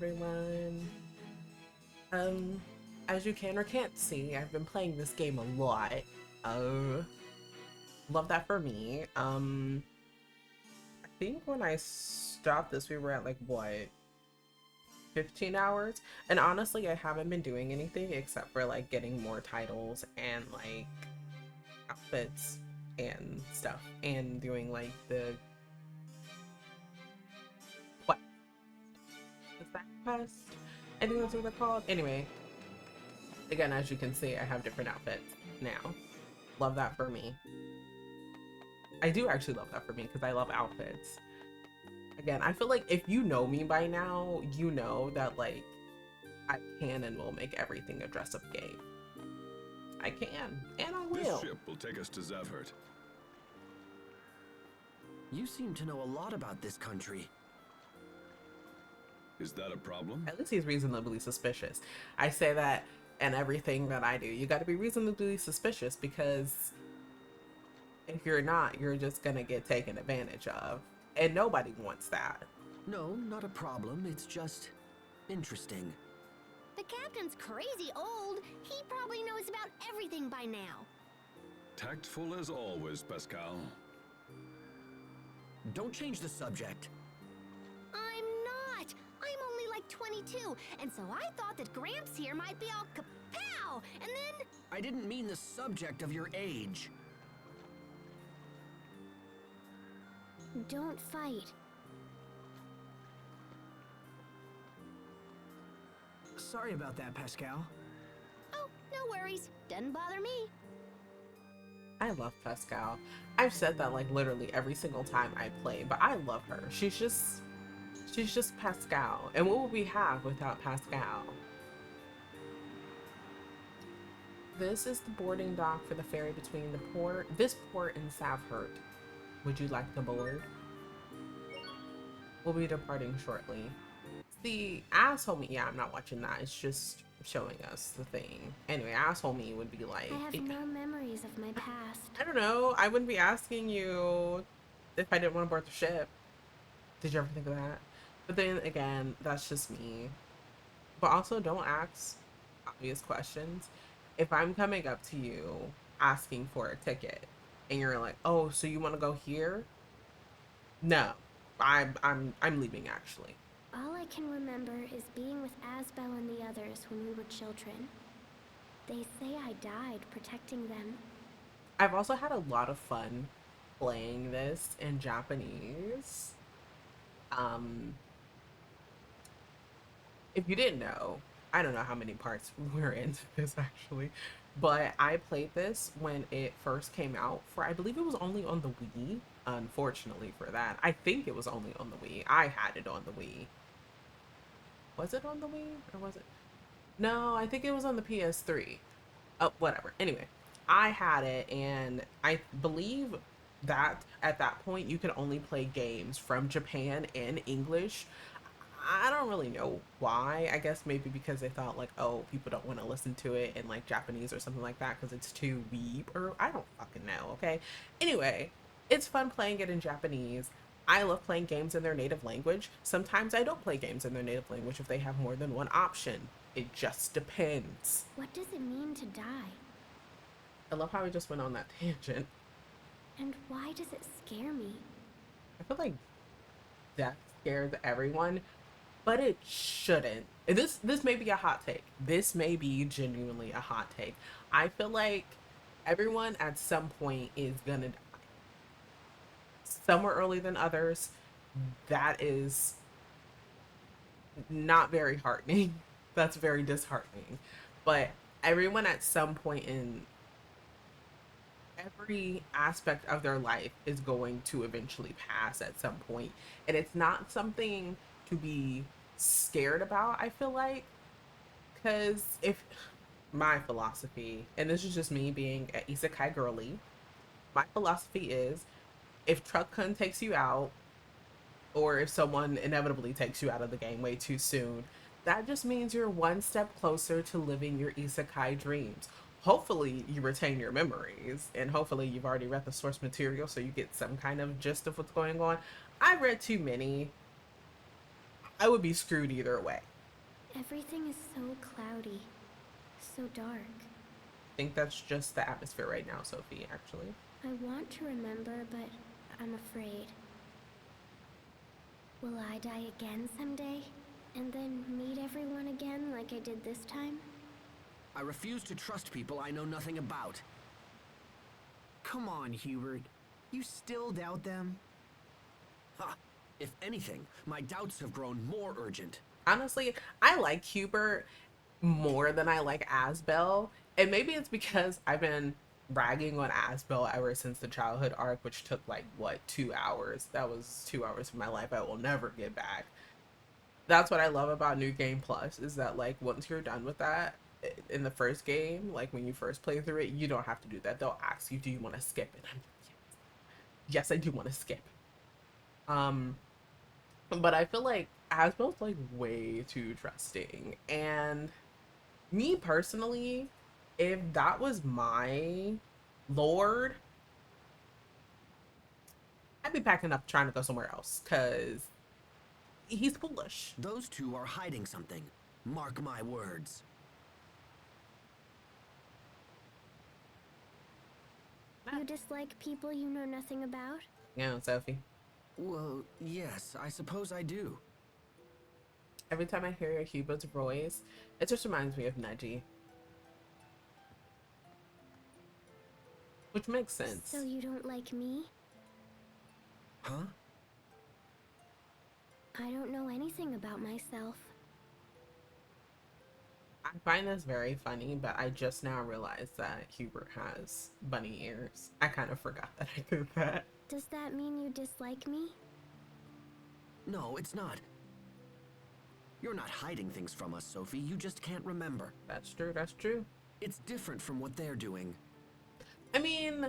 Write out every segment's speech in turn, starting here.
everyone. Um, as you can or can't see, I've been playing this game a lot. Uh, love that for me. I think when I stopped this, we were at like what, 15 hours? And honestly, I haven't been doing anything except for like getting more titles and like outfits and stuff, and doing like the what is that quest? I think that's what they're called. Anyway, again, as you can see, I have different outfits now. Love that for me. I do actually love that for me because I love outfits. Again, I feel like if you know me by now, you know that like I can and will make everything a dress up game. I can, and I This will. ship will take us to Zavhert. You seem to know a lot about this country. Is that a problem? At least he's reasonably suspicious. I say that in everything that I do. You got to be reasonably suspicious because if you're not, you're just gonna get taken advantage of, and nobody wants that. No, not a problem. It's just interesting. The captain's crazy old. He probably knows about everything by now. Tactful as always, Pascal. Don't change the subject. I'm not. I'm only like 22, and so I thought that Gramps here might be all kapow, and then... I didn't mean the subject of your age. Don't fight. Sorry about that, Pascal. Oh, no worries. Doesn't bother me. I love Pascal. I've said that like literally every single time I play, but I love her. She's just Pascal. And what would we have without Pascal? This is the boarding dock for the ferry between this port and Zavhert. Would you like to board? We'll be departing shortly. The asshole me, yeah, I'm not watching that. It's just showing us the thing. Anyway, asshole me would be like, I have no memories of my past. I don't know. I wouldn't be asking you if I didn't want to board the ship. Did you ever think of that? But then again, that's just me. But also, don't ask obvious questions. If I'm coming up to you asking for a ticket, and you're like, "Oh, so you want to go here?" No, I'm leaving actually. All I can remember is being with Asbel and the others when we were children. They say I died protecting them. I've also had a lot of fun playing this in Japanese. Um, if you didn't know, I don't know how many parts we're into this actually, but I played this when it first came out for, I believe it was only on the Wii. Unfortunately for that, I think it was only on the Wii. I had it on the Wii. Was it on the Wii or was it? No, I think it was on the PS3. Oh, whatever. Anyway, I had it, and I believe that at that point you could only play games from Japan in English. I don't really know why. I guess maybe because they thought like, oh, people don't want to listen to it in like Japanese or something like that because it's too weeb, or I don't fucking know, okay? Anyway, it's fun playing it in Japanese. I love playing games in their native language. Sometimes I don't play games in their native language if they have more than one option. It just depends. What does it mean to die? I love how we just went on that tangent. And why does it scare me? I feel like death scares everyone, but it shouldn't. This may be a hot take. This may be genuinely a hot take. I feel like everyone at some point is gonna die. Some more early than others. That is not very heartening. That's very disheartening. But everyone at some point in every aspect of their life is going to eventually pass at some point. And it's not something to be scared about, I feel like. Because if my philosophy, and this is just me being an isekai girly, my philosophy is if Truck Kun takes you out, or if someone inevitably takes you out of the game way too soon, that just means you're one step closer to living your isekai dreams. Hopefully you retain your memories, and hopefully you've already read the source material so you get some kind of gist of what's going on. I read too many. I would be screwed either way. Everything is so cloudy, so dark. I think that's just the atmosphere right now, Sophie, actually. I want to remember, but I'm afraid. Will I die again someday? And then meet everyone again like I did this time? I refuse to trust people I know nothing about. Come on, Hubert. You still doubt them? Ha! If anything, my doubts have grown more urgent. Honestly, I like Hubert more than I like Asbel. And maybe it's because I've been ragging on Asbel ever since the childhood arc, which took like, what, 2 hours? That was 2 hours of my life I will never get back. That's what I love about New Game Plus, is that like once you're done with that in the first game, like when you first play through it, you don't have to do that. They'll ask you, do you want to skip it? Yes, I do want to skip. But I feel like Asbel's like way too trusting. And me personally, if that was my lord, I'd be packing up trying to go somewhere else because he's foolish. Those two are hiding something. Mark my words. You dislike people you know nothing about? Yeah, Sophie. Well, yes, I suppose I do. Every time I hear Hubert's voice, it just reminds me of Neji. Which makes sense. So you don't like me? Huh? I don't know anything about myself. I find this very funny, but I just now realized that Hubert has bunny ears. I kind of forgot that I did that. Does that mean you dislike me? No, it's not. You're not hiding things from us, Sophie. You just can't remember. That's true, that's true. It's different from what they're doing. I mean,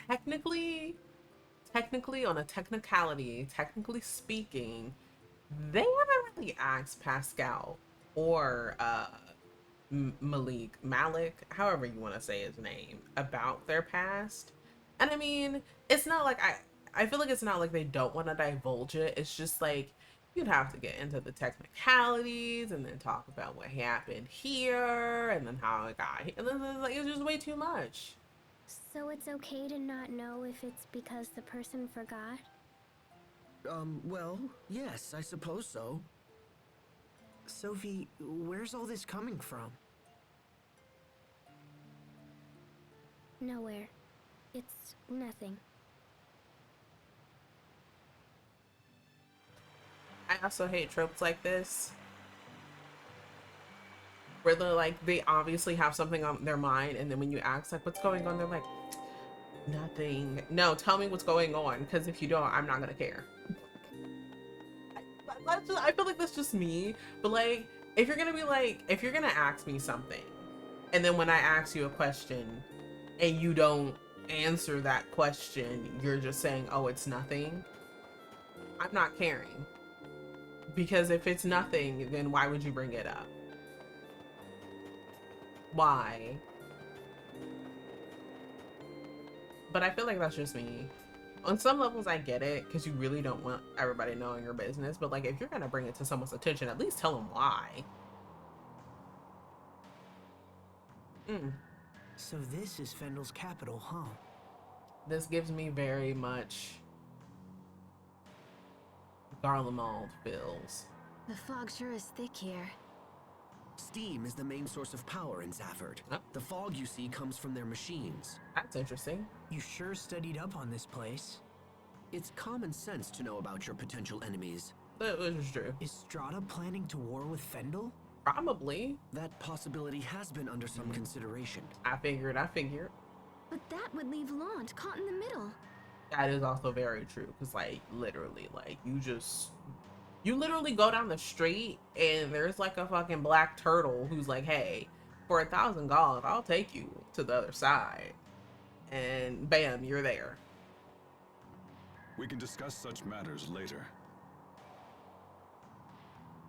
technically on a technicality, technically speaking, they haven't really asked Pascal or Malik, however you want to say his name, about their past. And I mean, it's not like I feel like it's not like they don't want to divulge it. It's just like you'd have to get into the technicalities and then talk about what happened here and then how it got here. And then it's like it's just way too much. So it's okay to not know if it's because the person forgot? Well, yes, I suppose so. Sophie, where's all this coming from? Nowhere. It's nothing. I also hate tropes like this, where they're like, they obviously have something on their mind, and then when you ask, like, what's going on, they're like, nothing. No, tell me what's going on, because if you don't, I'm not gonna care. I feel like that's just me, but like, if you're gonna ask me something, and then when I ask you a question, and you don't answer that question, you're just saying, oh, it's nothing, I'm not caring. Because if it's nothing, then why would you bring it up? Why? But I feel like that's just me. On some levels, I get it, because you really don't want everybody knowing your business. But like, if you're gonna bring it to someone's attention, at least tell them why. So this is Fendel's capital, huh? This gives me very much Garlemald feels. The fog sure is thick here. Steam is the main source of power in Zavhert. Oh. The fog you see comes from their machines. That's interesting. You sure studied up on this place. It's common sense to know about your potential enemies. That was true. Is Strata planning to war with Fendel? Probably. That possibility has been under some consideration. I figured. But that would leave Lant caught in the middle. That is also very true, because like literally, like you literally go down the street and there's like a fucking black turtle who's like, hey, for 1,000 gold, I'll take you to the other side, and bam, you're there. We can discuss such matters later.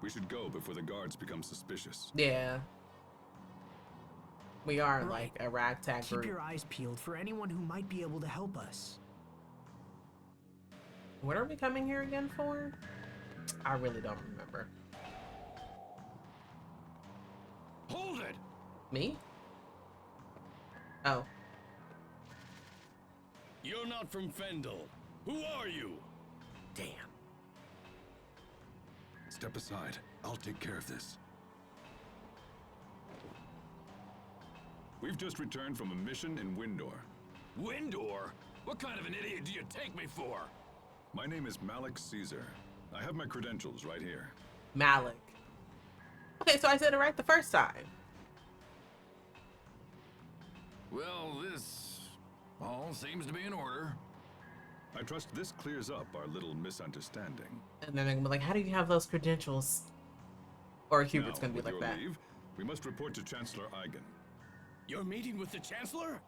We should go before the guards become suspicious. Yeah, we are Right. like a ragtag Keep group. your eyes peeled for anyone who might be able to help us. What are we coming here again for? I really don't remember. Hold it! Me? Oh. You're not from Fendel. Who are you? Damn. Step aside. I'll take care of this. We've just returned from a mission in Windor. Windor? What kind of an idiot do you take me for? My name is Malik Caesar. I have my credentials right here. Malik. Okay, so I said it right the first time. Well, this all seems to be in order. I trust this clears up our little misunderstanding. And then they're gonna be like, how do you have those credentials? Or Hubert's Now, gonna be with like your that. leave, we must report to Chancellor Eigen. You're meeting with the Chancellor?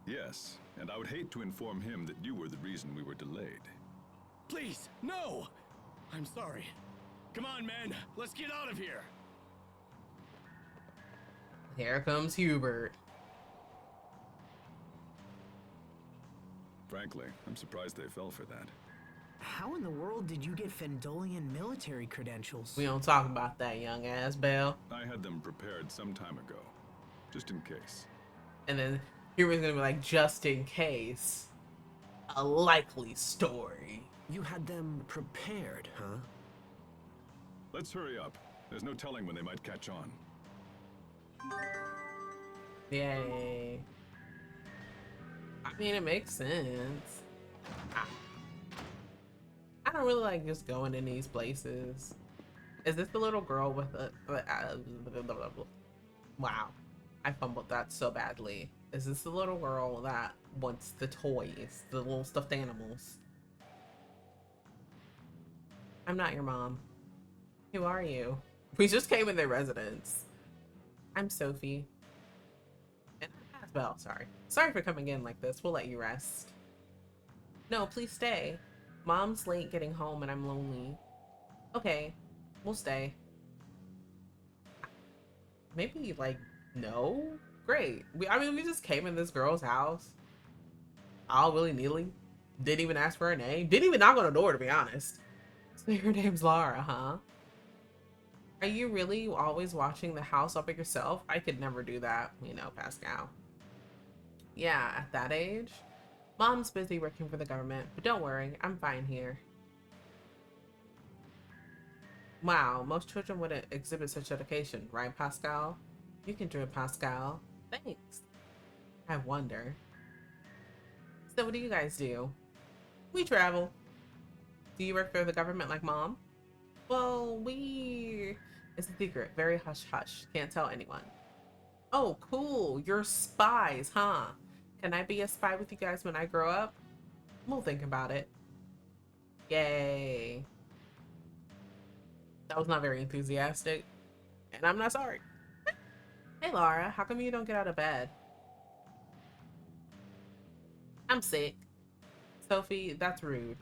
Yes, and I would hate to inform him that you were the reason we were delayed. Please, no! I'm sorry. Come on, man. Let's get out of here. Here comes Hubert. Frankly, I'm surprised they fell for that. How in the world did you get Fendolian military credentials? We don't talk about that, young ass Belle. I had them prepared some time ago, just in case. And then Hubert's gonna be like, just in case. A likely story. You had them prepared, huh? Let's hurry up. There's no telling when they might catch on. Yay. I mean, it makes sense. I don't really like just going in these places. Is this the little girl with a... wow. I fumbled that so badly. Is this the little girl that wants the toys? The little stuffed animals? I'm not your mom. Who are you? We just came in their residence. I'm Sophie. And as well, sorry. Sorry for coming in like this. We'll let you rest. No, please stay. Mom's late getting home and I'm lonely. Okay, we'll stay. Maybe, like, no? Great. I mean, we just came in this girl's house. All willy-nilly. Didn't even ask for her name. Didn't even knock on the door, to be honest. So your name's Laura, huh? Are you really always watching the house all by yourself? I could never do that, you know, Pascal. Yeah, at that age. Mom's busy working for the government, but don't worry, I'm fine here. Wow, most children wouldn't exhibit such dedication, right, Pascal? You can do it, Pascal. Thanks. I wonder. So what do you guys do? We travel. Do you work for the government like Mom? Well, it's a secret. Very hush-hush. Can't tell anyone. Oh, cool. You're spies, huh? Can I be a spy with you guys when I grow up? We'll think about it. Yay. That was not very enthusiastic. And I'm not sorry. Hey, Laura. How come you don't get out of bed? I'm sick. Sophie, that's rude.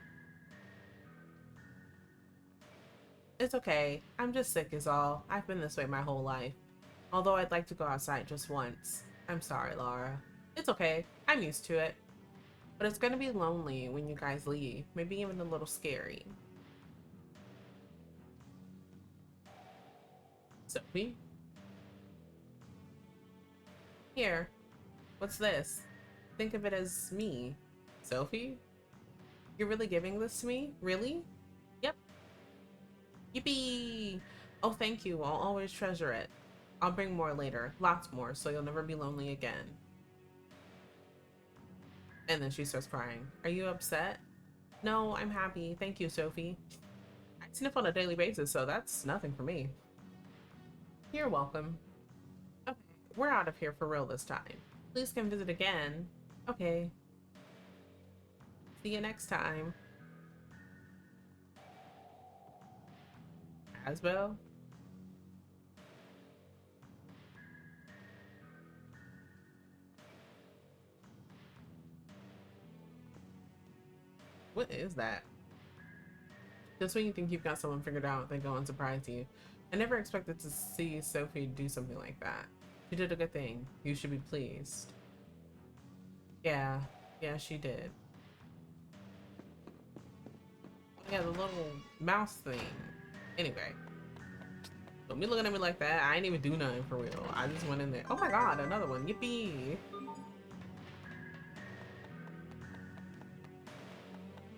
It's okay. I'm just sick is all. I've been this way my whole life. Although I'd like to go outside just once. I'm sorry, Laura. It's okay. I'm used to it. But it's gonna be lonely when you guys leave. Maybe even a little scary. Sophie? Here. What's this? Think of it as me. Sophie? You're really giving this to me? Really? Yep. Yippee! Oh, thank you. I'll always treasure it. I'll bring more later. Lots more, so you'll never be lonely again. And then she starts crying. Are you upset? No, I'm happy. Thank you, Sophie. I sniff on a daily basis, so that's nothing for me. You're welcome. Okay, we're out of here for real this time. Please come visit again. Okay. See you next time. Asbel? What is that? Just when you think you've got someone figured out, they go and surprise you. I never expected to see Sophie do something like that. She did a good thing. You should be pleased. Yeah, she did. Yeah, the little mouse thing. Anyway. Don't be looking at me like that. I ain't even do nothing for real. I just went in there. Oh my god, another one. Yippee.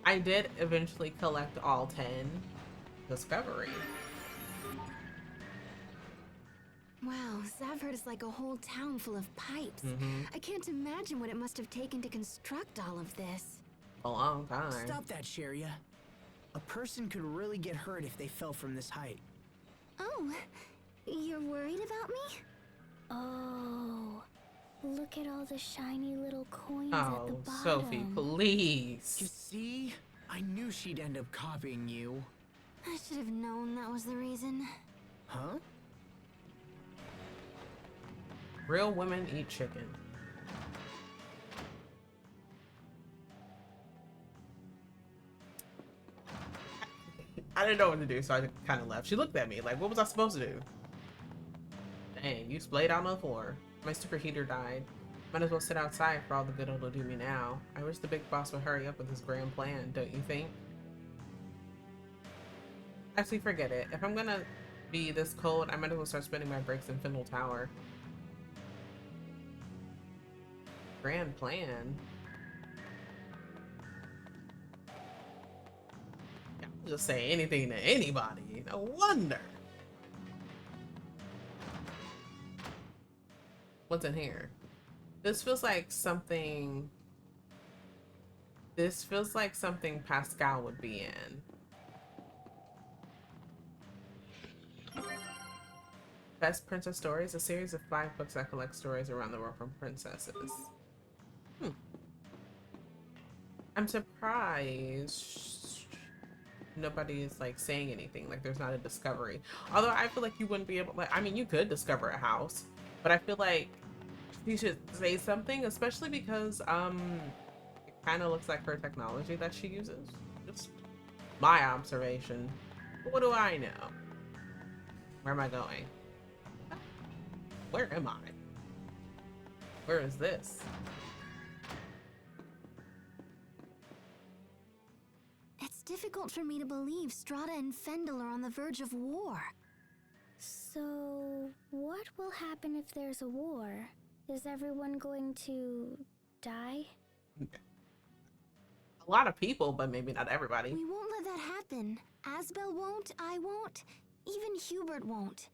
I did eventually collect all 10 discovery. Wow, Zavhert is like a whole town full of pipes. I can't imagine what it must have taken to construct all of this. A long time. Stop that, Sharia. A person could really get hurt if they fell from this height. Oh, you're worried about me? Oh, look at all the shiny little coins at the Oh, bottom. Sophie, please. You see? I knew she'd end up copying you. I should have known that was the reason. Huh? Real women eat chicken. I didn't know what to do, so I kind of left. She looked at me like, what was I supposed to do? Dang, you splayed out on the floor. My superheater died. Might as well sit outside for all the good it'll do me now. I wish the big boss would hurry up with his grand plan, don't you think? Actually, forget it. If I'm gonna be this cold, I might as well start spending my breaks in Findle Tower. Grand plan? I'll just say anything to anybody. No wonder. What's in here? This feels like something. This feels like something Pascal would be in. Best Princess Stories, a series of 5 books that collect stories around the world from princesses. I'm surprised nobody is like saying anything, like there's not a discovery. Although I feel like you wouldn't be able, like, I mean, you could discover a house, but I feel like you should say something, especially because it kind of looks like her technology that she uses. Just my observation. What do I know? Where am I going? Where am I? Where is this? It's difficult for me to believe Strata and Fendel are on the verge of war. So, what will happen if there's a war? Is everyone going to die? A lot of people, but maybe not everybody. We won't let that happen. Asbel won't, I won't, even Hubert won't.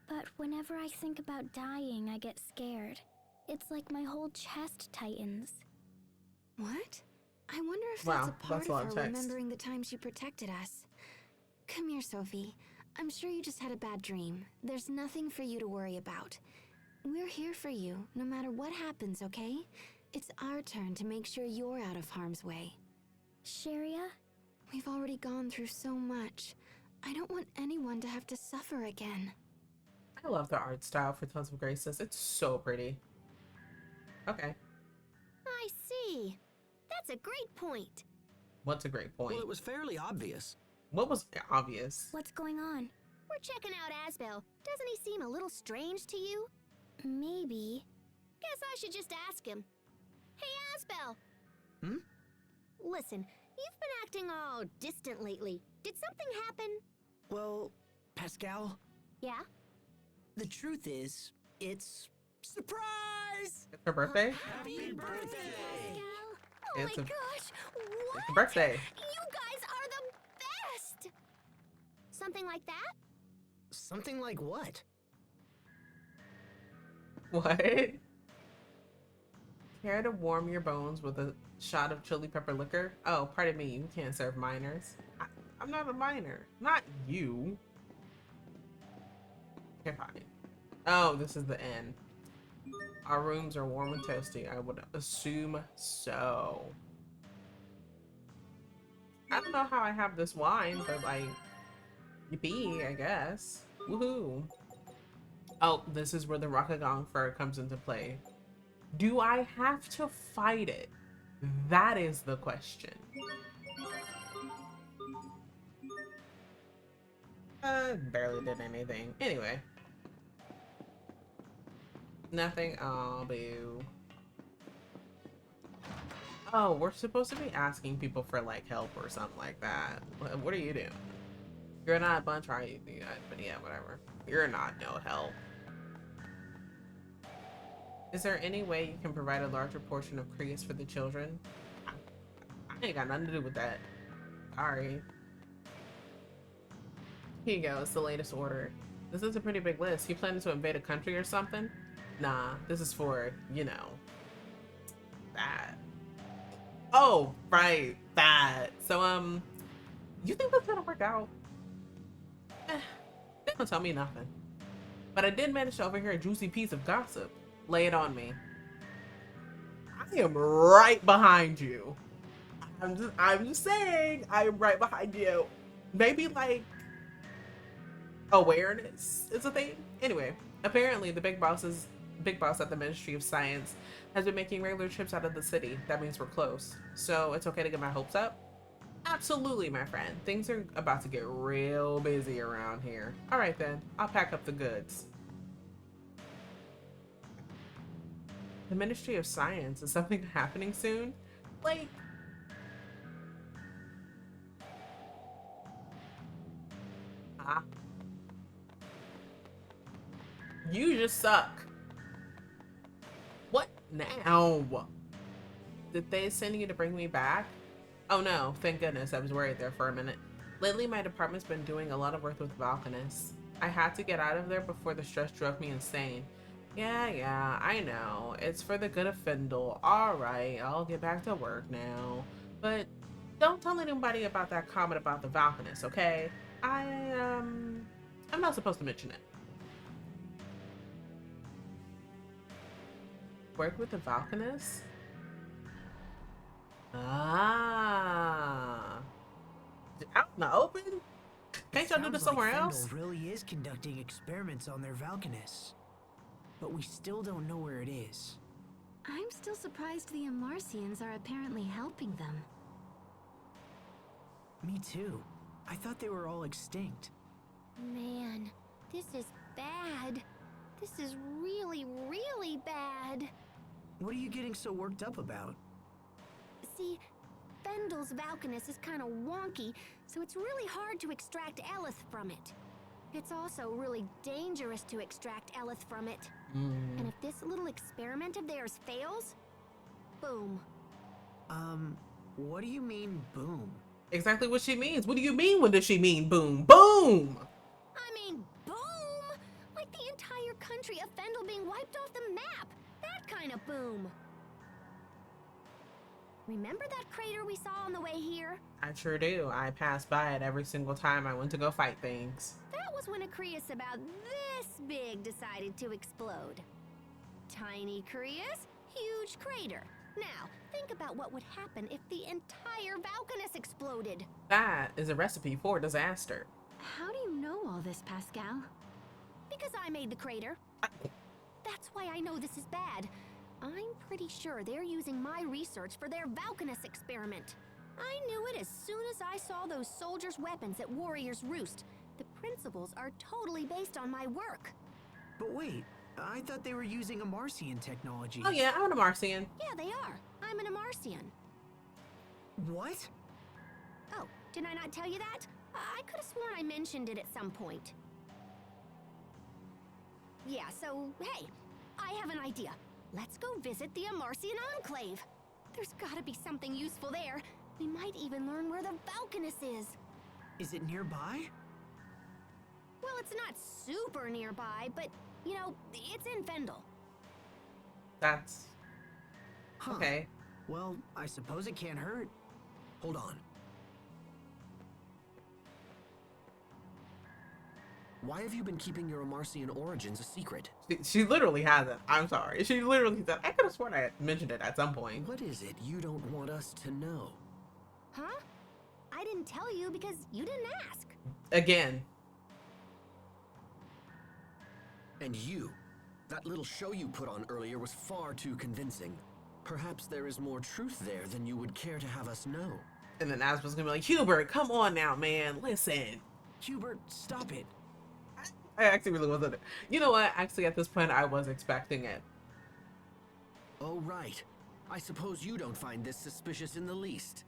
But whenever I think about dying, I get scared. It's like my whole chest tightens. What? I wonder if Wow, that's a part that's a lot of of her text. remembering the time she protected us. Come here, Sophie. I'm sure you just had a bad dream. There's nothing for you to worry about. We're here for you, no matter what happens, okay? It's our turn to make sure you're out of harm's way. Sharia? We've already gone through so much. I don't want anyone to have to suffer again. I love the art style for Tales of Graces. It's so pretty. Okay. I see. That's a great point. What's a great point? Well, it was fairly obvious. What was obvious? What's going on? We're checking out Asbel. Doesn't he seem a little strange to you? Maybe. Guess I should just ask him. Hey, Asbel! Hmm? Listen, you've been acting all distant lately. Did something happen? Well, Pascal, Yeah? the truth is, it's surprise! It's her birthday? Happy birthday! Oh It's my a- gosh! It's What? her birthday. You guys are the best! Something like that? Something like what? What? Care to warm your bones with a shot of chili pepper liquor? Oh, pardon me, you can't serve minors. I'm not a minor. Not you. Okay, fine. Oh, this is the end. Our rooms are warm and toasty. I would assume so. I don't know how I have this wine, but like, yippee, I guess. Woohoo. Oh, this is where the Rakagong fur comes into play. Do I have to fight it? That is the question. Barely did anything. Anyway. Nothing. Oh, boo. Oh, we're supposed to be asking people for like help or something like that. What are you doing? You're not a bunch, are you? Yeah, but yeah, whatever. You're not no help. Is there any way you can provide a larger portion of Creus for the children? I ain't got nothing to do with that. Sorry. Here you go. It's the latest order. This is a pretty big list. You planning to invade a country or something? Nah, this is for, you know, that. Oh, right, that. So, you think that's gonna work out? They don't tell me nothing. But I did manage to overhear a juicy piece of gossip. Lay it on me. I am right behind you. I'm just saying, I am right behind you. Maybe like awareness is a thing. Anyway, apparently the big boss at the Ministry of Science has been making regular trips out of the city. That means we're close. So it's okay to get my hopes up? Absolutely, my friend. Things are about to get real busy around here. All right then, I'll pack up the goods. The Ministry of Science, is something happening soon? Like, you just suck. What now? Did they send you to bring me back? Oh no, thank goodness. I was worried there for a minute. Lately, my department's been doing a lot of work with Valkanists. I had to get out of there before the stress drove me insane. Yeah, I know. It's for the good of Findle. Alright, I'll get back to work now. But don't tell anybody about that comment about the Valkanists, okay? I'm not supposed to mention it. Work with the Valkanists? Ah. Out in the open? Can't y'all do this somewhere else? Fendel really is conducting experiments on their Valkanists. But we still don't know where it is. I'm still surprised the Amarcians are apparently helping them. Me too. I thought they were all extinct. Man, this is bad. This is really, really bad. What are you getting so worked up about? See, Fendel's Valkanus is kind of wonky, so it's really hard to extract Elith from it. It's also really dangerous to extract Elith from it. And if this little experiment of theirs fails, boom. What do you mean, boom? Exactly what she means. What do you mean? What does she mean? Boom. Boom! I mean, boom! Like the entire country of Fendel being wiped off the map. That kind of boom. Remember that crater we saw on the way here? I sure do. I pass by it every single time I went to go fight things. That was when a Creus about this big decided to explode. Tiny Creus, huge crater. Now, think about what would happen if the entire Valkanus exploded. That is a recipe for disaster. How do you know all this, Pascal? Because I made the crater. That's why I know this is bad. I'm pretty sure they're using my research for their Valkanus experiment. I knew it as soon as I saw those soldiers' weapons at Warrior's Roost. The principles are totally based on my work. But wait, I thought they were using Amarcian technology. Oh yeah, I'm a Marcian. Yeah, they are. I'm an Amarcian. What? Oh, did I not tell you that? I could have sworn I mentioned it at some point. Yeah, so, hey, I have an idea. Let's go visit the Amarcian Enclave. There's gotta be something useful there. We might even learn where the Valkanus is. Is it nearby? Well, it's not super nearby, but, you know, it's in Fendel. That's Huh. okay. Well, I suppose it can't hurt. Hold on. Why have you been keeping your Amarcian origins a secret? She literally hasn't. I'm sorry. She literally said, I could have sworn I had mentioned it at some point. What is it you don't want us to know? Huh? I didn't tell you because you didn't ask. Again. And you. That little show you put on earlier was far too convincing. Perhaps there is more truth there than you would care to have us know. And then Aspa's gonna be like, Hubert, come on now, man. Listen. Hubert, stop it. I actually really wasn't. You know what? Actually, at this point, I was expecting it. Oh, right. I suppose you don't find this suspicious in the least.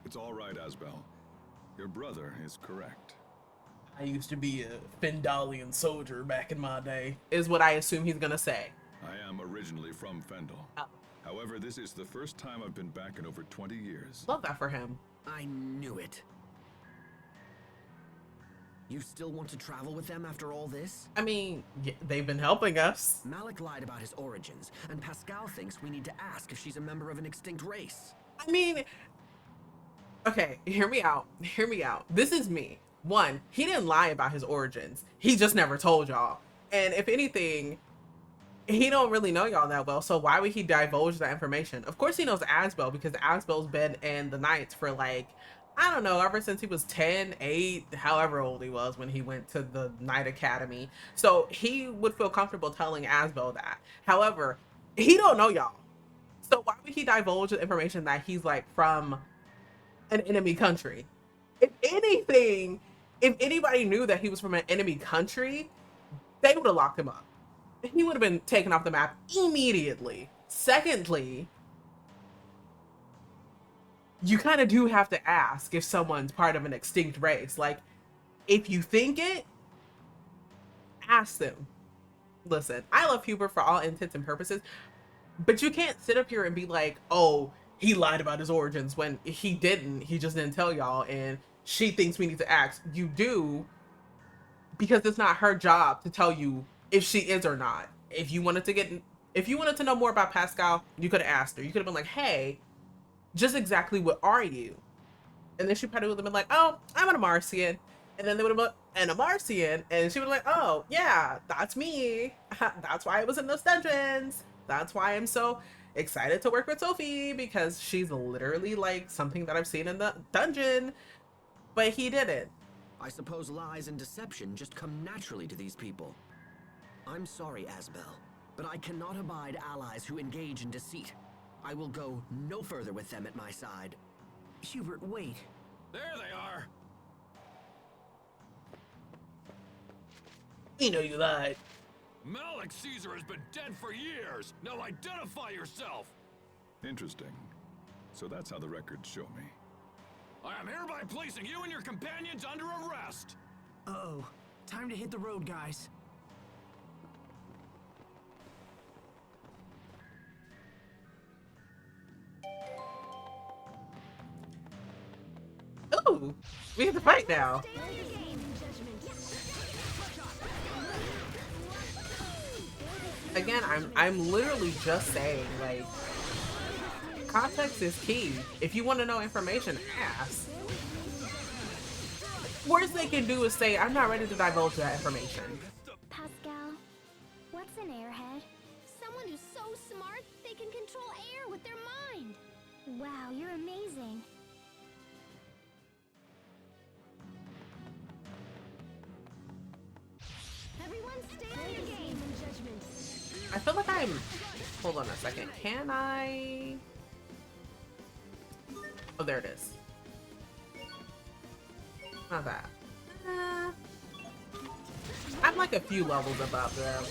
It's all right, Asbel. Your brother is correct. I used to be a Fendalian soldier back in my day, is what I assume he's gonna say. I am originally from Fendel. Oh. However, this is the first time I've been back in over 20 years. Love that for him. I knew it. You still want to travel with them after all this? I mean, they've been helping us. Malik lied about his origins, and Pascal thinks we need to ask if she's a member of an extinct race. I mean, okay, hear me out. Hear me out. This is me. One, he didn't lie about his origins. He just never told y'all. And if anything, he don't really know y'all that well, so why would he divulge that information? Of course he knows Asbel, because Asbel's been in the Knights for like, I don't know, ever since he was 10, 8, however old he was when he went to the Knight Academy. So he would feel comfortable telling Asbel that. However, he don't know y'all. So why would he divulge the information that he's like from an enemy country? If anything, if anybody knew that he was from an enemy country, they would have locked him up. He would have been taken off the map immediately. Secondly, you kind of do have to ask if someone's part of an extinct race. Like, if you think it, ask them. Listen, I love Hubert for all intents and purposes, but you can't sit up here and be like, oh, he lied about his origins, when he didn't. He just didn't tell y'all, and she thinks we need to ask. You do, because it's not her job to tell you if she is or not. If you wanted to know more about Pascal, you could have asked her. You could have been like, hey, just exactly what are you? And then she probably would have been like, oh, I'm an Amarcian. And then they would have been an Amarcian, and she would have been like, oh yeah, that's me. That's why I was in those dungeons. That's why I'm so excited to work with Sophie, because she's literally like something that I've seen in the dungeon. But he didn't. I suppose lies and deception just come naturally to these people. I'm sorry, Asbel, but I cannot abide allies who engage in deceit. I will go no further with them at my side. Hubert, wait. There they are. You know you lied. Malik Caesar has been dead for years. Now identify yourself. Interesting. So that's how the records show me. I am hereby placing you and your companions under arrest. Uh-oh. Time to hit the road, guys. Ooh, we have to fight now. Again, I'm literally just saying, like, context is key. If you want to know information, ask. Worst they can do is say, I'm not ready to divulge that information. Pascal, what's an airhead? Someone who's so smart they can control air with their mind. Wow, you're amazing. Everyone stay on your game in judgment. I feel like hold on a second. Can I? Oh, there it is. Not that. I'm like a few levels above them.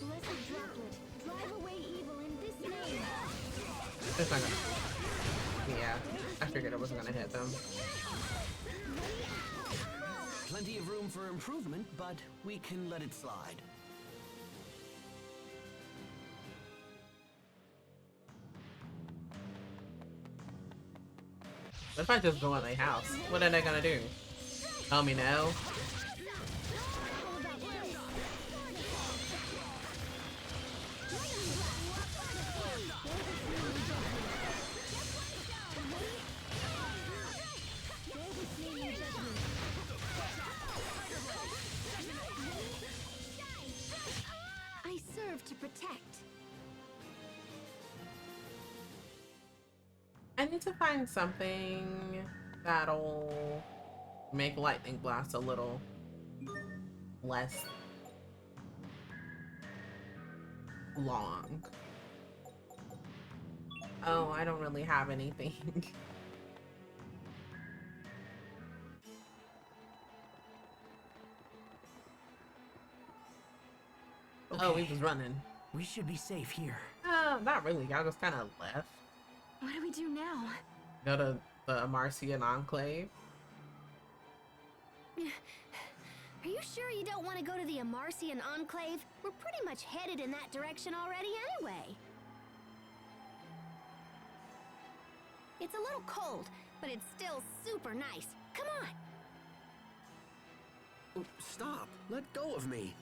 Blessed droplet, drive away evil in this name. It's not gonna. Yeah, I figured it wasn't gonna hit them. Plenty of room for improvement, but we can let it slide. What if I just go in their house? What are they gonna do? Tell me no? I serve to protect. I need to find something that'll make lightning blast a little less long. Oh, I don't really have anything. Oh, he was running. We should be safe here. Not really. Y'all just kind of left. What do we do now? Go to the Marcian Enclave. Are you sure you don't want to go to the Amarcian Enclave? We're pretty much headed in that direction already anyway. It's a little cold, but it's still super nice. Come on! Stop. Let go of me.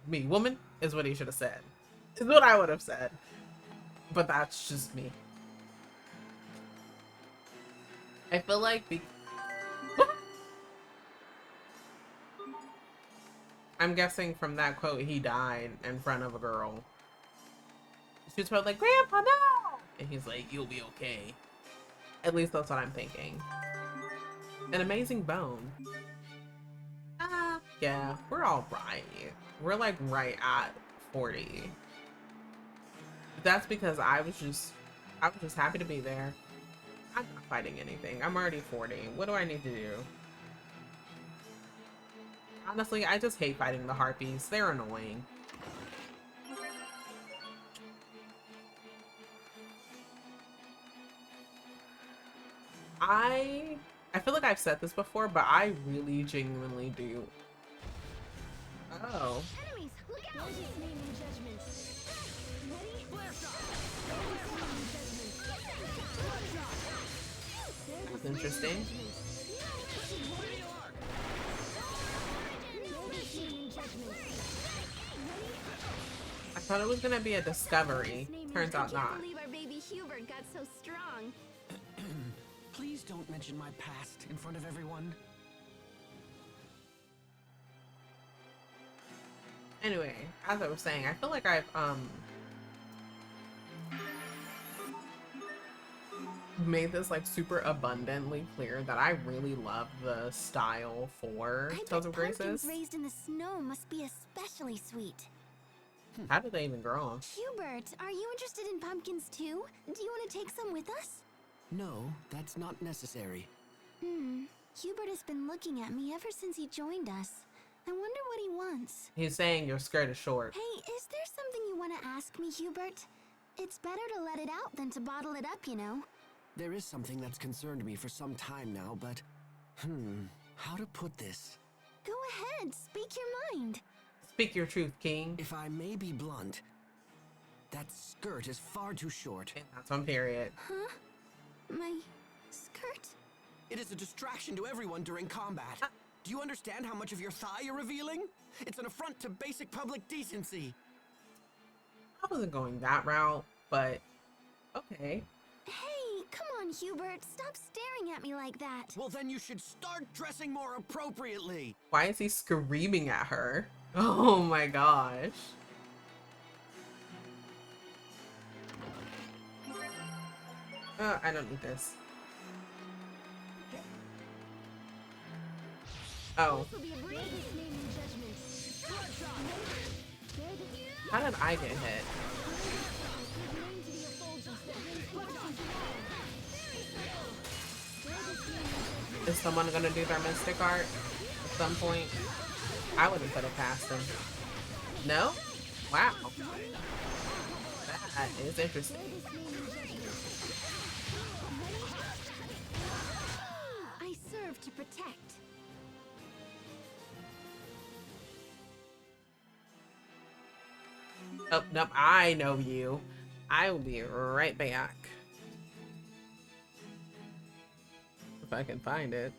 Me, woman, is what he should have said. Is what I would have said. But that's just me. I feel like I'm guessing from that quote he died in front of a girl. She's probably like, Grandpa, no! And he's like, you'll be okay. At least that's what I'm thinking. An amazing bone. Yeah, we're all right. We're like right at 40. But that's because I was just happy to be there. I'm not fighting anything. I'm already 40. What do I need to do? Honestly, I just hate fighting the harpies. They're annoying. I feel like I've said this before, but I really genuinely do. Oh. Enemies, look out! That's interesting. I thought it was gonna be a discovery. Turns out not. I can't believe our baby Hubert got so strong. Please don't mention my past in front of everyone. Anyway, as I was saying, I feel like I've made this like super abundantly clear that I really love the style for Tales of pumpkins Graces. raised in the snow must be especially sweet. How did they even grow them? Hubert, are you interested in pumpkins too? Do you want to take some with us? No, that's not necessary. Hubert has been looking at me ever since he joined us. I wonder what he wants. He's saying your skirt is short. Hey, is there something you want to ask me, Hubert? It's better to let it out than to bottle it up, you know. There is something that's concerned me for some time now, but... how to put this? Go ahead, speak your mind. Speak your truth, King. If I may be blunt, that skirt is far too short. And that's on period. Huh? My skirt? It is a distraction to everyone during combat. Do you understand how much of your thigh you're revealing? It's an affront to basic public decency. I wasn't going that route, but okay. Hey, come on, Hubert. Stop staring at me like that. Well, then you should start dressing more appropriately. Why is he screaming at her? Oh my gosh. I don't need this. Oh. How did I get hit? Is someone gonna do their mystic art at some point? I wouldn't put it past them. No? Wow. That is interesting. I serve to protect. Oh, nope, I know you. I will be right back. If I can find it.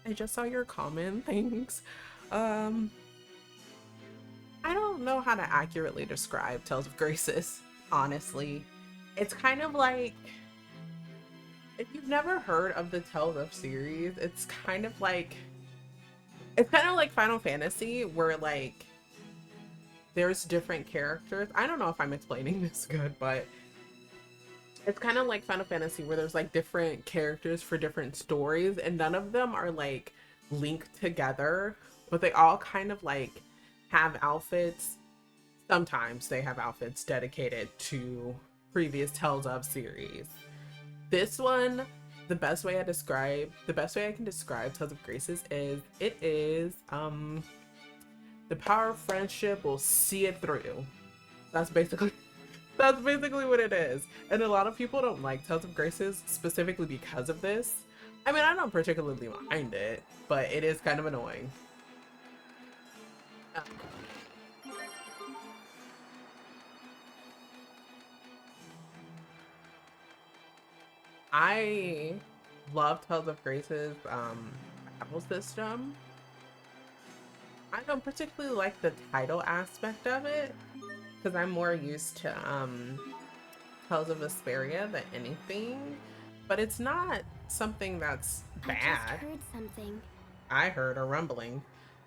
I just saw your comment. Thanks. Um, I don't know how to accurately describe Tales of Graces, honestly. It's kind of like, if you've never heard of the Tales of series, it's kind of like Final Fantasy, where like there's different characters. I don't know if I'm explaining this good, but it's kind of like Final Fantasy, where there's like different characters for different stories, and none of them are like linked together, but they all kind of like have outfits. Sometimes they have outfits dedicated to previous Tales of series. This one, the best way I can describe Tales of Graces is it is the power of friendship will see it through. That's basically that's basically what it is. And a lot of people don't like Tales of Graces specifically because of this. I mean, I don't particularly mind it, but it is kind of annoying. I love Tales of Grace's battle system. I don't particularly like the title aspect of it, because I'm more used to Tales of Vesperia than anything. but it's not something that's I just bad. heard something. I heard a rumbling,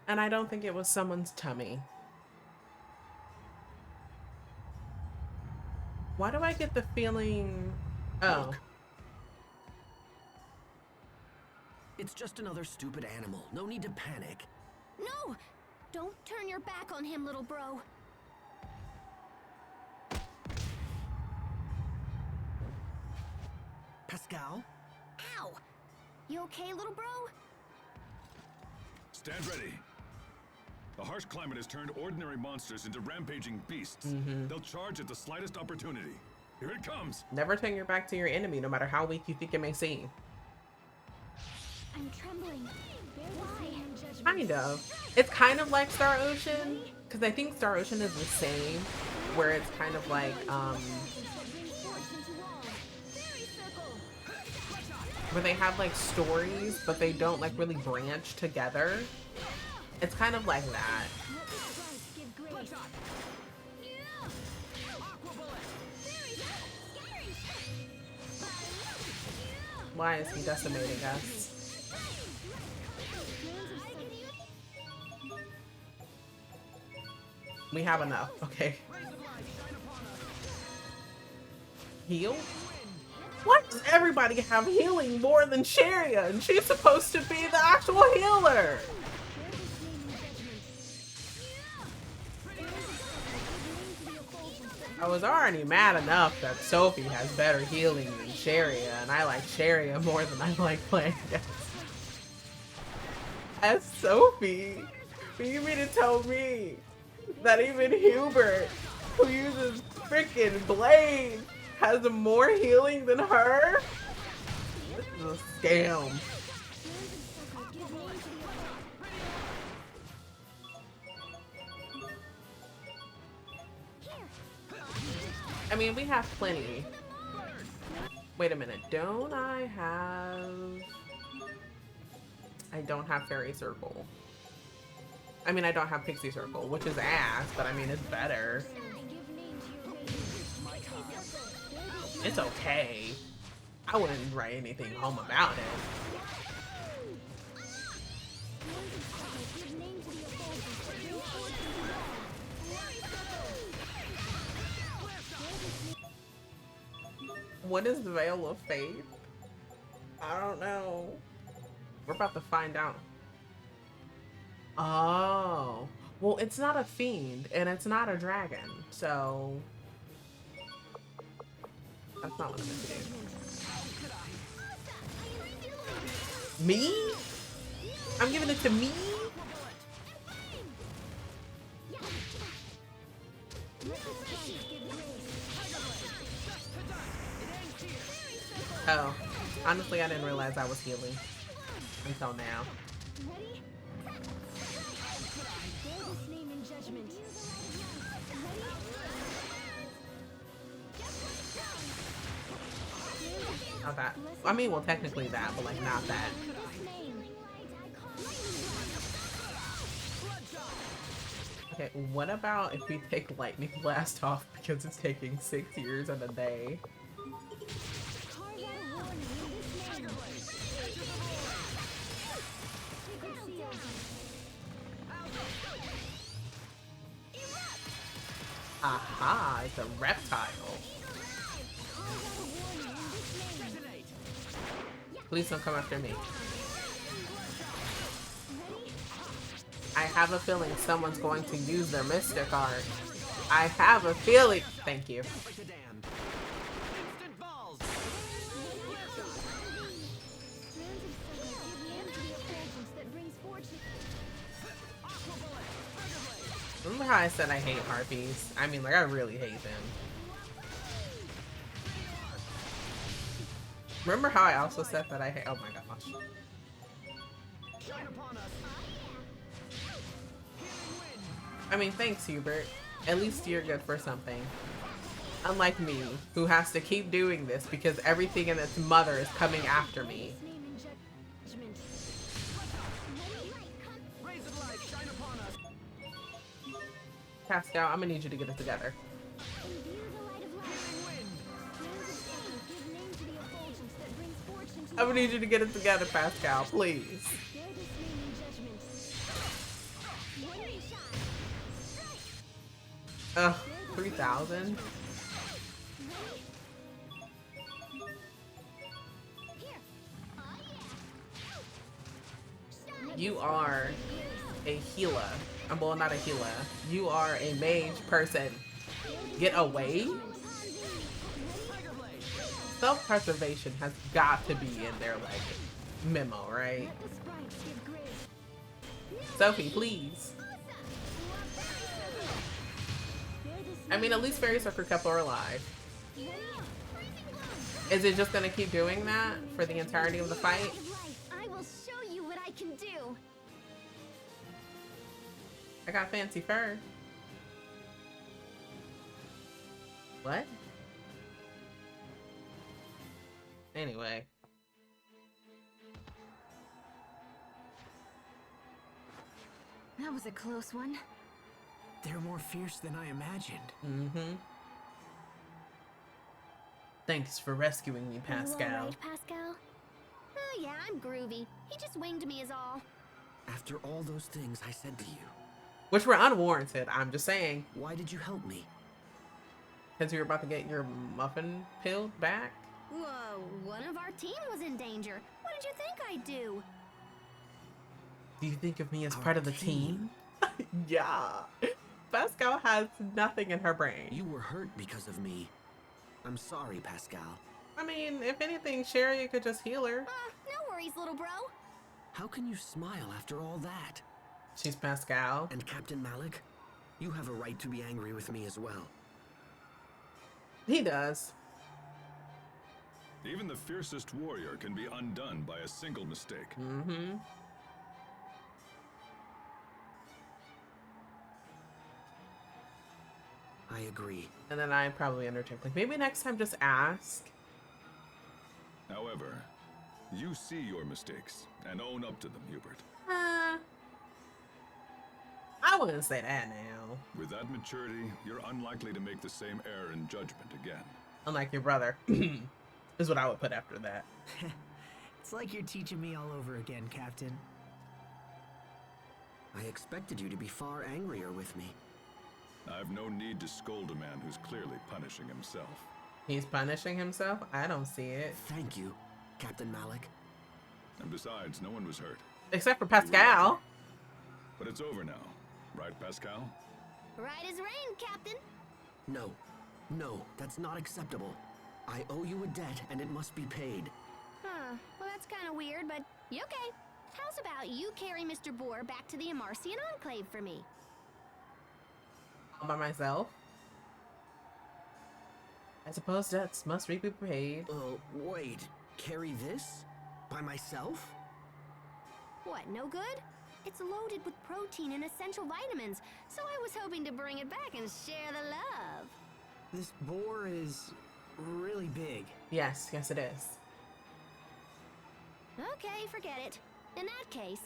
and I don't think it was someone's tummy. Why do I get the feeling? Oh, Look. It's just another stupid animal. No need to panic. No! Don't turn your back on him, little bro. Pascal? Ow! You okay, little bro? Stand ready. The harsh climate has turned ordinary monsters into rampaging beasts. They'll charge at the slightest opportunity. Here it comes. never turn your back to your enemy, no matter how weak you think it may seem. I'm trembling. Why? Kind of. It's kind of like Star Ocean, because I think Star Ocean is the same, where it's kind of like, where they have like stories, but they don't like really branch together. It's kind of like that. Why is he decimating us? We have enough. Okay. Heal? Why does everybody have healing more than Sharia? And she's supposed to be the actual healer. I was already mad enough that Sophie has better healing than Sharia, and I like Sharia more than I like playing as Sophie. You mean to tell me that even Hubert, who uses freaking blade, has more healing than her? This is a scam. I mean, we have plenty. Wait a minute, don't I have... I don't have Fairy Circle. I mean, I don't have Pixie Circle, which is ass, but I mean, it's better. It's okay. I wouldn't write anything home about it. What is the Veil of Faith? I don't know. We're about to find out. Oh. Well, it's not a fiend, and it's not a dragon, so... That's not what I'm gonna do. Me? I'm giving it to me? Oh, honestly, I didn't realize I was healing until now. Not that. I mean, well, technically that, but like not that. Okay, what about if we take Lightning Blast off because it's taking 6 years and a day? Aha, it's a reptile. Please don't come after me. I have a feeling someone's going to use their Mystic Art. I have a feeling. Thank you. Remember how I said I hate harpies? I mean, like, I really hate them. Remember how I also said that I hate... Oh my gosh. I mean, thanks, Hubert. At least you're good for something. Unlike me, who has to keep doing this because everything in its mother is coming after me. Pascal, I'm gonna need you to get it together. I'm gonna need you to get it together, Pascal, please. Ugh, 3,000? You are a healer. Well, not a healer. You are a mage person. Get away? Self-preservation has got to be in their, like, memo, right? Sophie, please. I mean, at least Fairy Circle couple are alive. Is it just gonna keep doing that for the entirety of the fight? I will show you what I can do. I got fancy fur. What? Anyway. That was a close one. They're more fierce than I imagined. Mm-hmm. Thanks for rescuing me, You Pascal. all right, Pascal? Oh yeah, I'm groovy. He just winged me is all. After all those things I said to you, Which were unwarranted, I'm just saying. why did you help me? Because you were about to get your muffin peeled back? Whoa, one of our team was in danger. What did you think I'd do? Do you think of me as Our part of the team? team? Yeah. Pascal has nothing in her brain. You were hurt because of me. I'm sorry, Pascal. I mean, if anything, Sherry could just heal her. No worries, little bro. How can you smile after all that? She's Pascal. And Captain Malik, you have a right to be angry with me as well. He does. Even the fiercest warrior can be undone by a single mistake. Mm-hmm. I agree. And then I probably interject, like, maybe next time just ask. However, you see your mistakes and own up to them, Hubert. I wouldn't say that now. With that maturity, you're unlikely to make the same error in judgment again. Unlike your brother, is what I would put after that. It's like you're teaching me all over again, Captain. I expected you to be far angrier with me. I've no need to scold a man who's clearly punishing himself. He's punishing himself? I don't see it. Thank you, Captain Malik. And besides, no one was hurt. Except for Pascal. But it's over now, right, Pascal? Right as rain, Captain. No, no, that's not acceptable. I owe you a debt and it must be paid. Huh, well that's kind of weird, but you okay. How's about you carry Mr. Boar back to the Amarcian Enclave for me? All by myself. I suppose debts must be paid. Wait, carry this? By myself? What, no good? It's loaded with protein and essential vitamins, so I was hoping to bring it back and share the love. This boar is really big. Yes, yes it is. Okay, forget it. In that case,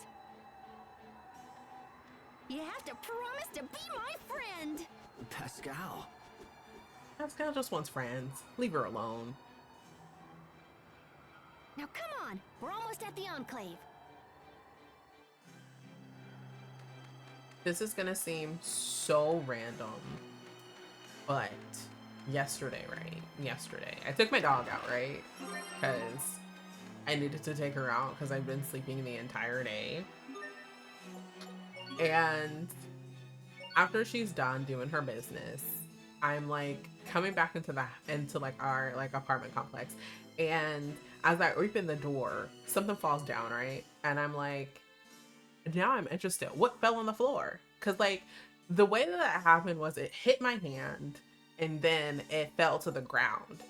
you have to promise to be my friend. Pascal. Pascal just wants friends. Leave her alone. Now come on, we're almost at the Enclave. This is gonna seem so random, but yesterday, I took my dog out, right? Because I needed to take her out because I've been sleeping the entire day. And after she's done doing her business, I'm like coming back into our like apartment complex, and as I open the door, something falls down, right? And I'm like, now I'm interested. What fell on the floor? Because like the way that happened was it hit my hand and then it fell to the ground.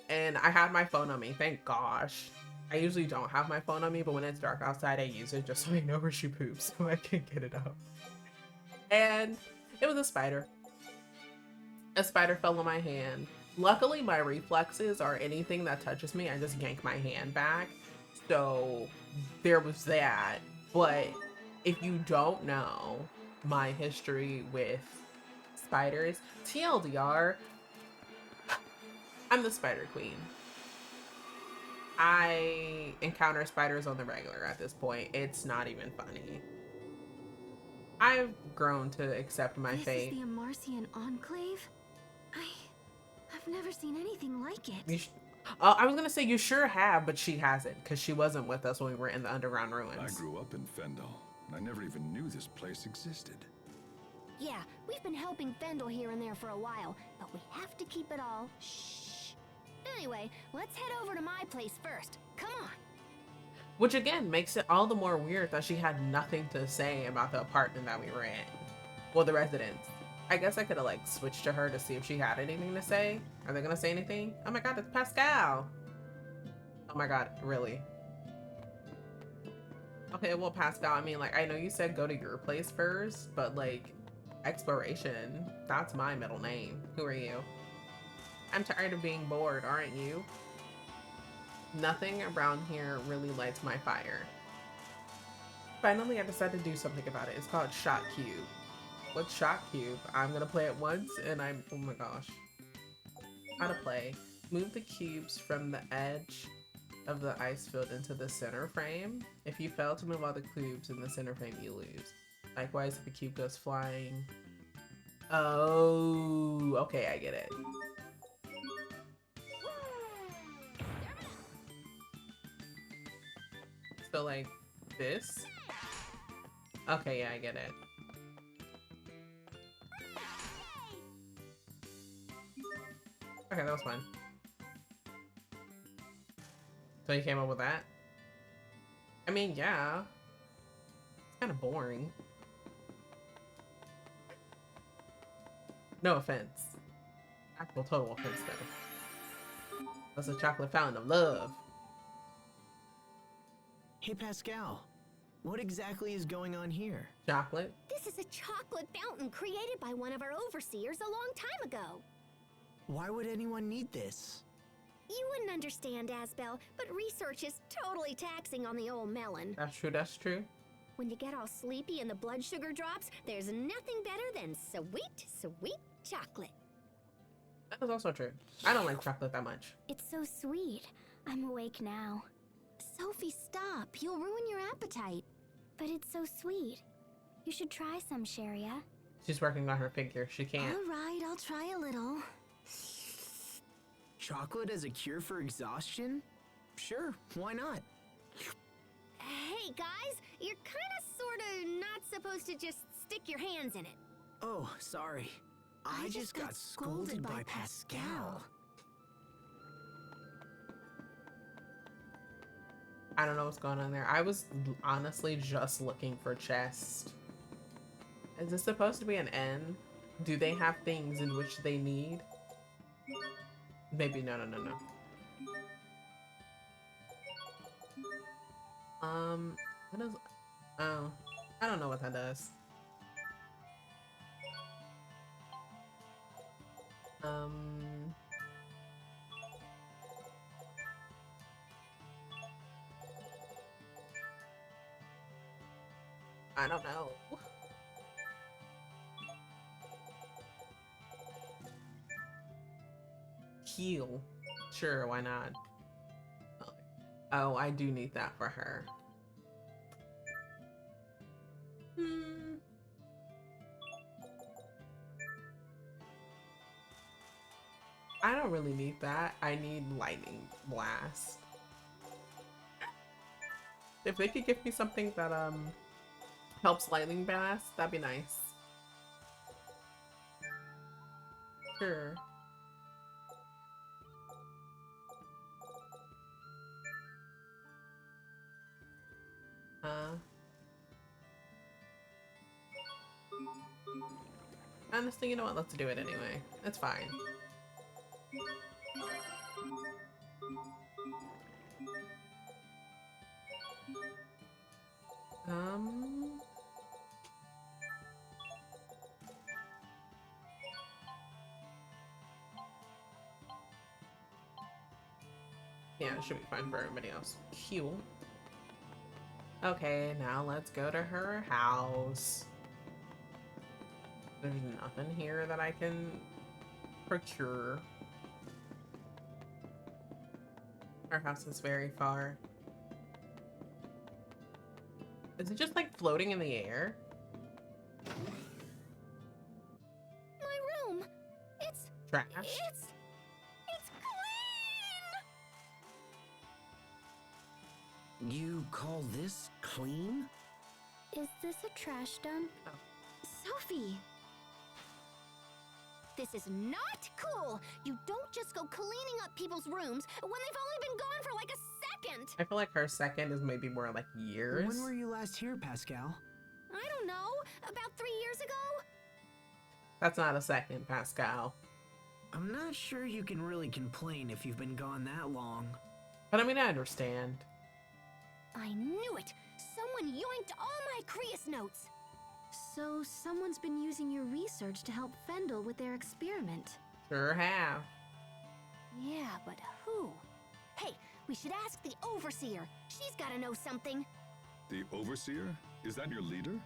And I had my phone on me, thank gosh. I usually don't have my phone on me, but when it's dark outside, I use it just so I know where she poops so I can get it up. And it was a spider. A spider fell on my hand. Luckily, my reflexes are anything that touches me, I just yank my hand back. So there was that. But if you don't know my history with spiders, TLDR, I'm the spider queen. I encounter spiders on the regular at this point. It's not even funny. I've grown to accept my This fate. is the Amarcian Enclave? I've never seen anything like it. I was gonna say you sure have, but she hasn't, because she wasn't with us when we were in the underground ruins. I grew up in Fendel, and I never even knew this place existed. Yeah, we've been helping Fendel here and there for a while, but we have to keep it all shh. Anyway, let's head over to my place first. Come on. Which again makes it all the more weird that she had nothing to say about the apartment that we were in. Well, the residence. I guess I could have like switched to her to see if she had anything to say. Are they gonna say anything? Oh my god, it's Pascal. Oh my god, really? Okay, well, Pascal, I mean, like, I know you said go to your place first, but like, exploration, that's my middle name. Who are you? I'm tired of being bored, aren't you? Nothing around here really lights my fire. Finally, I decided to do something about it. It's called Shot Cube. What's Shot Cube? I'm gonna play it once and oh my gosh. How to play. Move the cubes from the edge of the ice field into the center frame. If you fail to move all the cubes in the center frame, you lose. Likewise, if a cube goes flying. Oh, okay, I get it. So like this? Okay, yeah, I get it. Okay, that was fun. So you came up with that? I mean, yeah. It's kind of boring. No offense. Actual total offense though. That's a chocolate fountain of love. Hey, Pascal. What exactly is going on here? Chocolate? This is a chocolate fountain created by one of our overseers a long time ago. Why would anyone need this? You wouldn't understand, Asbel, but research is totally taxing on the old melon. That's true, that's true. When you get all sleepy and the blood sugar drops, there's nothing better than sweet, sweet chocolate. That is also true. I don't like chocolate that much. It's so sweet. I'm awake now. Sophie, stop. You'll ruin your appetite. But it's so sweet. You should try some, Sharia. She's working on her figure. She can't. All right, I'll try a little. Chocolate as a cure for exhaustion? Sure, why not? Hey, guys, you're kinda sorta not supposed to just stick your hands in it. Oh, sorry. I just got scolded by Pascal. I don't know what's going on there. I was honestly just looking for chest. Is this supposed to be an N? Do they have things in which they need? Maybe no. What is, oh, I don't know what that does. I don't know. Heal. Sure, why not? Oh, I do need that for her. I don't really need that. I need lightning blast. If they could give me something that helps lightning blast, that'd be nice. Sure. Honestly, you know what? Let's do it anyway. It's fine. Yeah, it should be fine for everybody else. Cool. Okay, now let's go to her house. There's nothing here that I can procure. Our house is very far. Is it just like floating in the air? My room. It's Trash. It's clean. You call this clean? Is this a trash dump? Sophie. This is not cool. You don't just go cleaning up people's rooms when they've only been gone for like a second. I feel like her second is maybe more like years. When were you last here, Pascal? I don't know. About 3 years ago? That's not a second, Pascal. I'm not sure you can really complain if you've been gone that long. But I mean, I understand. I knew it. Someone yoinked all my Creus notes. So someone's been using your research to help Fendel with their experiment. Sure have. Yeah, but who? Hey, we should ask the Overseer. She's gotta know something. The Overseer? Is that your leader?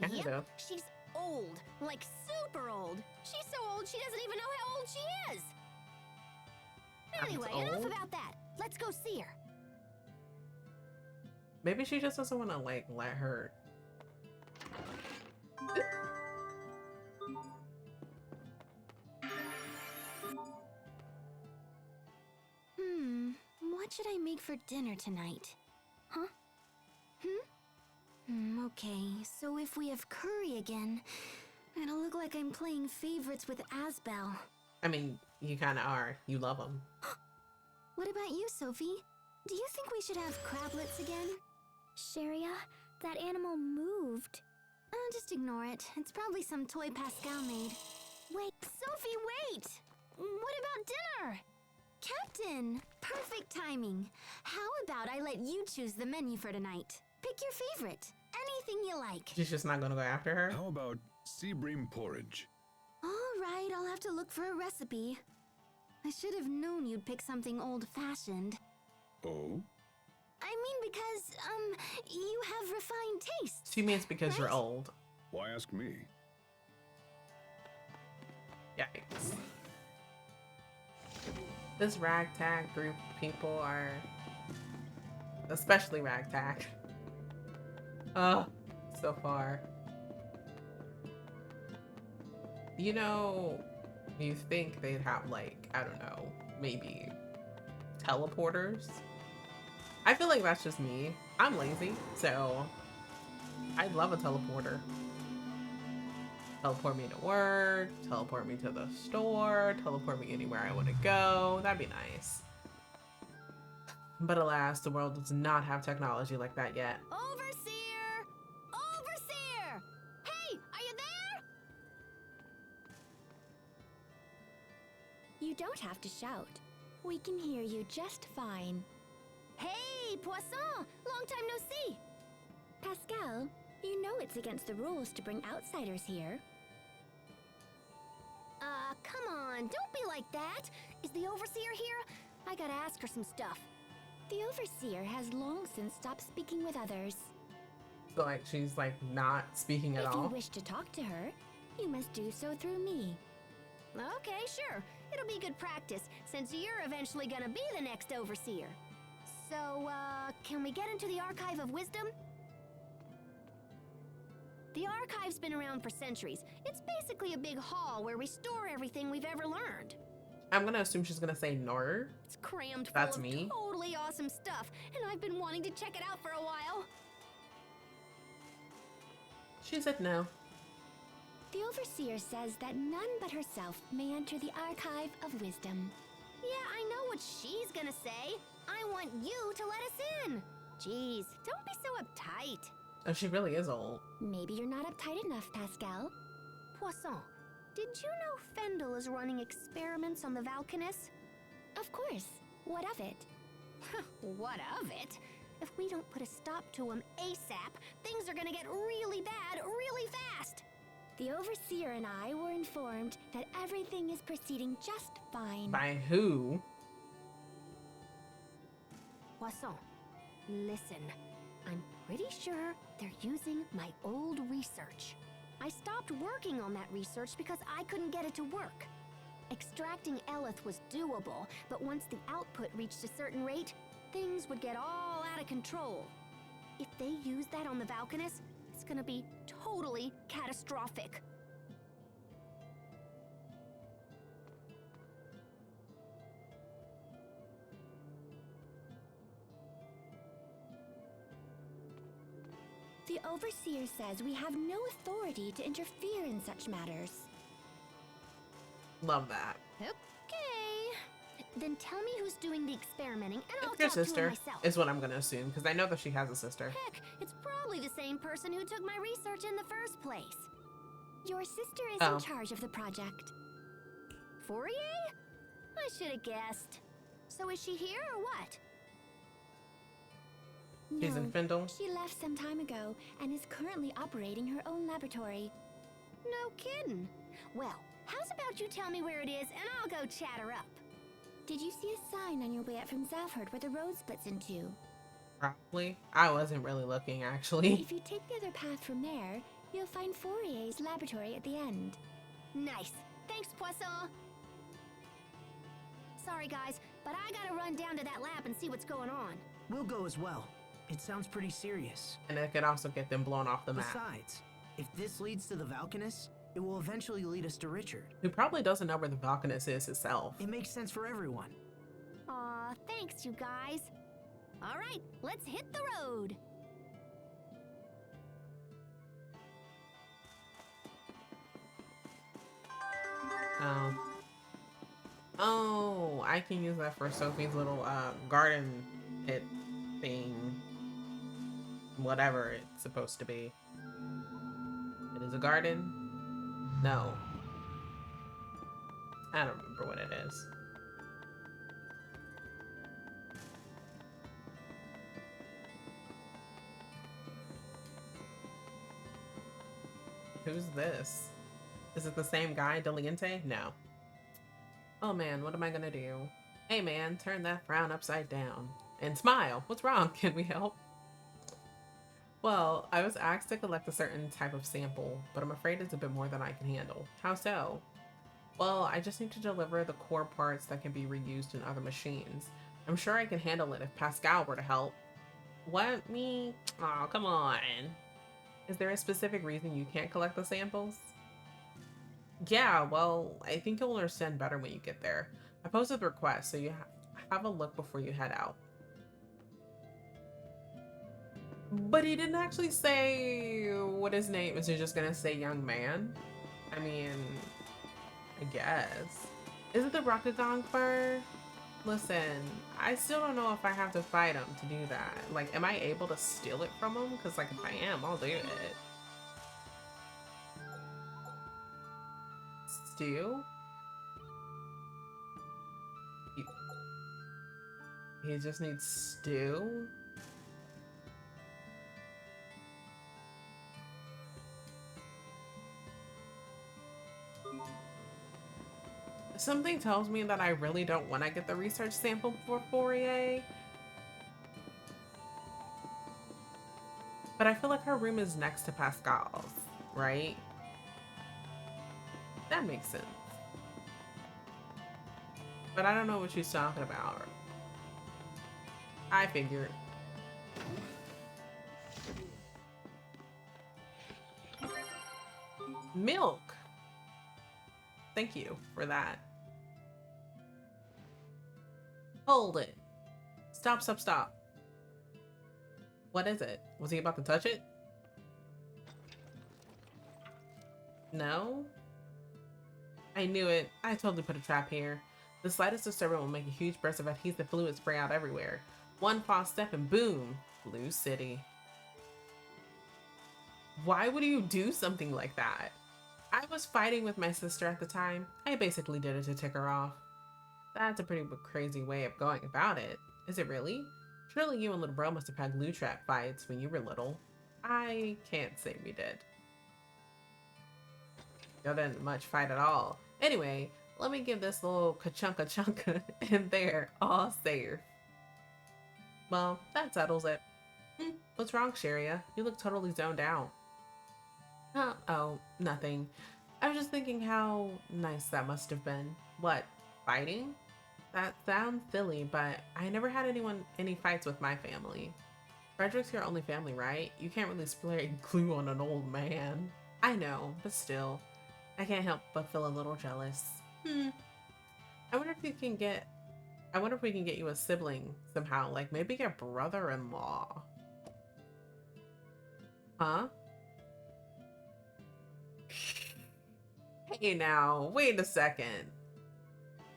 Kind Yep, of. she's old. Like super old. She's so old she doesn't even know how old she is. That's Anyway, old? enough about that. Let's go see her. Maybe she just doesn't want to like let her. What should I make for dinner tonight? Huh? Okay, so if we have curry again, it'll look like I'm playing favorites with Asbel. I mean, you kind of are. You love them. What about you, Sophie? Do you think we should have crablets again? Sharia, that animal moved. Just ignore it. It's probably some toy Pascal made. Wait, Sophie, wait! What about dinner? Captain! Perfect timing. How about I let you choose the menu for tonight? Pick your favorite. Anything you like. She's just not going to go after her. How about sea bream porridge? All right, I'll have to look for a recipe. I should have known you'd pick something old-fashioned. Oh? I mean because, you have refined tastes. She means because you're right? old. Why ask me? Yikes. This ragtag group of people are... Especially ragtag. Oh, so far. You know, you think they'd have like, I don't know, maybe teleporters? I feel like that's just me. I'm lazy, so I'd love a teleporter. Teleport me to work, teleport me to the store, teleport me anywhere I want to go. That'd be nice. But alas, the world does not have technology like that yet. Overseer! Overseer! Hey, are you there? You don't have to shout. We can hear you just fine. Hey, Poisson! Long time no see! Pascal, you know it's against the rules to bring outsiders here. Come on, don't be like that. Is the Overseer here? I gotta ask her some stuff. The Overseer has long since stopped speaking with others. So like she's like not speaking at If you all. wish to talk to her, you must do so through me. Okay, sure. It'll be good practice, since you're eventually gonna be the next Overseer. So, can we get into the Archive of Wisdom? The Archive's been around for centuries. It's basically a big hall where we store everything we've ever learned. I'm gonna assume she's gonna say no. It's crammed full That's of me. totally awesome stuff, and I've been wanting to check it out for a while. She said no. The Overseer says that none but herself may enter the Archive of Wisdom. Yeah, I know what she's gonna say. I want you to let us in. Jeez, don't be so uptight. Oh, she really is old. Maybe you're not uptight enough, Pascal. Poisson, did you know Fendel is running experiments on the Valkanus? Of course. What of it? What of it? If we don't put a stop to him ASAP, things are gonna get really bad really fast. The Overseer and I were informed that everything is proceeding just fine. By who? Poisson, listen. I'm pretty sure they're using my old research. I stopped working on that research because I couldn't get it to work. Extracting Eleth was doable, but once the output reached a certain rate, things would get all out of control. If they use that on the Valkanus, it's gonna be totally catastrophic. The Overseer says we have no authority to interfere in such matters. Love that. Okay. Then tell me who's doing the experimenting, and I'll It's your talk to sister, her myself. is what I'm gonna assume, because I know that she has a sister. Heck, it's probably the same person who took my research in the first place. Your sister is Oh. in charge of the project. Fourier? I should have guessed. So is she here or what? She's in No, Findle. she left some time ago and is currently operating her own laboratory. No kidding. Well, how's about you tell me where it is and I'll go chat her up. Did you see a sign on your way up from Zavhert where the road splits in two? Probably. I wasn't really looking, actually. If you take the other path from there, you'll find Fourier's laboratory at the end. Nice. Thanks, Poisson. Sorry, guys, but I gotta run down to that lab and see what's going on. We'll go as well. It sounds pretty serious. And it could also get them blown off the map. Besides, if this leads to the Valkanus, it will eventually lead us to Richard. Who probably doesn't know where the Valkanus is itself. It makes sense for everyone. Aw, thanks, you guys. All right, let's hit the road. Oh, I can use that for Sophie's little garden pit thing. Whatever it's supposed to be. It is a garden? No. I don't remember what it is. Who's this? Is it the same guy, Deliente? No. Oh man, what am I gonna do? Hey man, turn that frown upside down. And smile! What's wrong? Can we help? Well, I was asked to collect a certain type of sample, but I'm afraid it's a bit more than I can handle. How so? Well, I just need to deliver the core parts that can be reused in other machines. I'm sure I can handle it if Pascal were to help. What? Me? Oh, come on. Is there a specific reason you can't collect the samples? Yeah, well, I think you'll understand better when you get there. I posted the request, so you have a look before you head out. But he didn't actually say what his name is. He just gonna say young man? I mean, I guess. Is it the Rokugan fur? Listen, I still don't know if I have to fight him to do that. Like, am I able to steal it from him? Because, like, if I am, I'll do it. Stew? He just needs stew? Something tells me that I really don't want to get the research sample for Fourier. But I feel like her room is next to Pascal's, right? That makes sense. But I don't know what she's talking about. I figured. Milk! Thank you for that. Hold it. Stop, stop, stop. What is it? Was he about to touch it? No? I knew it. I totally put a trap here. The slightest disturbance will make a huge burst of adhesive fluid spray out everywhere. One false step and boom! Blue City. Why would you do something like that? I was fighting with my sister at the time. I basically did it to tick her off. That's a pretty crazy way of going about it. Is it really? Surely you and little bro must have had glue trap fights when you were little. I can't say we did. Y'all didn't much fight at all. Anyway, let me give this little ka-chunka chunka and they're all safe. Well, that settles it. What's wrong, Sharia? You look totally zoned out. Oh, nothing. I was just thinking how nice that must have been. What, fighting? That sounds silly, but I never had any fights with my family. Frederick's your only family, right? You can't really spray glue on an old man. I know, but still, I can't help but feel a little jealous. I wonder if you can get I wonder if we can get you a sibling somehow, like maybe a brother-in-law. Huh? Hey now, wait a second.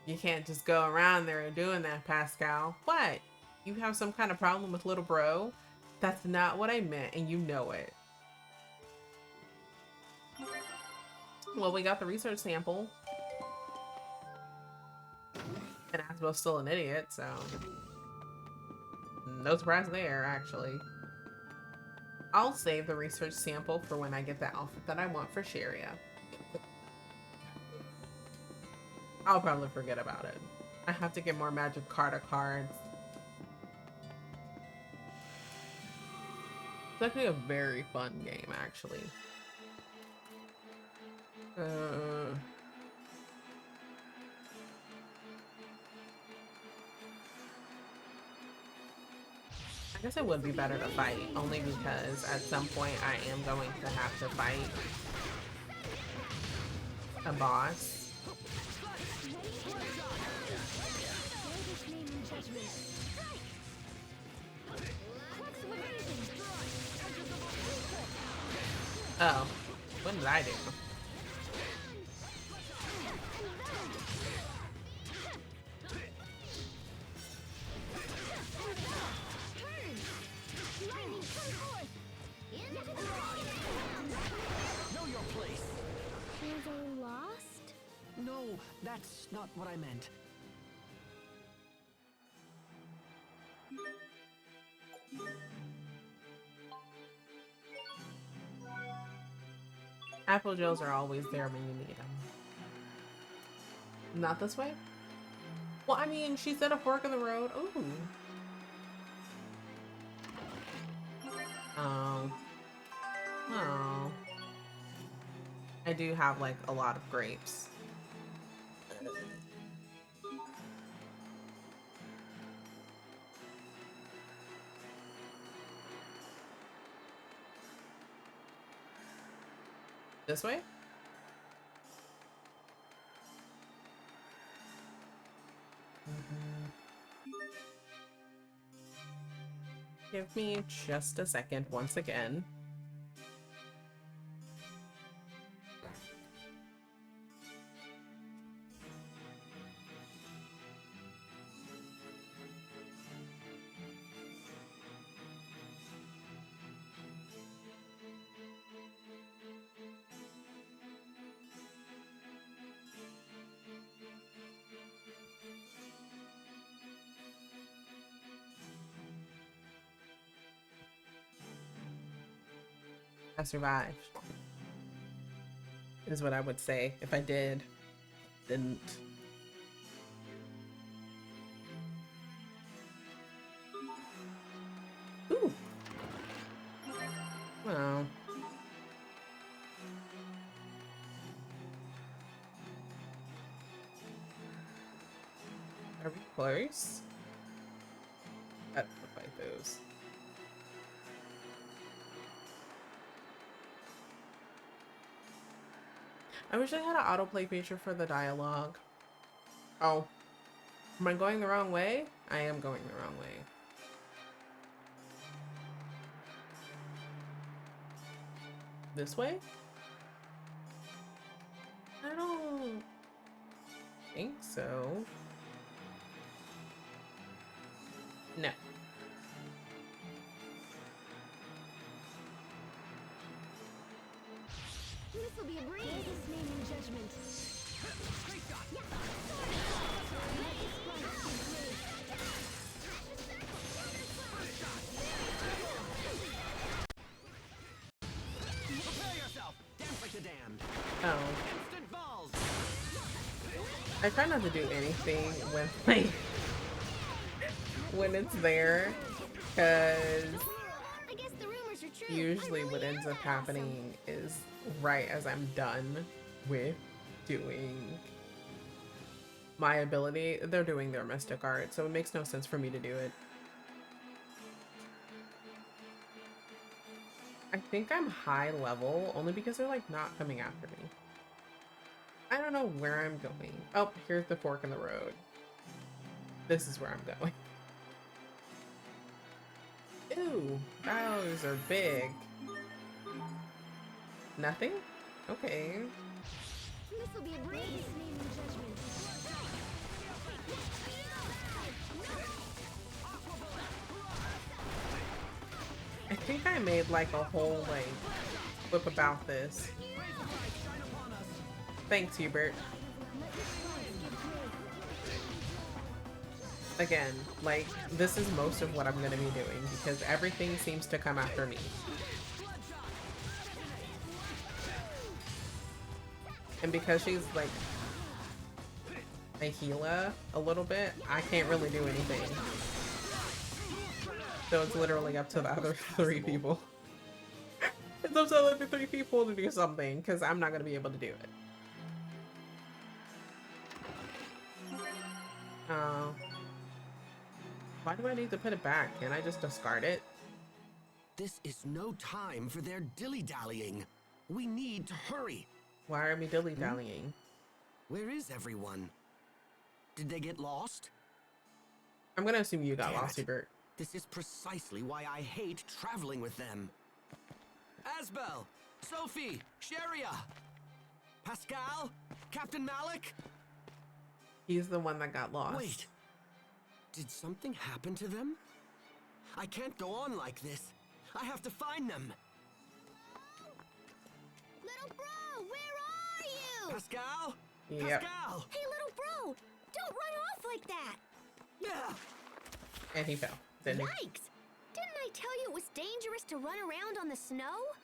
You can't just go around there and doing that, Pascal. What? You have some kind of problem with little bro? That's not what I meant, and you know it. Well, we got the research sample. And Asbel's still an idiot, so no surprise there, actually. I'll save the research sample for when I get the outfit that I want for Sharia. I'll probably forget about it. I have to get more magic cards. It's actually a very fun game, actually. I guess it would be better to fight, only because at some point I am going to have to fight a boss. Oh, what did I do? Know your place. Were they lost? No, that's not what I meant. Apple Joes are always there when you need them. Not this way? Well, I mean, she said a fork in the road. Ooh. Oh. Oh. I do have, like, a lot of grapes. This way? Give me just a second once again. I survived. Is what I would say if I didn't. Ooh. Well. Are we close? I don't fight those. I wish I had an autoplay feature for the dialogue. Oh. Am I going the wrong way? I am going the wrong way. This way? I don't think so. No. This will be a breeze. His name in judgment. Prepare yourself. Dance like the damned. Oh. Instant balls. I try not to do anything when, like, when it's there, because I guess the rumors are true. usually what ends up happening is right as I'm done with doing my ability. They're doing their mystic art, so it makes no sense for me to do it. I think I'm high level only because they're like not coming after me. I don't know where I'm going. Oh, here's the fork in the road. This is where I'm going. Ooh, those are big. Nothing? Okay. This'll be a breeze. I think I made like a whole like flip about this. Thanks, Hubert. Again, like, this is most of what I'm gonna be doing because everything seems to come after me. And because she's like a healer a little bit, I can't really do anything. So it's literally up to the other 3 people. It's up to the other 3 people to do something because I'm not gonna be able to do it. Why do I need to put it back? Can't I just discard it? This is no time for their dilly-dallying. We need to hurry. Why are we dilly-dallying? Where is everyone? Did they get lost? I'm gonna assume you got Damn lost, it. Hubert. This is precisely why I hate traveling with them. Asbel, Sophie, Sharia, Pascal, Captain Malik? He's the one that got lost. Wait, did something happen to them? I can't go on like this. I have to find them. Little bro, where are you? Pascal? Yep. Pascal! Hey, little bro, don't run off like that. Yeah. And he fell, didn't he? Yikes! Didn't I tell you it was dangerous to run around on the snow?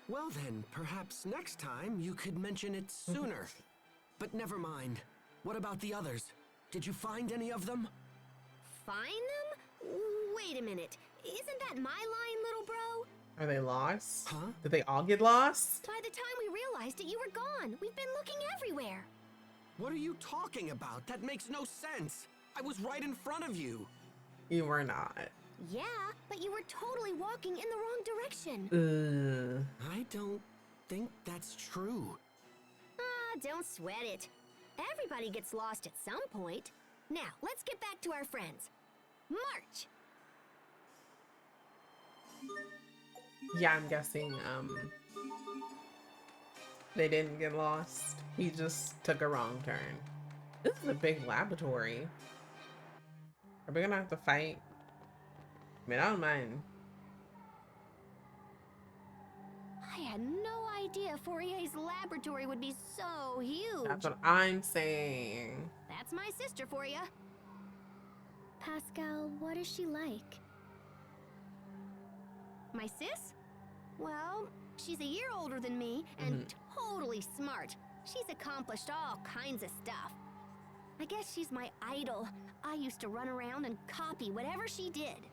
Well then, perhaps next time you could mention it sooner. But never mind. What about the others? Did you find any of them? Find them? Wait a minute. Isn't that my line, little bro? Are they lost? Huh? Did they all get lost? By the time we realized it, you were gone. We've been looking everywhere. What are you talking about? That makes no sense. I was right in front of you. You were not. Yeah, but you were totally walking in the wrong direction. I don't think that's true. Ah, don't sweat it. Everybody gets lost at some point. Now, let's get back to our friends. March! Yeah, I'm guessing, they didn't get lost. He just took a wrong turn. This is a big laboratory. Are we gonna have to fight? I mean, I don't mind. I had no idea Fourier's laboratory would be so huge. That's what I'm saying. That's my sister for you. Pascal, what is she like? My sis? Well, she's a year older than me and totally smart. She's accomplished all kinds of stuff. I guess she's my idol. I used to run around and copy whatever she did.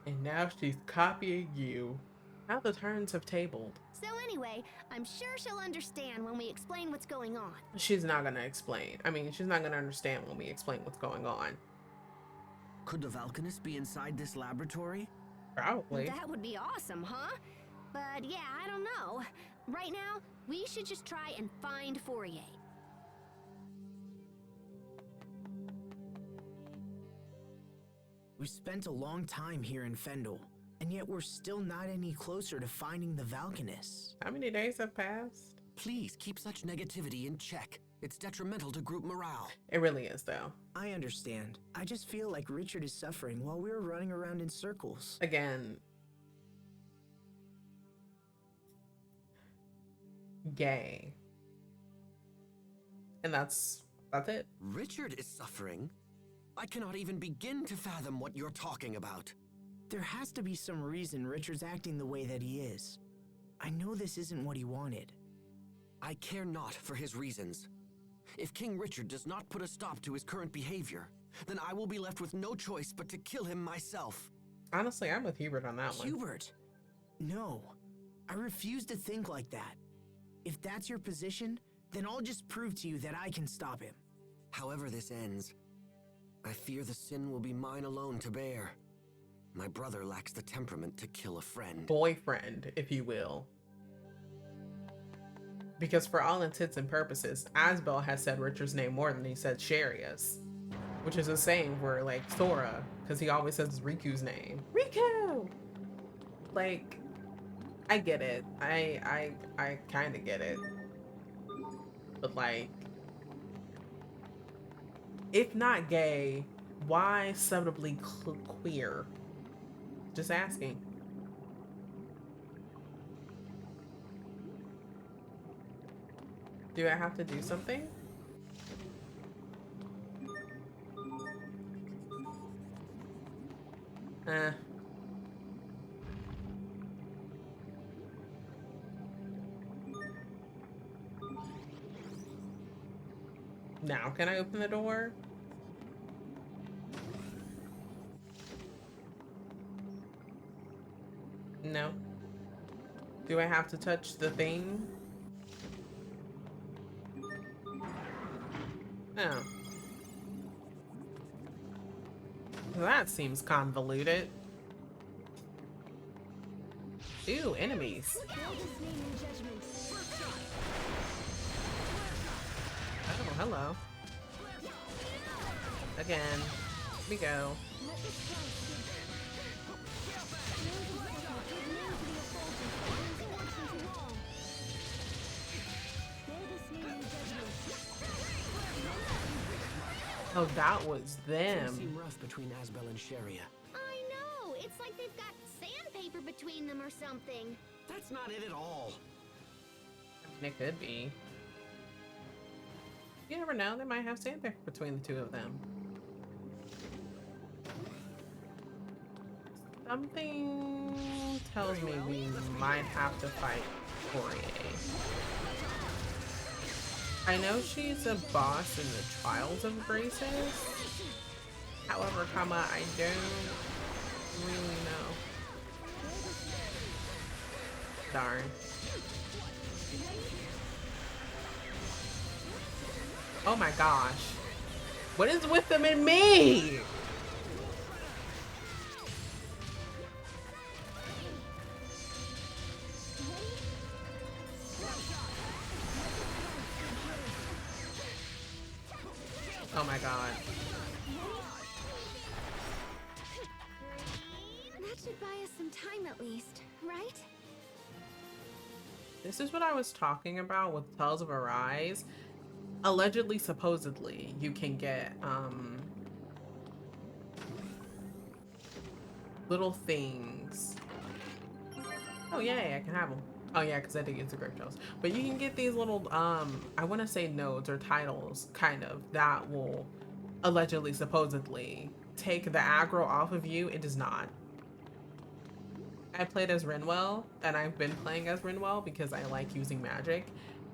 And now she's copying you. Now the turns have tabled. So anyway, I'm sure she'll understand when we explain what's going on. She's not gonna explain. I mean, she's not gonna understand when we explain what's going on. Could the Valkanist be inside this laboratory? Probably. That would be awesome, huh? But yeah, I don't know. Right now, we should just try and find Fourier. We've spent a long time here in Fendel, and yet we're still not any closer to finding the Valkanists. How many days have passed? Please keep such negativity in check. It's detrimental to group morale. It really is, though. I understand. I just feel like Richard is suffering while we're running around in circles. Again, gay. And that's it. Richard is suffering? I cannot even begin to fathom what you're talking about. There has to be some reason Richard's acting the way that he is. I know this isn't what he wanted. I care not for his reasons. If King Richard does not put a stop to his current behavior, then I will be left with no choice but to kill him myself. Honestly, I'm with Hubert on that one. Hubert! No, I refuse to think like that. If that's your position, Then I'll just prove to you that I can stop him. However this ends, I fear the sin will be mine alone to bear. My brother lacks the temperament to kill a friend. Boyfriend, if you will. Because for all intents and purposes, Asbel has said Richard's name more than he said Sharia's. Which is the same for like Sora, because he always says Riku's name. Riku! Like, I get it. I kind of get it. But like, if not gay, why subtly queer? Just asking. Do I have to do something? Now can I open the door? No. Do I have to touch the thing? Oh. That seems convoluted. Ew, enemies. Oh, hello. Again. Here we go. Oh, that was them. Things seem rough between Asbel and Sharia. I know. It's like they've got sandpaper between them or something. That's not it at all. I mean, it could be. You never know. They might have sandpaper between the two of them. Something tells me we might have to fight Fourier. I know she's a boss in the Trials of Graces. However, I don't really know. Darn. Oh my gosh. What is with them and me? Oh my god. That should buy us some time at least, right? This is what I was talking about with Tales of Arise. Allegedly, supposedly, you can get little things. Oh yay, I can have them. Oh yeah, because I did get the grape shells. But you can get these little I want to say nodes or titles, kind of, that will allegedly, supposedly take the aggro off of you. It does not. I played as Rinwell, and I've been playing as Rinwell because I like using magic.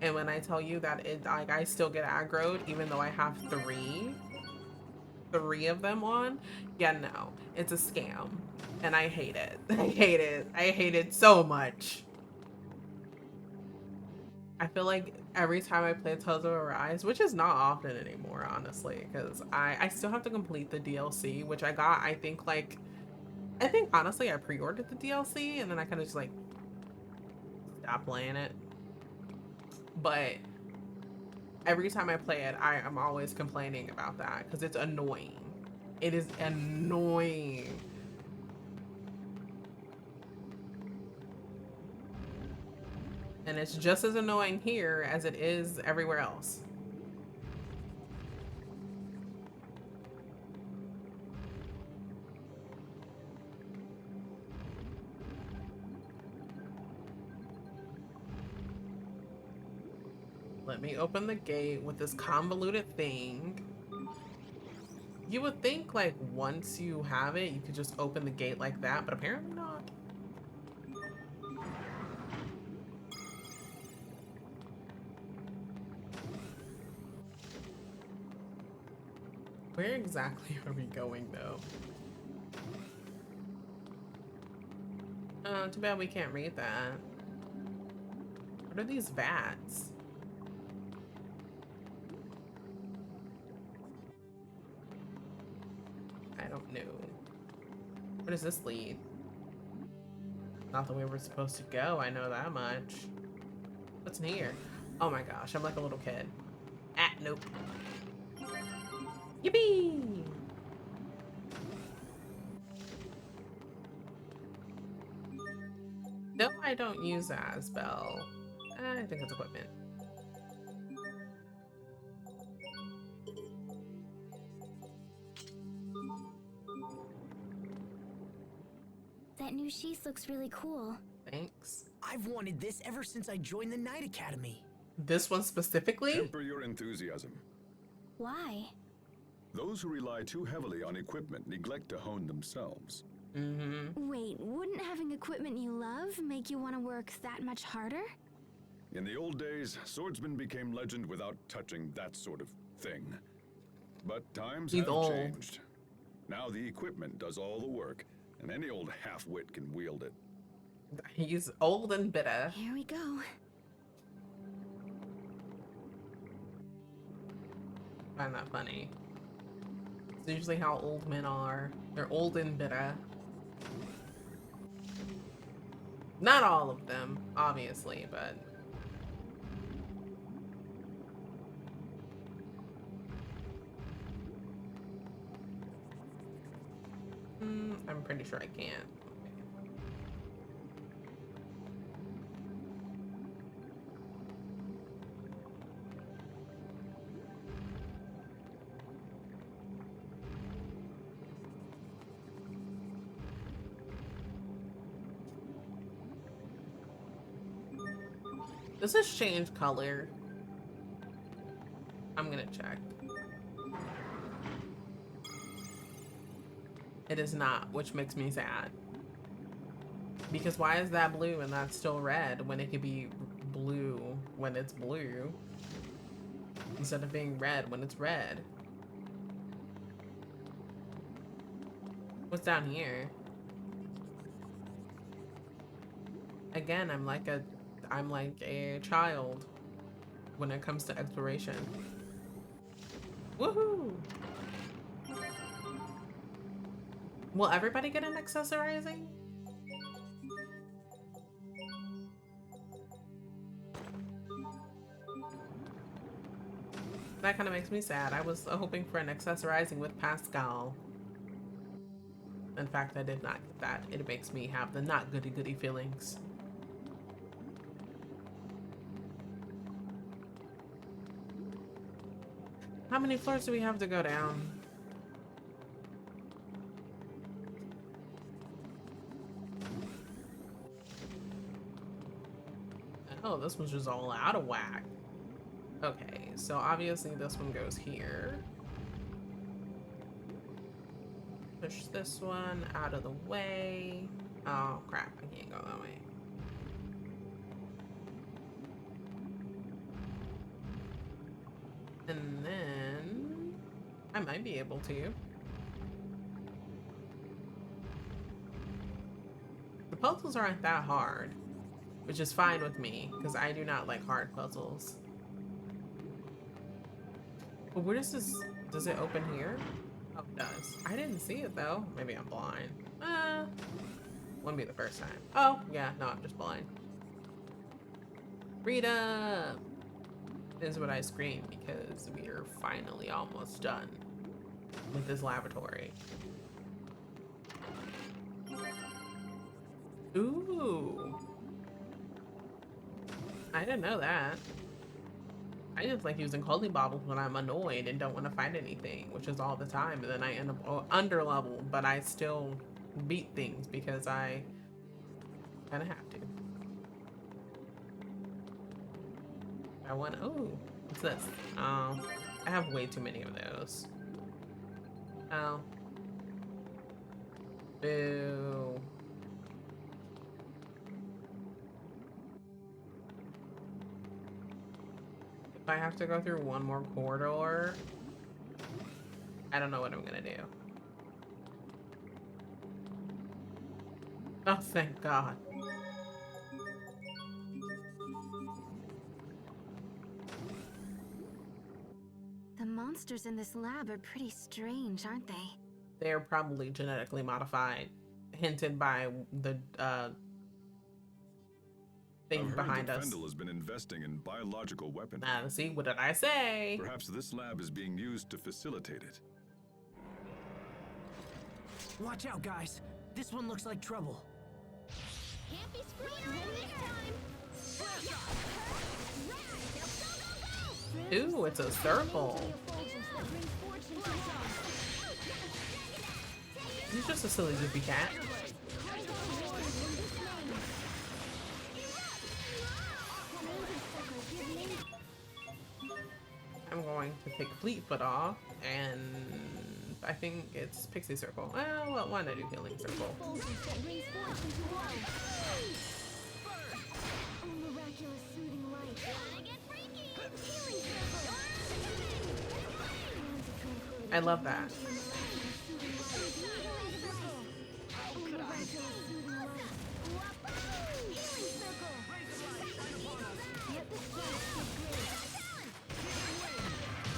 And when I tell you that it, like, I still get aggroed even though I have three of them on, yeah, no, it's a scam, and I hate it. I hate it. I hate it so much. I feel like every time I play Tales of Arise, which is not often anymore, honestly, because I still have to complete the DLC, which I got, I think honestly I pre-ordered the DLC and then I kind of just like stopped playing it. But every time I play it, I'm always complaining about that because it's annoying. It is annoying. And it's just as annoying here as it is everywhere else. Let me open the gate with this convoluted thing. You would think like once you have it, you could just open the gate like that, but apparently not. Where exactly are we going though? Oh, too bad we can't read that. What are these vats? Where does this lead? Not the way we're supposed to go, I know that much. What's in here? Oh my gosh, I'm like a little kid. Ah, nope. Yippee! No, I don't use Asbel. I think it's equipment. That new sheath looks really cool. Thanks. I've wanted this ever since I joined the Knight Academy. This one specifically? Temper your enthusiasm. Why? Those who rely too heavily on equipment neglect to hone themselves. Wait, wouldn't having equipment you love make you want to work that much harder? In the old days, swordsmen became legend without touching that sort of thing. But times He's have old. changed. Now the equipment does all the work, and any old half-wit can wield it. He's old and bitter. Here we go. I find that funny. It's usually how old men are. They're old and bitter. Not all of them, obviously, but... I'm pretty sure I can't. Does this change color? I'm gonna check. It is not, which makes me sad. Because why is that blue and that's still red when it could be blue when it's blue? Instead of being red when it's red. What's down here? Again, I'm like a child when it comes to exploration. Woohoo! Will everybody get an accessorizing? That kind of makes me sad. I was hoping for an accessorizing with Pascal. In fact, I did not get that. It makes me have the not goody-goody feelings. How many floors do we have to go down? Oh, this one's just all out of whack. Okay, so obviously this one goes here. Push this one out of the way. Oh crap, I can't go that way. And then I might be able to. The puzzles aren't that hard, which is fine with me because I do not like hard puzzles. But where does it open here? Oh, it does. I didn't see it though. Maybe I'm blind. Wouldn't be the first time. Oh, yeah, no, I'm just blind. Freedom is what I scream because we are finally almost done with this laboratory. Ooh. I didn't know that. I just like using holy baubles when I'm annoyed and don't want to fight anything, which is all the time. And then I end up under level, but I still beat things because I kind of have to. I want. Oh, what's this? I have way too many of those. Oh. Boo. If I have to go through one more corridor, I don't know what I'm gonna do. Oh, thank God. The monsters in this lab are pretty strange, aren't they? They're probably genetically modified. hinted by the thing I've heard behind that us. Fendel has been investing in biological weaponry. See, what did I say? Perhaps this lab is being used to facilitate it. Watch out, guys. This one looks like trouble. Can't be screwed around this time. Ooh, it's a circle. He's just a silly goofy cat. I'm going to take Fleet Foot off, and I think it's Pixie Circle. Well, why not do Healing Circle? I love that.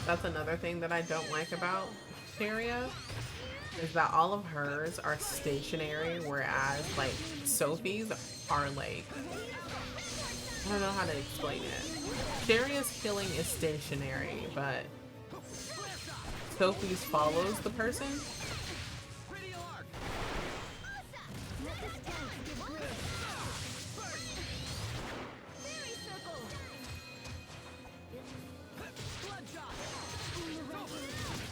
That's another thing that I don't like about Sharia, is that all of hers are stationary, whereas like Sophie's are like, I don't know how to explain it. Sharia's healing is stationary, but Sophie's follows the person.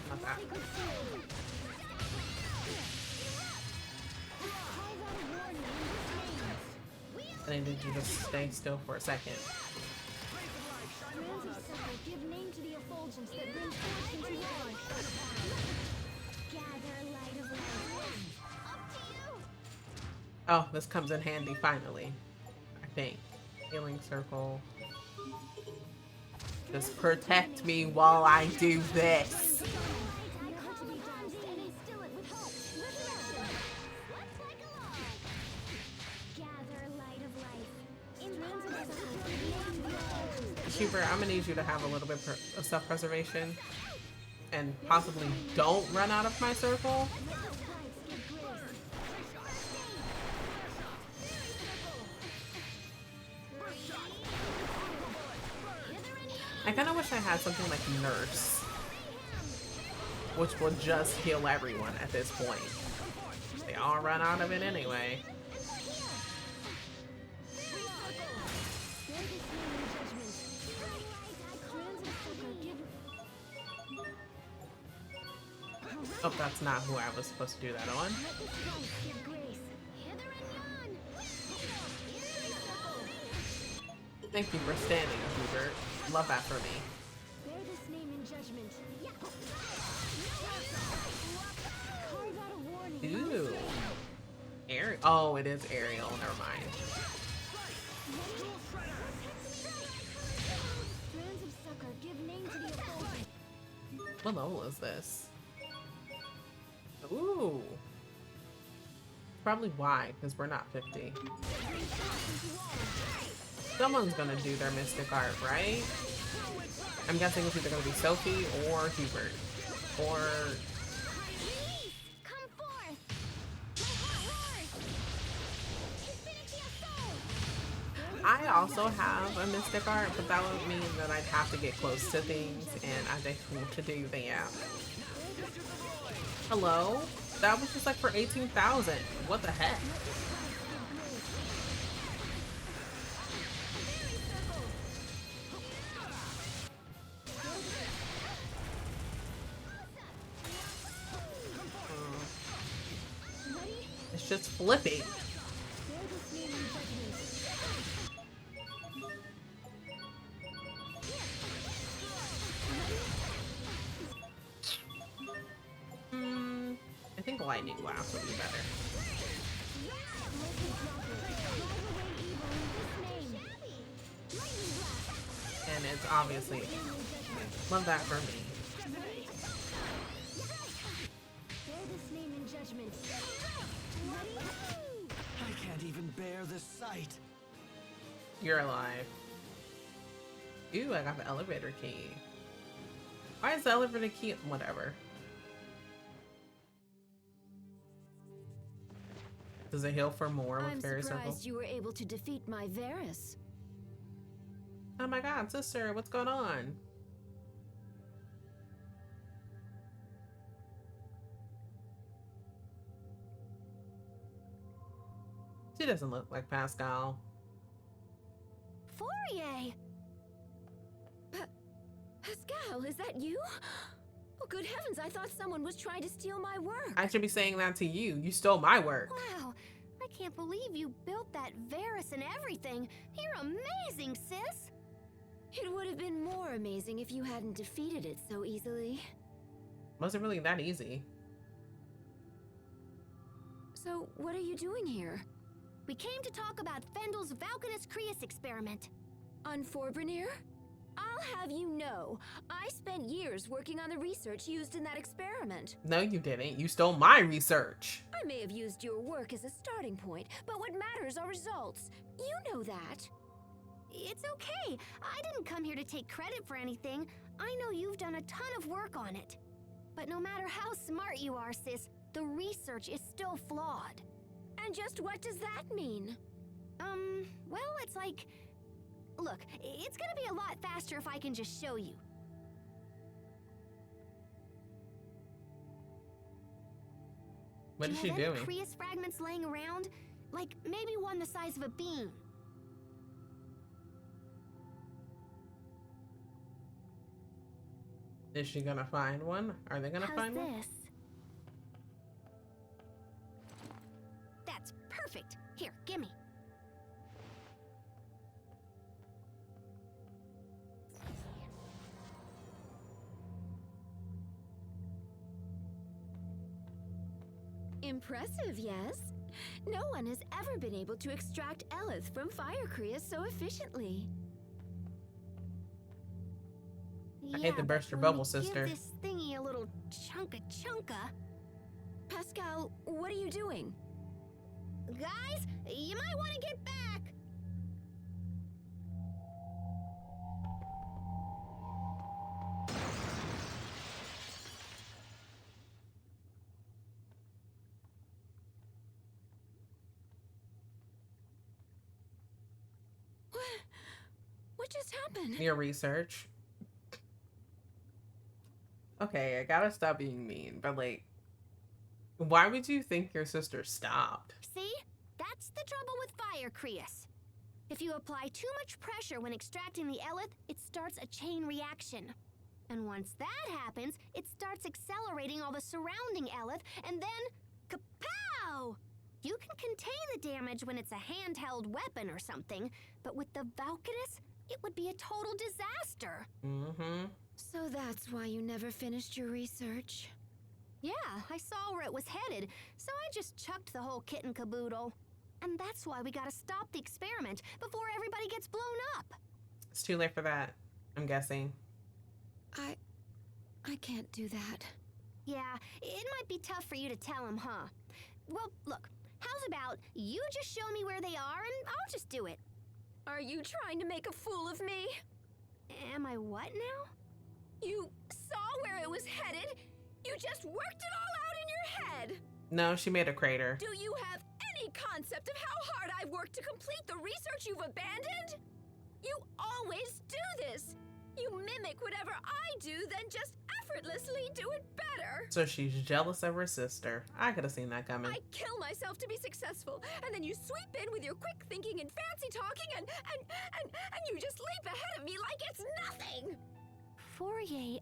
Not that. I need you to stay still for a second. Give name to the effulgence that brings forth into life. Gather light of life. Up to you. Oh, this comes in handy finally, I think. Healing Circle. Just protect me while I do this. Hubert, I'm gonna need you to have a little bit of self-preservation and possibly don't run out of my circle. I kind of wish I had something like Nurse, which will just heal everyone at this point. They all run out of it anyway. Oh, that's not who I was supposed to do that on. Thank you for standing, Hubert. Love that for me. Bear this name in judgment. Ooh. Ariel. Oh, it is Ariel. Never mind. What level is this? Ooh. Probably why, because we're not 50. Someone's gonna do their mystic art, right? I'm guessing it's either gonna be Sophie or Hubert. Or... I also have a mystic art, but that would mean that I'd have to get close to things, and I don't want to do that. Hello? That was just like for 18,000. What the heck? It's just flipping. I think lightning blast would be better. And it's obviously, love that for me. I can't even bear the sight. You're alive. Ooh, I got the elevator key. Why is the elevator key? Whatever. Does it heal for more with I'm Fairy surprised Circle? you were able to defeat my Varus. Oh my god, sister, what's going on? She doesn't look like Pascal. Fourier! Pascal, is that you? Oh, good heavens, I thought someone was trying to steal my work. I should be saying that to you. You stole my work. Wow, I can't believe you built that Varus and everything. You're amazing, sis! It would have been more amazing if you hadn't defeated it so easily. Wasn't really that easy. So, what are you doing here? We came to talk about Fendel's Valkanus Creus experiment. On Forbrenir? I'll have you know, I spent years working on the research used in that experiment. No, you didn't. You stole my research. I may have used your work as a starting point, but what matters are results. You know that. It's okay. I didn't come here to take credit for anything. I know you've done a ton of work on it. But no matter how smart you are, sis, the research is still flawed. And just what does that mean? Well, it's like... Look, it's gonna be a lot faster if I can just show you. What is she Do you have doing? any Creus fragments laying around? Like, maybe one the size of a bean. Is she gonna find one? Are they gonna How's find one? this? That's perfect. Here, gimme. Impressive, yes? No one has ever been able to extract Elith from fire Creus so efficiently. I hate to burst your when bubble, we sister. Give this thingy a little chunka. Pascal, what are you doing? Guys, you might want to get back. What just happened? Your research. Okay, I gotta stop being mean, but like, why would you think your sister stopped? See? That's the trouble with fire Creus. If you apply too much pressure when extracting the Elith, it starts a chain reaction. And once that happens, it starts accelerating all the surrounding Elith, and then... kapow! You can contain the damage when it's a handheld weapon or something, but with the Valkanus, it would be a total disaster. Mm-hmm. So that's why you never finished your research? Yeah, I saw where it was headed, so I just chucked the whole kit and caboodle. And that's why we gotta stop the experiment before everybody gets blown up. It's too late for that, I'm guessing. I can't do that. Yeah, it might be tough for you to tell him, huh? Well, look, how's about you just show me where they are and I'll just do it. Are you trying to make a fool of me? Am I what now? You saw where it was headed? You just worked it all out in your head! No, she made a crater. Do you have any concept of how hard I've worked to complete the research you've abandoned? You always do this! You mimic whatever I do, then just effortlessly do it better! So she's jealous of her sister. I could have seen that coming. I kill myself to be successful, and then you sweep in with your quick thinking and fancy talking, and you just leap ahead of me like it's nothing! Fourier,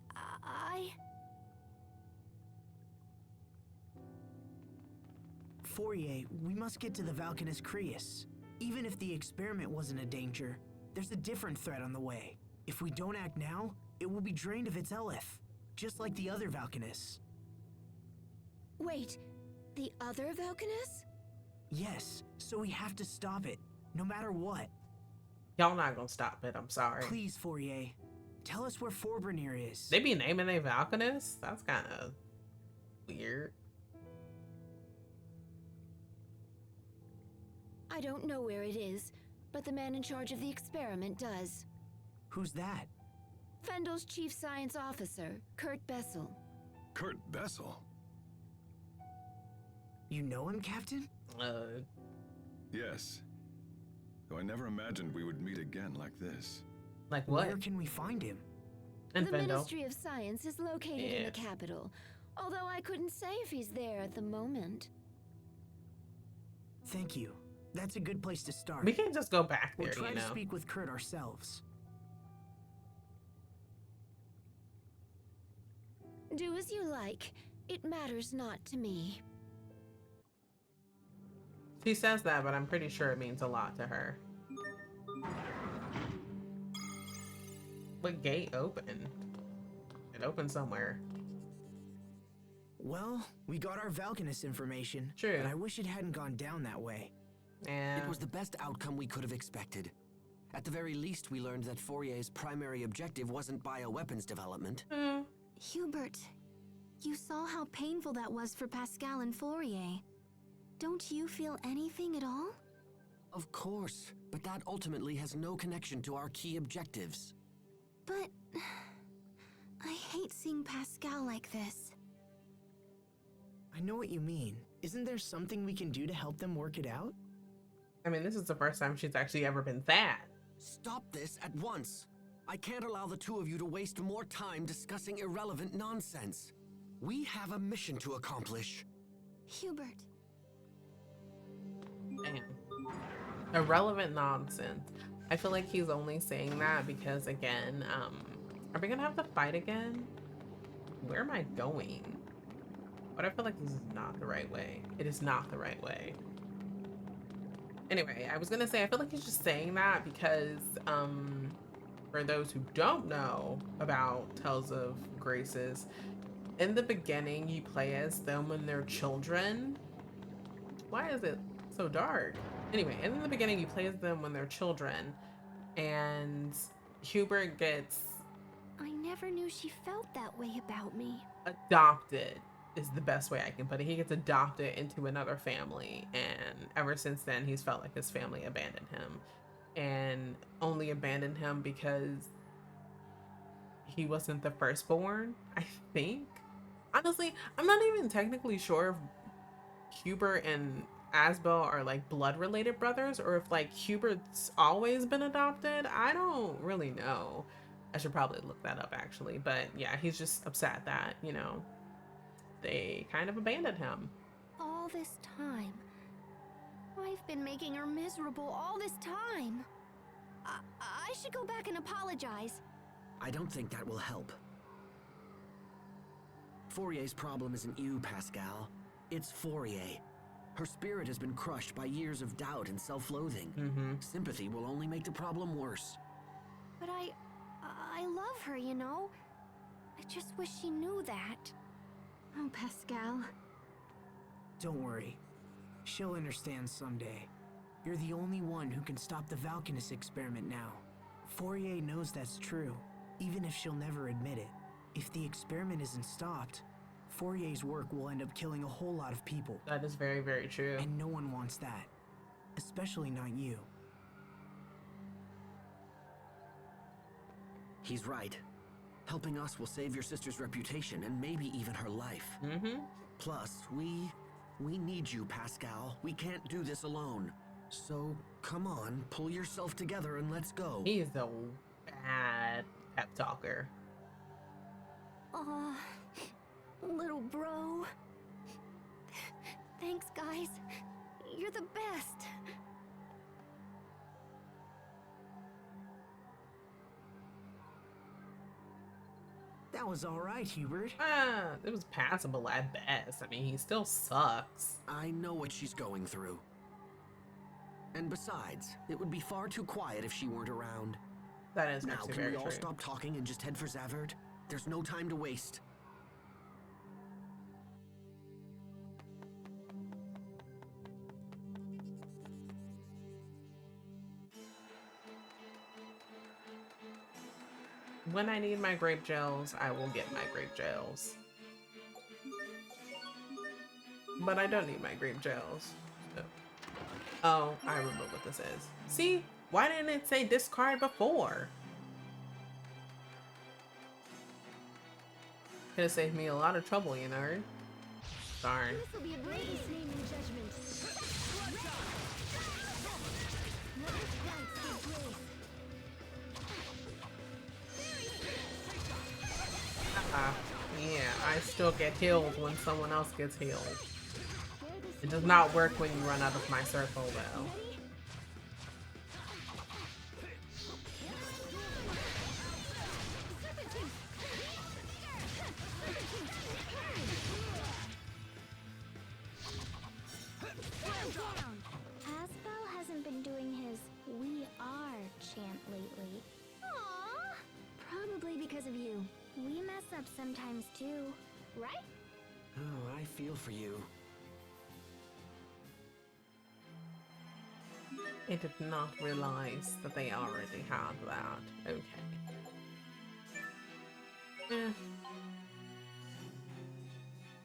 Fourier, we must get to the Valkanus Creus. Even if the experiment wasn't a danger, there's a different threat on the way. If we don't act now, it will be drained of its Elith, just like the other Valkanus. Wait, the other Valkanus? Yes, so we have to stop it, no matter what. Y'all not gonna stop it, I'm sorry. Please, Fourier, tell us where Forbrenir is. They be naming a Valkanus? That's kind of weird. I don't know where it is, but the man in charge of the experiment does. Who's that? Fendel's chief science officer, Kurt Bessel. Kurt Bessel? You know him, Captain? Yes. Though I never imagined we would meet again like this. Like what? Where can we find him? In The Vendo. Ministry of Science is located in the Yes. capital, although I couldn't say if he's there at the moment. Thank you. That's a good place to start. We can't just go back We'll there, try you to know. speak with Kurt ourselves. Do as you like. It matters not to me. She says that, but I'm pretty sure it means a lot to her. What gate opened? It opened somewhere. Well, we got our Valkanus information. True. But I wish it hadn't gone down that way. And It was the best outcome we could have expected. At the very least, we learned that Fourier's primary objective wasn't bioweapons development. Hubert, you saw how painful that was for Pascal and Fourier. Don't you feel anything at all? Of course, but that ultimately has no connection to our key objectives. But I hate seeing Pascal like this. I know what you mean. Isn't there something we can do to help them work it out? I mean, this is the first time she's actually ever been sad. Stop this at once! I can't allow the two of you to waste more time discussing irrelevant nonsense. We have a mission to accomplish. Hubert, Damn. Irrelevant nonsense. I feel like he's only saying that because, again, are we gonna have to fight again? Where am I going? But I feel like this is not the right way. It is not the right way. Anyway, I was gonna say, I feel like he's just saying that because, for those who don't know about Tales of Graces, in the beginning, you play as them when they're children. Why is it so dark? Anyway, in the beginning, you play as them when they're children, and Hubert gets I never knew she felt that way about me. adopted, is the best way I can put it. He gets adopted into another family, and ever since then, he's felt like his family abandoned him, and only abandoned him because he wasn't the firstborn, I think. Honestly, I'm not even technically sure if Hubert and Asbel are like blood related brothers, or if like Hubert's always been adopted. I don't really know. I should probably look that up actually, but yeah, he's just upset that, you know, they kind of abandoned him. All this time. I've been making her miserable all this time. I should go back and apologize. I don't think that will help. Fourier's problem isn't you, Pascal. It's Fourier. Her spirit has been crushed by years of doubt and self-loathing. Sympathy will only make the problem worse. But I love her, you know? I just wish she knew that. Oh, Pascal. Don't worry. She'll understand someday. You're the only one who can stop the Valkanus experiment now. Fourier knows that's true, even if she'll never admit it. If the experiment isn't stopped, Fourier's work will end up killing a whole lot of people. That is very, very true. And no one wants that. Especially not you. He's right. Helping us will save your sister's reputation and maybe even her life. Plus, we need you, Pascal. We can't do this alone. So, come on, pull yourself together and let's go. He's a bad pep talker. Aw, little bro. Thanks, guys. You're the best. That was alright, Hubert. It was passable at best. I mean, he still sucks. I know what she's going through. And besides, it would be far too quiet if she weren't around. That is Now, actually can very we all true. stop talking and just head for Zavhert? There's no time to waste. When I need my grape gels, I will get my grape gels. But I don't need my grape gels. So. Oh, I remember what this is. See? Why didn't it say discard before? Could have saved me a lot of trouble, you know? Darn. This will be a breeze. Naming judgment. still get healed when someone else gets healed. It does not work when you run out of my circle, though. Asbel hasn't been doing his "We are" chant lately. Aww. Probably because of you. We mess up sometimes too. Right? Oh, I feel for you. I did not realize that they already had that. Okay. Eh.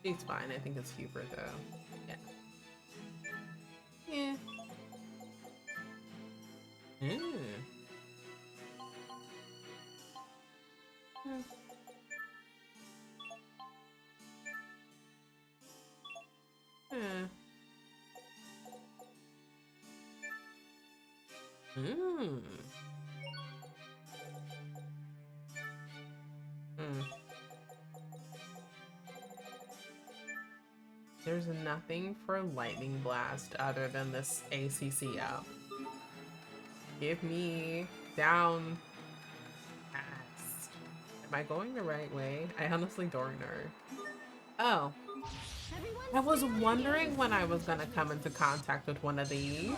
She's fine. I think it's Hubert, though. Yeah. Yeah. Mm. Hmm. Hmm. Mm. Mm. There's nothing for Lightning Blast other than this ACC up. Give me down fast. Am I going the right way? I honestly don't know. Oh. I was wondering when I was gonna come into contact with one of these.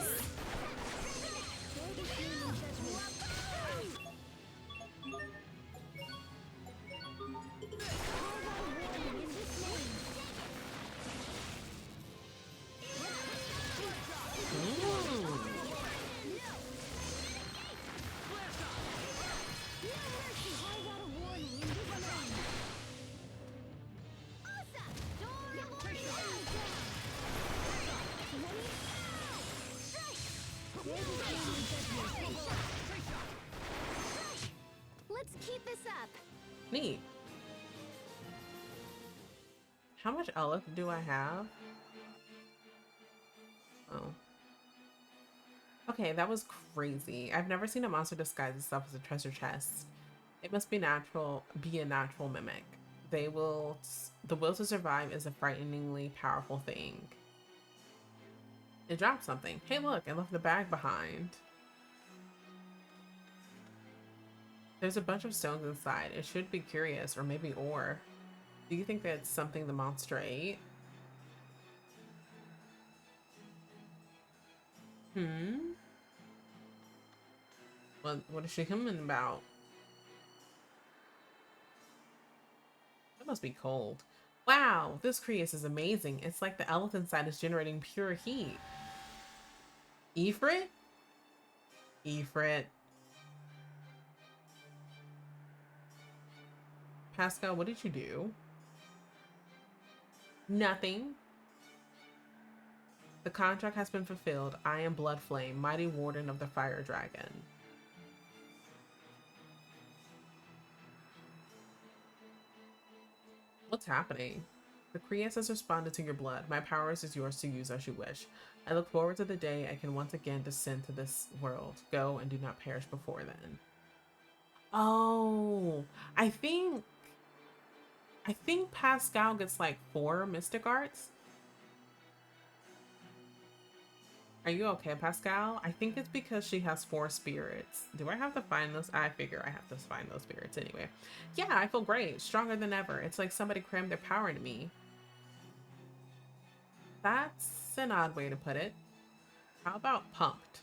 Let's keep this up. Neat. How much Elif do I have? Oh. Okay, that was crazy. I've never seen a monster disguise itself as a treasure chest. It must be a natural mimic. The will to survive is a frighteningly powerful thing. It dropped something. Hey look, I left the bag behind. There's a bunch of stones inside. It should be curious, or maybe ore. Do you think that's something the monster ate? What is she humming about? It must be cold. Wow, this Creus is amazing. It's like the elephant inside is generating pure heat. Ifrit? Ifrit. Pascal, what did you do? Nothing. The contract has been fulfilled. I am Bloodflame, mighty warden of the Fire Dragon. What's happening? The Creus has responded to your blood. My powers is yours to use as you wish. I look forward to the day I can once again descend to this world. Go and do not perish before then. Oh, I think Pascal gets like 4 mystic arts. Are you okay, Pascal? I think it's because she has 4 spirits. Do I have to find those? I figure I have to find those spirits anyway. Yeah, I feel great. Stronger than ever. It's like somebody crammed their power into me. That's an odd way to put it. How about pumped?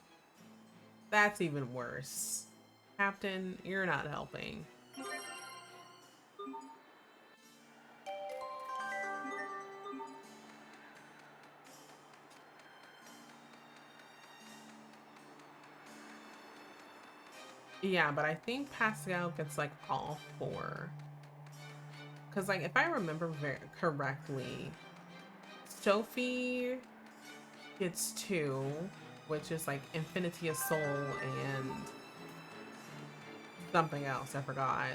That's even worse. Captain, you're not helping. Yeah, but I think Pascal gets like all 4. Because like if I remember very correctly, Sophie gets 2, which is like Infinity of Soul and something else, I forgot.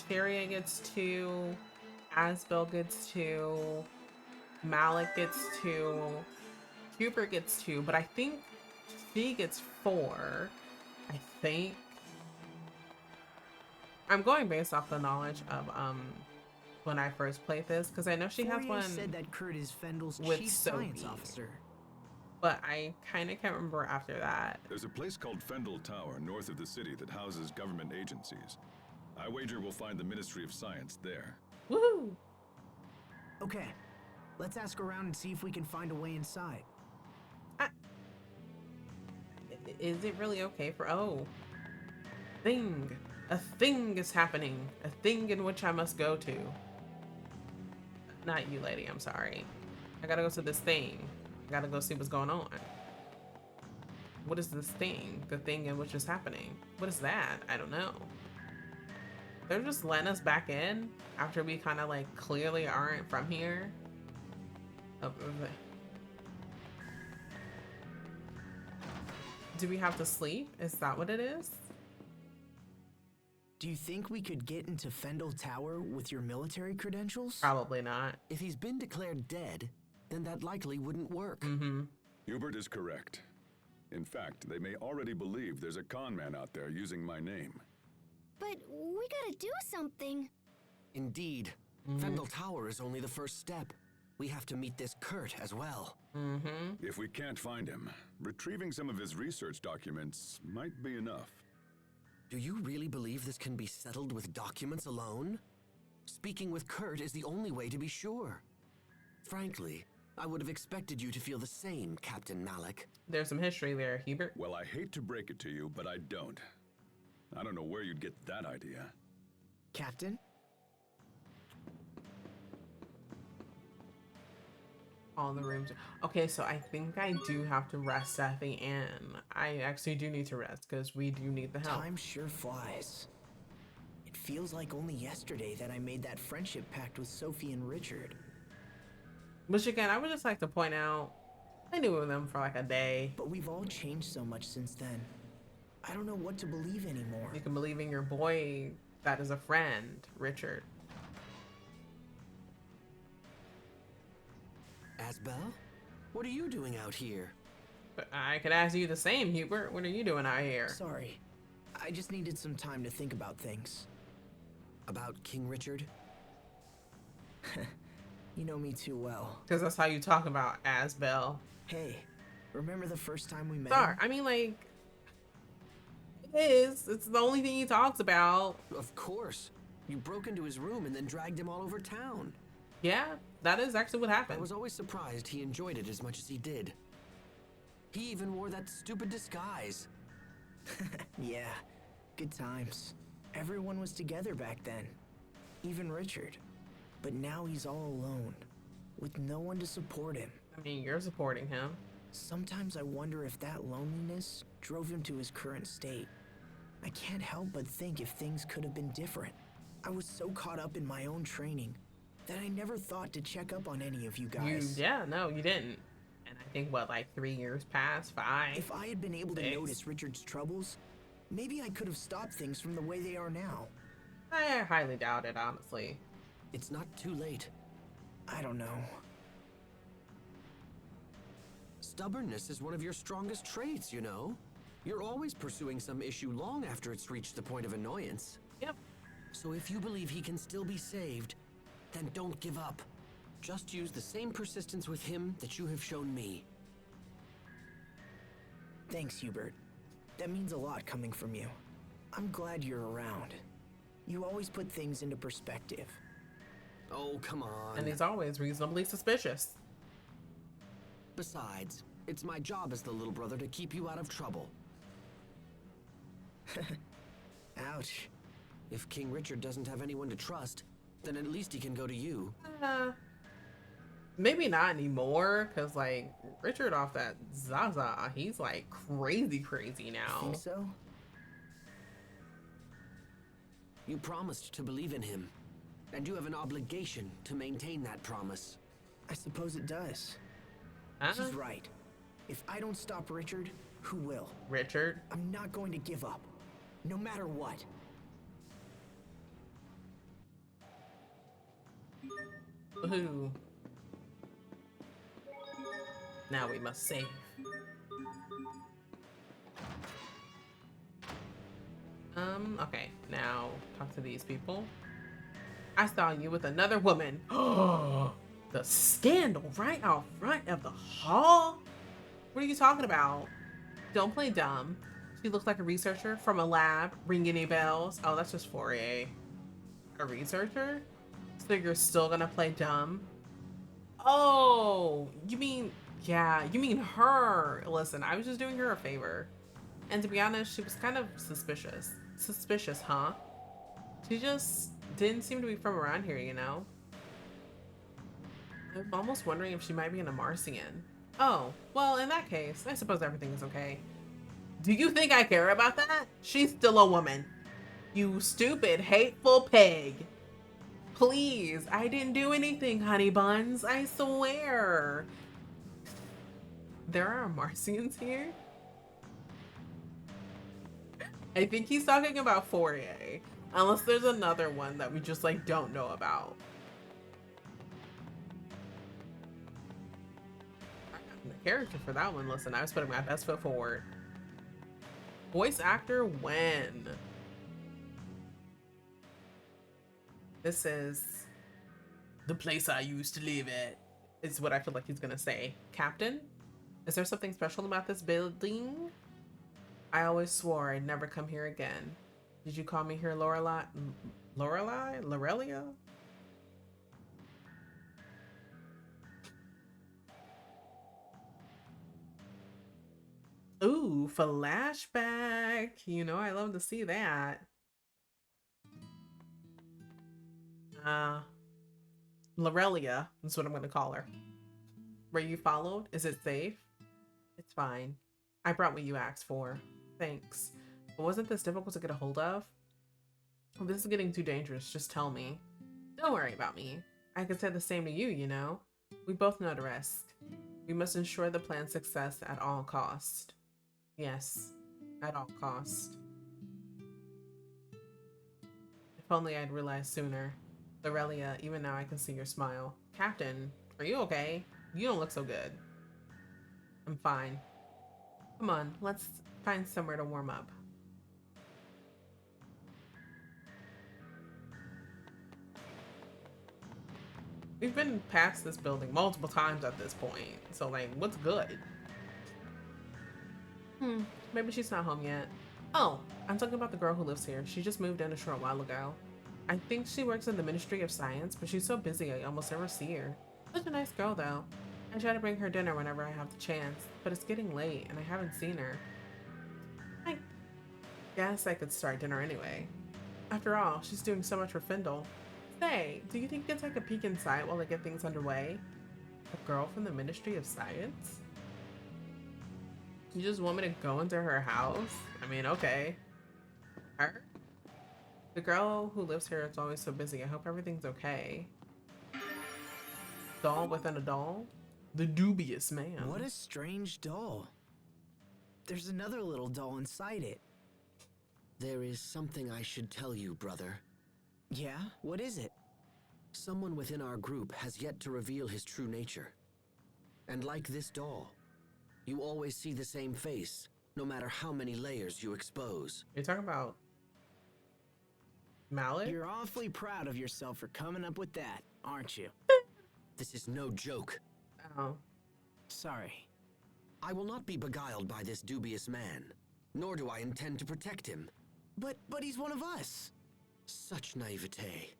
Cheria gets 2, Asbel gets 2, Malik gets 2, Hubert gets 2, but I think she gets 4. I think. I'm going based off the knowledge of when I first played this, because I know she has Fourier one said that Kurt is Fendel's with chief science Sophie. officer. But I kind of can't remember after that. There's a place called Fendel Tower north of the city that houses government agencies. I wager we'll find the Ministry of Science there. Woohoo! Okay, let's ask around and see if we can find a way inside. Is it really okay for... Oh. Thing. A thing is happening. A thing in which I must go to. Not you, lady. I'm sorry. I gotta go to this thing. I gotta go see what's going on. What is this thing? The thing in which is happening. What is that? I don't know. They're just letting us back in after we kind of like clearly aren't from here. Oh, do we have to sleep? Is that what it is? Do you think we could get into Fendel Tower with your military credentials? Probably not. If he's been declared dead, then that likely wouldn't work. Mm-hmm. Hubert is correct. In fact, they may already believe there's a con man out there using my name. But we gotta do something. Indeed. Fendel Tower is only the first step. We have to meet this Kurt as well. Mm-hmm. If we can't find him, retrieving some of his research documents might be enough. Do you really believe this can be settled with documents alone? Speaking with Kurt is the only way to be sure. Frankly, I would have expected you to feel the same, Captain Malik. There's some history there, Hubert. Well, I hate to break it to you, but I don't. I don't know where you'd get that idea. Captain? All the rooms. Okay, so I think I do have to rest at the end. I actually do need to rest because we do need the help. Time sure flies. It feels like only yesterday that I made that friendship pact with Sophie and Richard. Which again, I would just like to point out, I knew of them for like a day. But we've all changed so much since then. I don't know what to believe anymore. You can believe in your boy that is a friend, Richard. Asbel? What are you doing out here? But I could ask you the same, Hubert. What are you doing out here? Sorry. I just needed some time to think about things. About King Richard? You know me too well. Because that's how you talk about Asbel. Hey, remember the first time we met? Sorry, I mean, like, it is. It's the only thing he talks about. Of course. You broke into his room and then dragged him all over town. Yeah, that is actually what I happened. was always surprised he enjoyed it as much as he did. He even wore that stupid disguise. Yeah, good times. Everyone was together back then. Even Richard. But now he's all alone, with no one to support him. I mean, you're supporting him. Sometimes I wonder if that loneliness drove him to his current state. I can't help but think if things could have been different. I was so caught up in my own training that I never thought to check up on any of you guys. No, you didn't. And I think, what, like 3 years passed? 5? If I had been able to 6? notice Richard's troubles, maybe I could have stopped things from the way they are now. I highly doubt it, honestly. It's not too late. I don't know. Stubbornness is one of your strongest traits, you know. You're always pursuing some issue long after it's reached the point of annoyance. Yep. So if you believe he can still be saved, then don't give up. Just use the same persistence with him that you have shown me. Thanks, Hubert. That means a lot coming from you. I'm glad you're around. You always put things into perspective. Oh, come on. And he's always reasonably suspicious. Besides, it's my job as the little brother to keep you out of trouble. Ouch. If King Richard doesn't have anyone to trust, then at least he can go to you. Maybe not anymore, because, like, Richard off that Zaza, he's, like, crazy now. Think so? You promised to believe in him, and you have an obligation to maintain that promise. I suppose it does. He's right. If I don't stop Richard, who will? Richard? I'm not going to give up, no matter what. Ooh. Now we must save. Okay, now talk to these people. I saw you with another woman. Oh, the scandal right out front of the hall? What are you talking about? Don't play dumb. She looks like a researcher from a lab. Ring any bells? Oh, that's just Fourier. A researcher? So you're still gonna play dumb? Oh, you mean, yeah, you mean her. Listen, I was just doing her a favor. And to be honest, she was kind of suspicious. Suspicious, huh? She just didn't seem to be from around here, you know? I'm almost wondering if she might be an Amarcian. Oh, well, in that case, I suppose everything is okay. Do you think I care about that? She's still a woman. You stupid, hateful pig. Please, I didn't do anything, honey buns. I swear. There are Marcians here? I think he's talking about Fourier. Unless there's another one that we just like don't know about. I'm the character for that one. Listen, I was putting my best foot forward. Voice actor when? This is the place I used to live at. Is what I feel like he's gonna say. Captain? Is there something special about this building? I always swore I'd never come here again. Did you call me here Lorelei? Lorelei? Lorelia? Ooh, flashback. You know, I love to see that. Lorelia is what I'm gonna call her. Were you followed? Is it safe? It's fine. I brought what you asked for. Thanks. But wasn't this difficult to get a hold of? If this is getting too dangerous, just tell me. Don't worry about me. I could say the same to you, you know? We both know the risk. We must ensure the plan's success at all cost. Yes, at all cost. If only I'd realized sooner. Lorelia, even now I can see your smile. Captain, are you okay? You don't look so good. I'm fine. Come on, let's find somewhere to warm up. We've been past this building multiple times at this point, so like, what's good? Maybe she's not home yet. Oh, I'm talking about the girl who lives here. She just moved in a short while ago. I think she works in the Ministry of Science, but she's so busy I almost never see her. Such a nice girl, though. I try to bring her dinner whenever I have the chance, but it's getting late and I haven't seen her. I guess I could start dinner anyway. After all, she's doing so much for Findle. Say, do you think you can take a peek inside while I get things underway? A girl from the Ministry of Science? You just want me to go into her house? I mean, okay. Her? The girl who lives here is always so busy. I hope everything's okay. Doll within a doll? The dubious man. What a strange doll. There's another little doll inside it. There is something I should tell you, brother. Yeah? What is it? Someone within our group has yet to reveal his true nature. And like this doll, you always see the same face, no matter how many layers you expose. You're talking about Mallet? You're awfully proud of yourself for coming up with that, aren't you? This is no joke. Oh. Sorry. I will not be beguiled by this dubious man, nor do I intend to protect him. But he's one of us. Such naivete.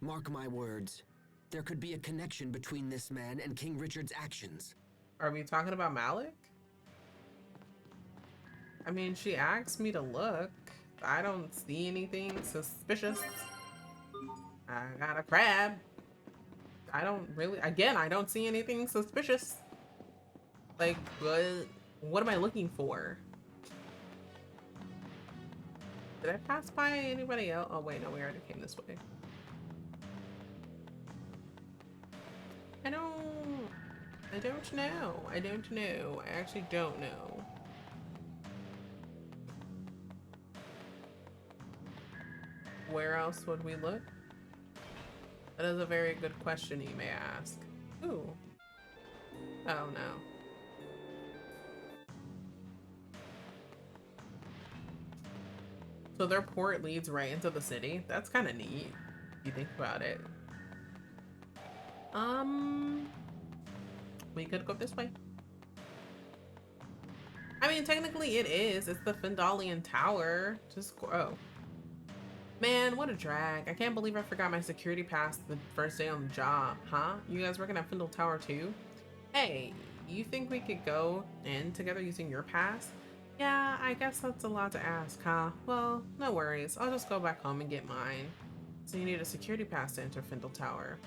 Mark my words, there could be a connection between this man and King Richard's actions. Are we talking about Malik? I mean, she asked me to look. I don't see anything suspicious. I got a crab. I don't really, again, I don't see anything suspicious. Like, what am I looking for? Did I pass by anybody else? Oh wait, no, we already came this way. I don't know. I don't know. I actually don't know. Where else would we look? That is a very good question you may ask. Ooh. Oh no. So their port leads right into the city? That's kind of neat. You think about it. We could go this way. I mean, technically it is. It's the Fendalian Tower. Just go. Oh. Man, what a drag. I can't believe I forgot my security pass the first day on the job. Huh? You guys working at Fendal Tower too? Hey, you think we could go in together using your pass? Yeah, I guess that's a lot to ask, huh? Well, no worries. I'll just go back home and get mine. So you need a security pass to enter Fendal Tower.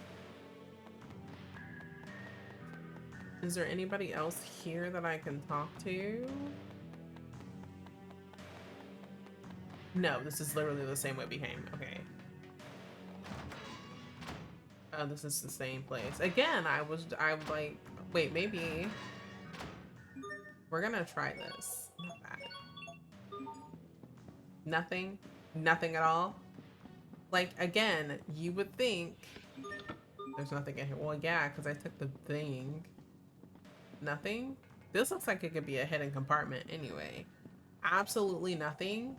Is there anybody else here that I can talk to? No, this is literally the same way we came. Okay. Oh, this is the same place. Again, I'm like, wait, maybe. We're gonna try this. Not bad. Nothing? Nothing at all? Like, again, you would think there's nothing in here. Well, yeah, because I took the thing. Nothing? This looks like it could be a hidden compartment anyway. Absolutely nothing.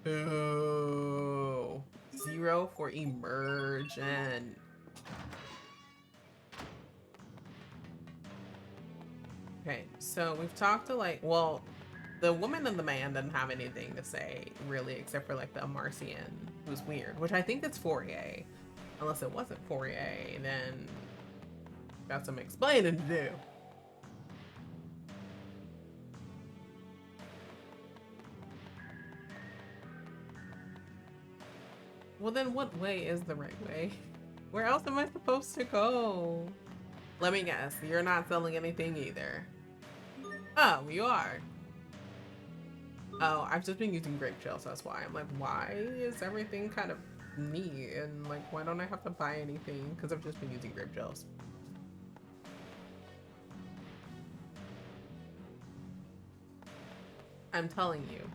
Boo. 0 for immersion. Okay, so we've talked to like, well, the woman and the man didn't have anything to say really, except for like the Marcian, who's weird, which I think it's Fourier. Unless it wasn't Fourier, then got some explaining to do. Well, then what way is the right way? Where else am I supposed to go? Let me guess, you're not selling anything either. Oh, you are. Oh, I've just been using grape gel, so that's why. I'm like, why is everything kind of neat? And like, why don't I have to buy anything? Because I've just been using grape gels. I'm telling you,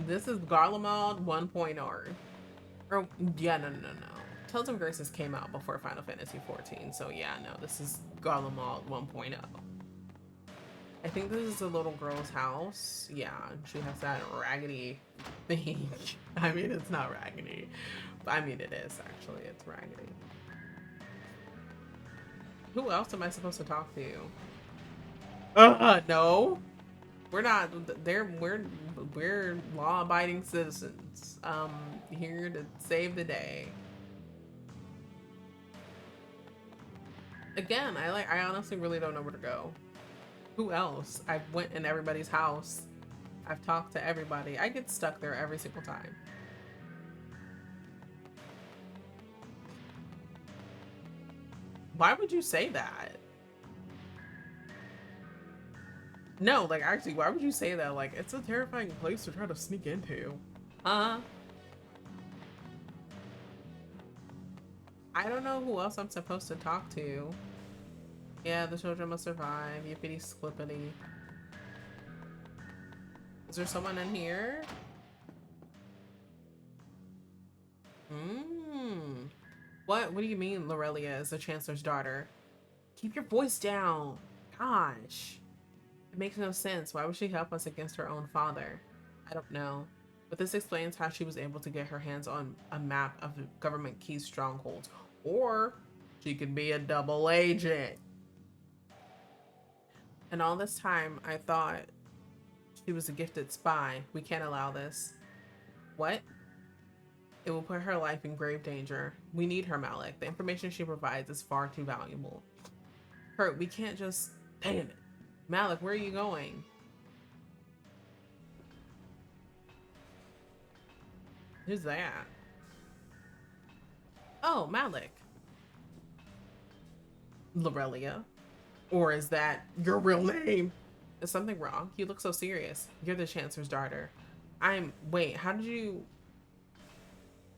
this is Garlemald 1.0. Or, yeah, no. Tales of Graces came out before Final Fantasy 14, so yeah, no, this is Garlemald 1.0. I think this is a little girl's house. Yeah, she has that raggedy thing. I mean, it's not raggedy. But I mean, it is, actually. It's raggedy. Who else am I supposed to talk to? No. We're not, we're law-abiding citizens. Here to save the day. Again, I honestly really don't know where to go. Who else? I've went in everybody's house. I've talked to everybody. I get stuck there every single time. Why would you say that? No, like actually, why would you say that? Like, it's a terrifying place to try to sneak into. I don't know who else I'm supposed to talk to. Yeah, the children must survive. Yippity splippity. Is there someone in here? What do you mean Lorelia is the Chancellor's daughter? Keep your voice down. Gosh. It makes no sense. Why would she help us against her own father? I don't know. But this explains how she was able to get her hands on a map of government key strongholds. Or she could be a double agent. And all this time, I thought she was a gifted spy. We can't allow this. What? It will put her life in grave danger. We need her, Malik. The information she provides is far too valuable. Kurt, we can't just... Damn it. Malik, where are you going? Who's that? Oh, Malik. Lorelia. Or is that your real name? Is something wrong? You look so serious. You're the Chancellor's daughter. Wait, how did you...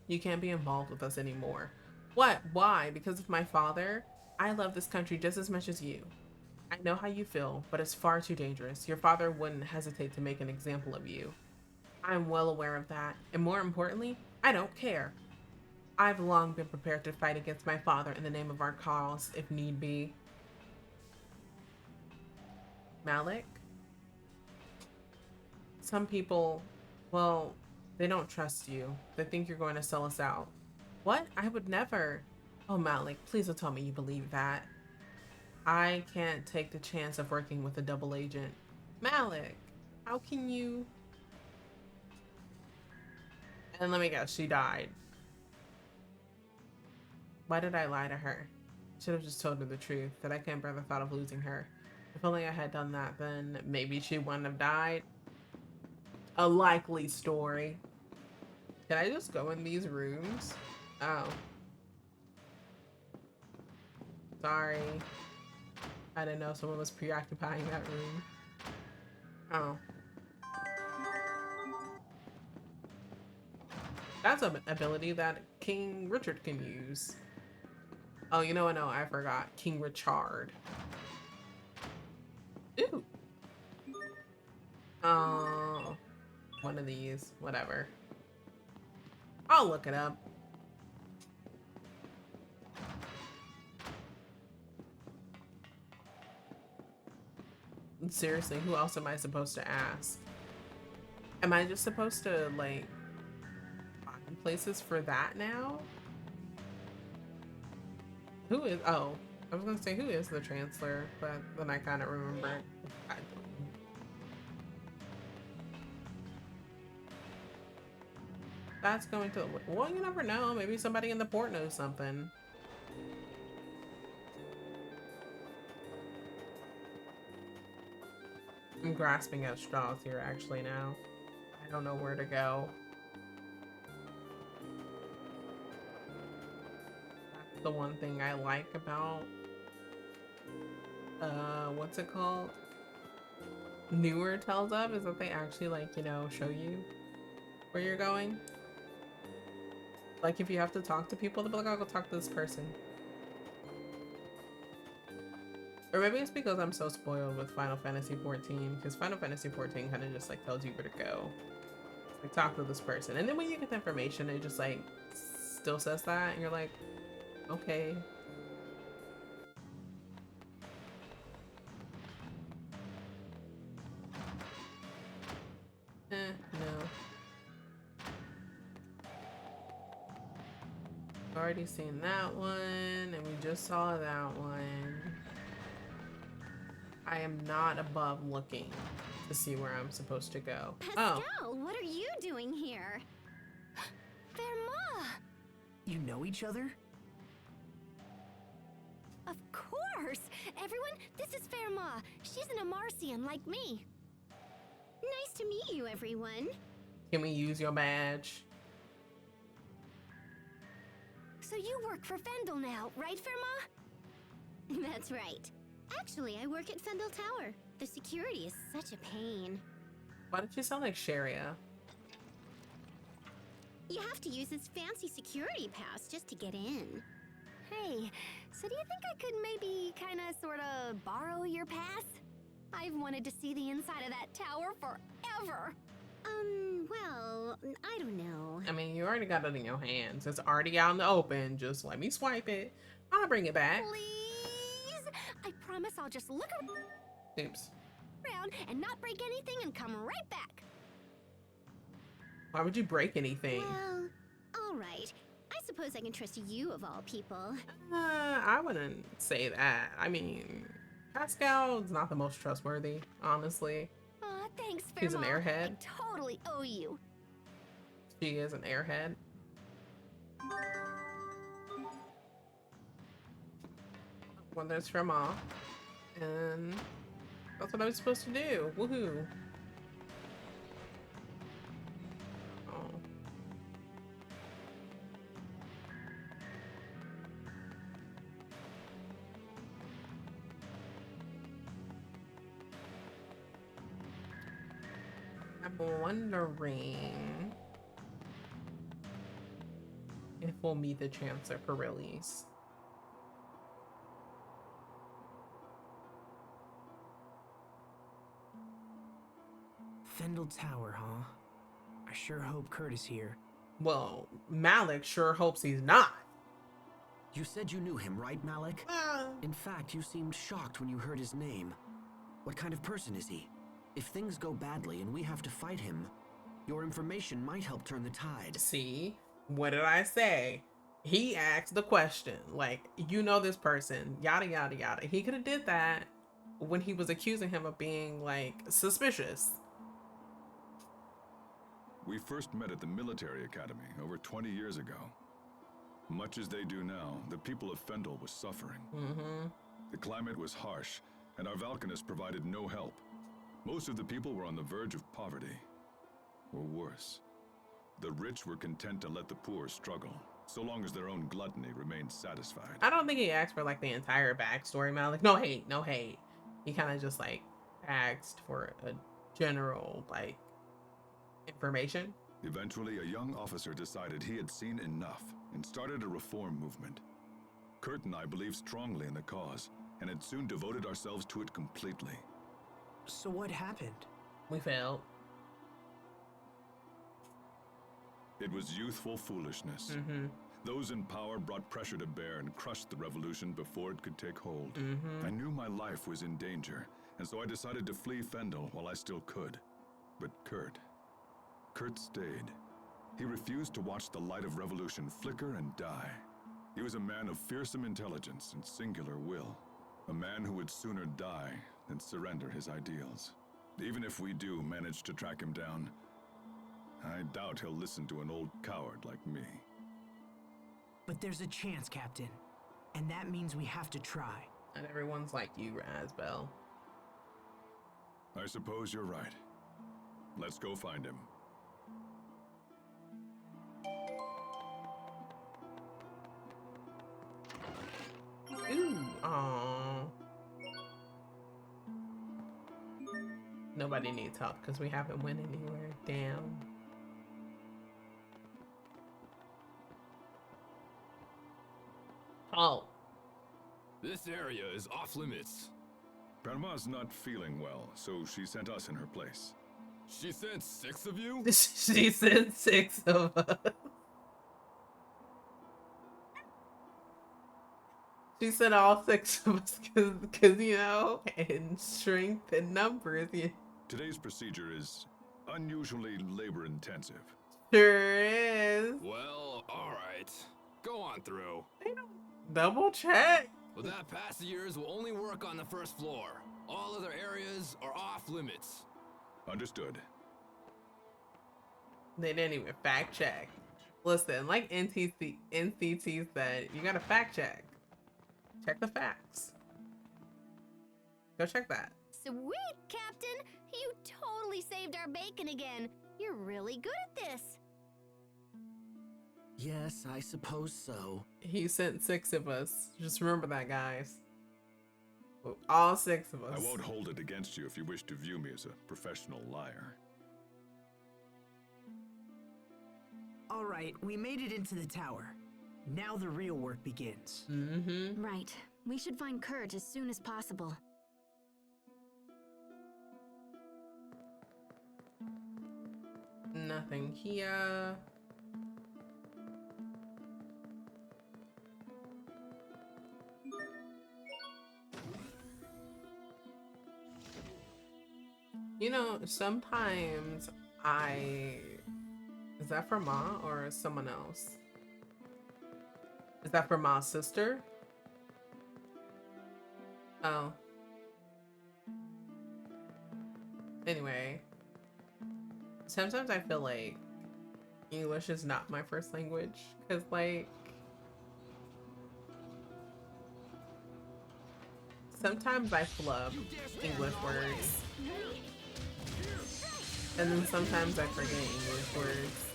You can't be involved with us anymore. What? Why? Because of my father? I love this country just as much as you. I know how you feel, but it's far too dangerous. Your father wouldn't hesitate to make an example of you. I'm well aware of that. And more importantly, I don't care. I've long been prepared to fight against my father in the name of our cause, if need be. Malik? Some people, well, they don't trust you. They think you're going to sell us out. What? I would never. Oh, Malik, please don't tell me you believe that. I can't take the chance of working with a double agent. Malik, how can you? And let me guess, she died. Why did I lie to her? Should have just told her the truth, that I can't bear the thought of losing her. If only I had done that, then maybe she wouldn't have died. A likely story. Can I just go in these rooms? Oh. Sorry. I didn't know someone was preoccupying that room. Oh. That's an ability that King Richard can use. Oh, you know what? No, I forgot. King Richard. Ooh. Oh. One of these. Whatever. I'll look it up. Seriously, who else am I supposed to ask? Am I just supposed to, like, find places for that now? Who is, oh, I was gonna say, who is the Chancellor? But then I kind of remembered. I don't know. That's going to, well, you never know. Maybe somebody in the port knows something. I'm grasping at straws here actually now. I don't know where to go. That's the one thing I like about what's it called? Newer Tales of, is that they actually, like, you know, show you where you're going. Like if you have to talk to people, they'll be like, I'll go talk to this person. Or maybe it's because I'm so spoiled with Final Fantasy 14, because Final Fantasy 14 kind of just like tells you where to go. Like, talk to this person. And then when you get the information, it just like still says that, and you're like, okay. No. I've already seen that one, and we just saw that one. I am not above looking to see where I'm supposed to go. Pascal, what are you doing here? Verma! You know each other? Of course! Everyone, this is Verma. She's an Amarcian like me. Nice to meet you, everyone. Can we use your badge? So you work for Fendel now, right, Verma? That's right. Actually, I work at Fendel Tower. The security is such a pain. Why did you sound like Sharia? You have to use this fancy security pass just to get in. Hey, so do you think I could maybe kinda sorta borrow your pass? I've wanted to see the inside of that tower forever. Well, I don't know. I mean, you already got it in your hands. It's already out in the open. Just let me swipe it. I'll bring it back. Please? I promise I'll just look Oops. around and not break anything and come right back. Why would you break anything? Well, all right. I suppose I can trust you of all people. I wouldn't say that. I mean, Pascal's not the most trustworthy, honestly. Aw, thanks, Verma. She's an airhead. I totally owe you. She is an airhead. Well, there's from off. And that's what I was supposed to do. Woohoo. Oh. I'm wondering if we'll meet the Chancellor for release. Fendel Tower, huh? I sure hope Kurt is here. Well, Malik sure hopes he's not. You said you knew him, right, Malik? In fact, you seemed shocked when you heard his name. What kind of person is he? If things go badly and we have to fight him, your information might help turn the tide. See? What did I say? He asked the question, like, you know this person, yada yada yada. He could have did that when he was accusing him of being like suspicious. We first met at the military academy over 20 years ago. Much as they do now, the people of Fendel was suffering. The climate was harsh, and our Valkanists provided no help. Most of the people were on the verge of poverty, or worse. The rich were content to let the poor struggle, so long as their own gluttony remained satisfied. I don't think he asked for like the entire backstory, man. Like, no hate, no hate. He kind of just like asked for a general like information. Eventually, a young officer decided he had seen enough and started a reform movement. Kurt and I believed strongly in the cause, and had soon devoted ourselves to it completely. So what happened? We failed. It was youthful foolishness. Those in power brought pressure to bear and crushed the revolution before it could take hold. I knew my life was in danger, and so I decided to flee Fendel while I still could. But Kurt stayed. He refused to watch the light of revolution flicker and die. He was a man of fearsome intelligence and singular will. A man who would sooner die than surrender his ideals. Even if we do manage to track him down, I doubt he'll listen to an old coward like me. But there's a chance, Captain. And that means we have to try. And everyone's like you, Asbel. I suppose you're right. Let's go find him. Ooh, aww. Nobody needs help because we haven't went anywhere. Damn. Oh. This area is off limits. Panama's not feeling well, so she sent us in her place. She sent 6 of you? She sent 6 of us. She said all 6 of us because you know, in strength and numbers. Yeah. Today's procedure is unusually labor-intensive. Sure is. Well, alright. Go on through. Double check. With that, passengers will only work on the first floor. All other areas are off limits. Understood. They didn't even fact check. Listen, like NCT said, you gotta fact check. Check the facts. Go check that. Sweet, Captain! You totally saved our bacon again. You're really good at this. Yes, I suppose so. He sent 6 of us. Just remember that, guys. All 6 of us. I won't hold it against you if you wish to view me as a professional liar. All right, we made it into the tower. Now the real work begins. Right. We should find Kurt as soon as possible. Nothing here. You know, sometimes is that for Ma or someone else? Is that for Ma's sister? Oh. Anyway. Sometimes I feel like English is not my first language. Because, like, sometimes I flub English words. And then sometimes I forget English words.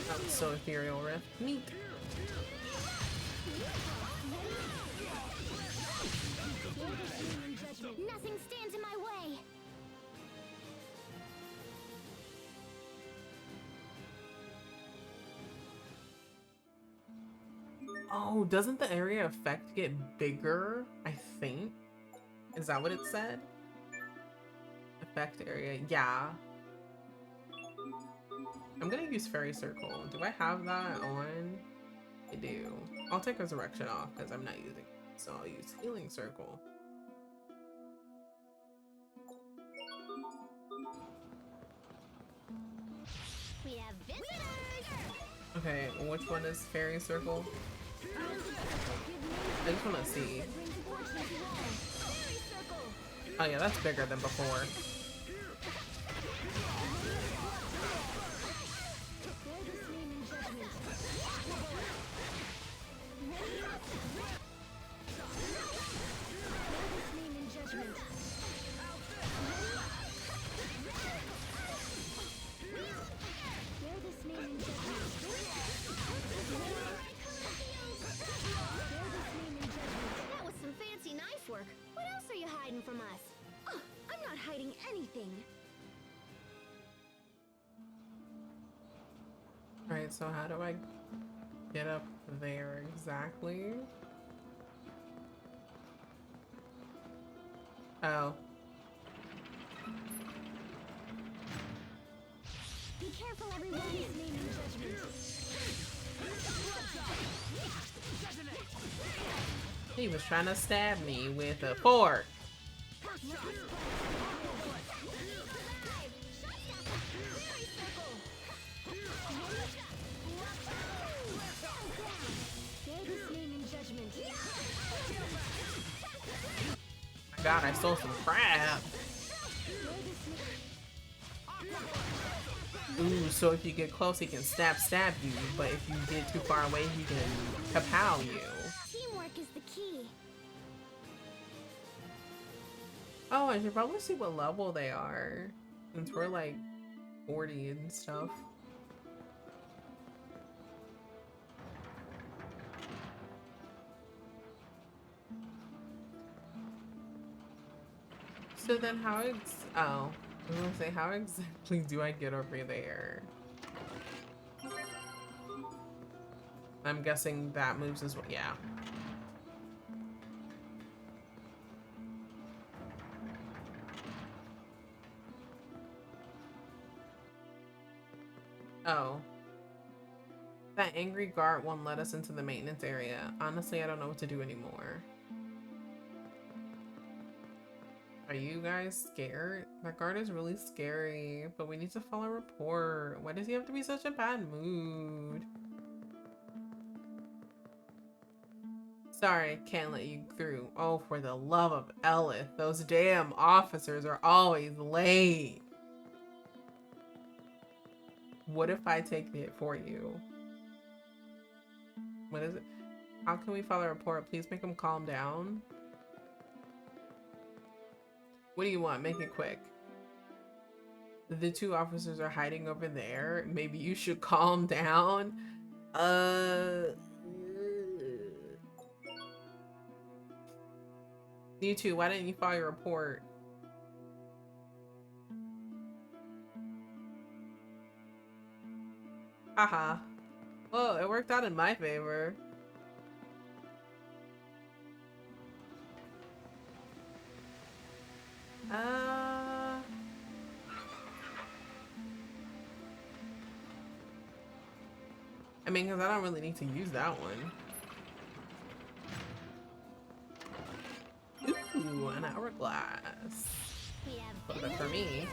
That was so ethereal, Riff. Neat. Nothing stands in my way. Oh, doesn't the area effect get bigger? I think. Is that what it said? Effect area. Yeah. I'm gonna use Fairy Circle. Do I have that on? I do. I'll take Resurrection off because I'm not using it. So I'll use Healing Circle. Okay, which one is Fairy Circle? I just want to see. Oh yeah, that's bigger than before. That was some fancy knife work. What else are you hiding from us? Oh, I'm not hiding anything. Alright, so how do I get up there exactly? Oh. Be careful, everyone. Name and judgment. He was trying to stab me with a fork. My God, I stole some crap. Ooh, so if you get close, he can stab you, but if you get too far away, he can kapow you. Teamwork is the key. Oh, I should probably see what level they are, since we're like 40 and stuff. So then how I was gonna say, how exactly do I get over there? I'm guessing that moves as well. Yeah. Oh. That angry guard won't let us into the maintenance area. Honestly, I don't know what to do anymore. Are you guys scared? That guard is really scary, but we need to file a report. Why does he have to be such a bad mood? Sorry, can't let you through. Oh, for the love of Elith, those damn officers are always late. What if I take the hit for you? What is it? How can we file a report? Please make him calm down. What do you want? Make it quick. The two officers are hiding over there. Maybe you should calm down. You two, why didn't you file your report? Haha. Well, it worked out in my favor. I mean, because I don't really need to use that one. Ooh, an hourglass. Put it for me.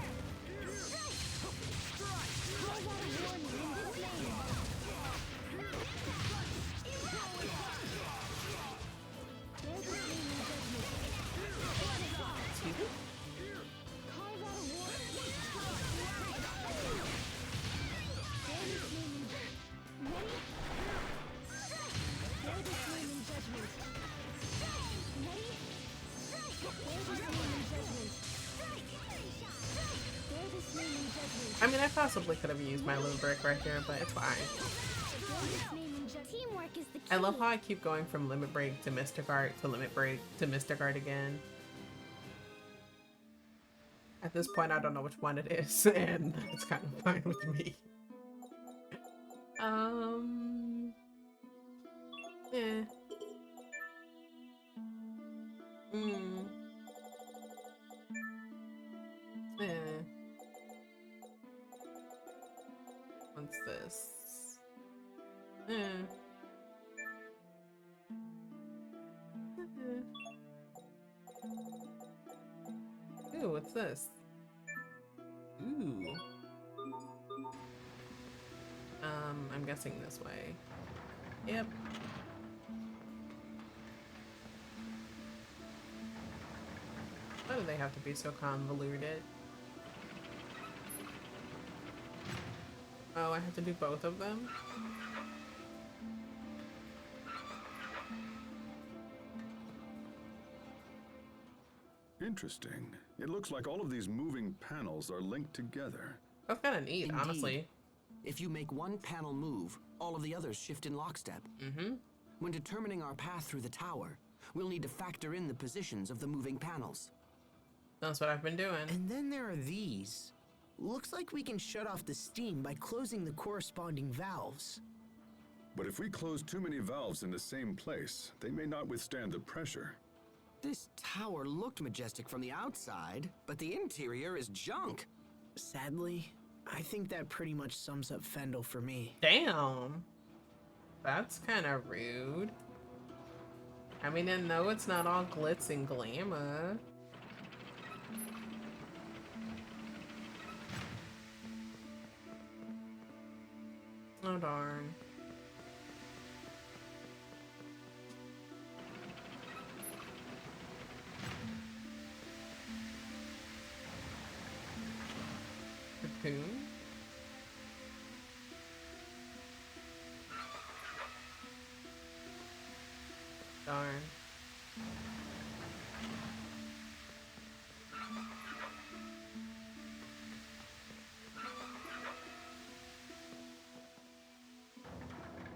I mean, I possibly could have used my limit break right here, but it's fine. I love how I keep going from limit break to Mystic Art to limit break to Mystic Art again. At this point, I don't know which one it is, and it's kind of fine with me. Eh. Eh. What's this? Ooh, what's this? Ooh. I'm guessing this way. Yep. Why do they have to be so convoluted? Oh, I have to do both of them? Interesting. It looks like all of these moving panels are linked together. That's kind of neat, Indeed. honestly. If you make one panel move, all of the others shift in lockstep. When determining our path through the tower, we'll need to factor in the positions of the moving panels. That's what I've been doing. And then there are these. Looks like we can shut off the steam by closing the corresponding valves. But if we close too many valves in the same place, they may not withstand the pressure. This tower looked majestic from the outside, but the interior is junk. Sadly, I think that pretty much sums up Fendel for me. Damn. That's kind of rude. I mean, I know it's not all glitz and glamour. Oh, darn. Cocoon? Darn.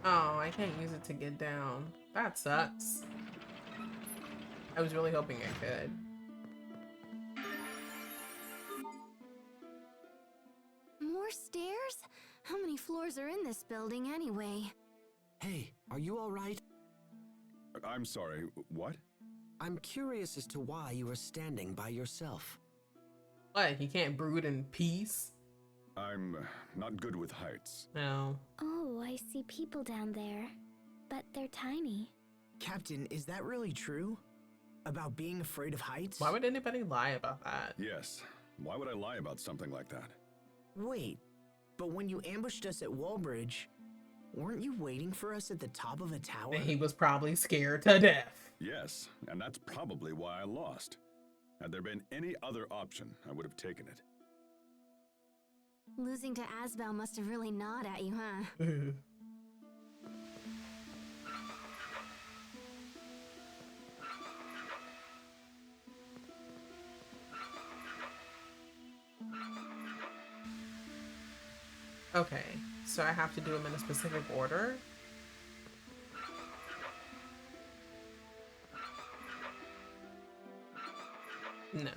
Oh, I can't use it to get down. That sucks. I was really hoping I could. More stairs? How many floors are in this building anyway? Hey, are you all right? I'm sorry, what? I'm curious as to why you are standing by yourself. What, you can't brood in peace? I'm not good with heights. No. Oh, I see people down there. But they're tiny. Captain, is that really true? About being afraid of heights? Why would anybody lie about that? Yes. Why would I lie about something like that? Wait, but when you ambushed us at Wallbridge, weren't you waiting for us at the top of a tower? He was probably scared to death. Yes, and that's probably why I lost. Had there been any other option, I would have taken it. Losing to Asbel must have really gnawed at you, huh? Okay, so I have to do them in a specific order? No.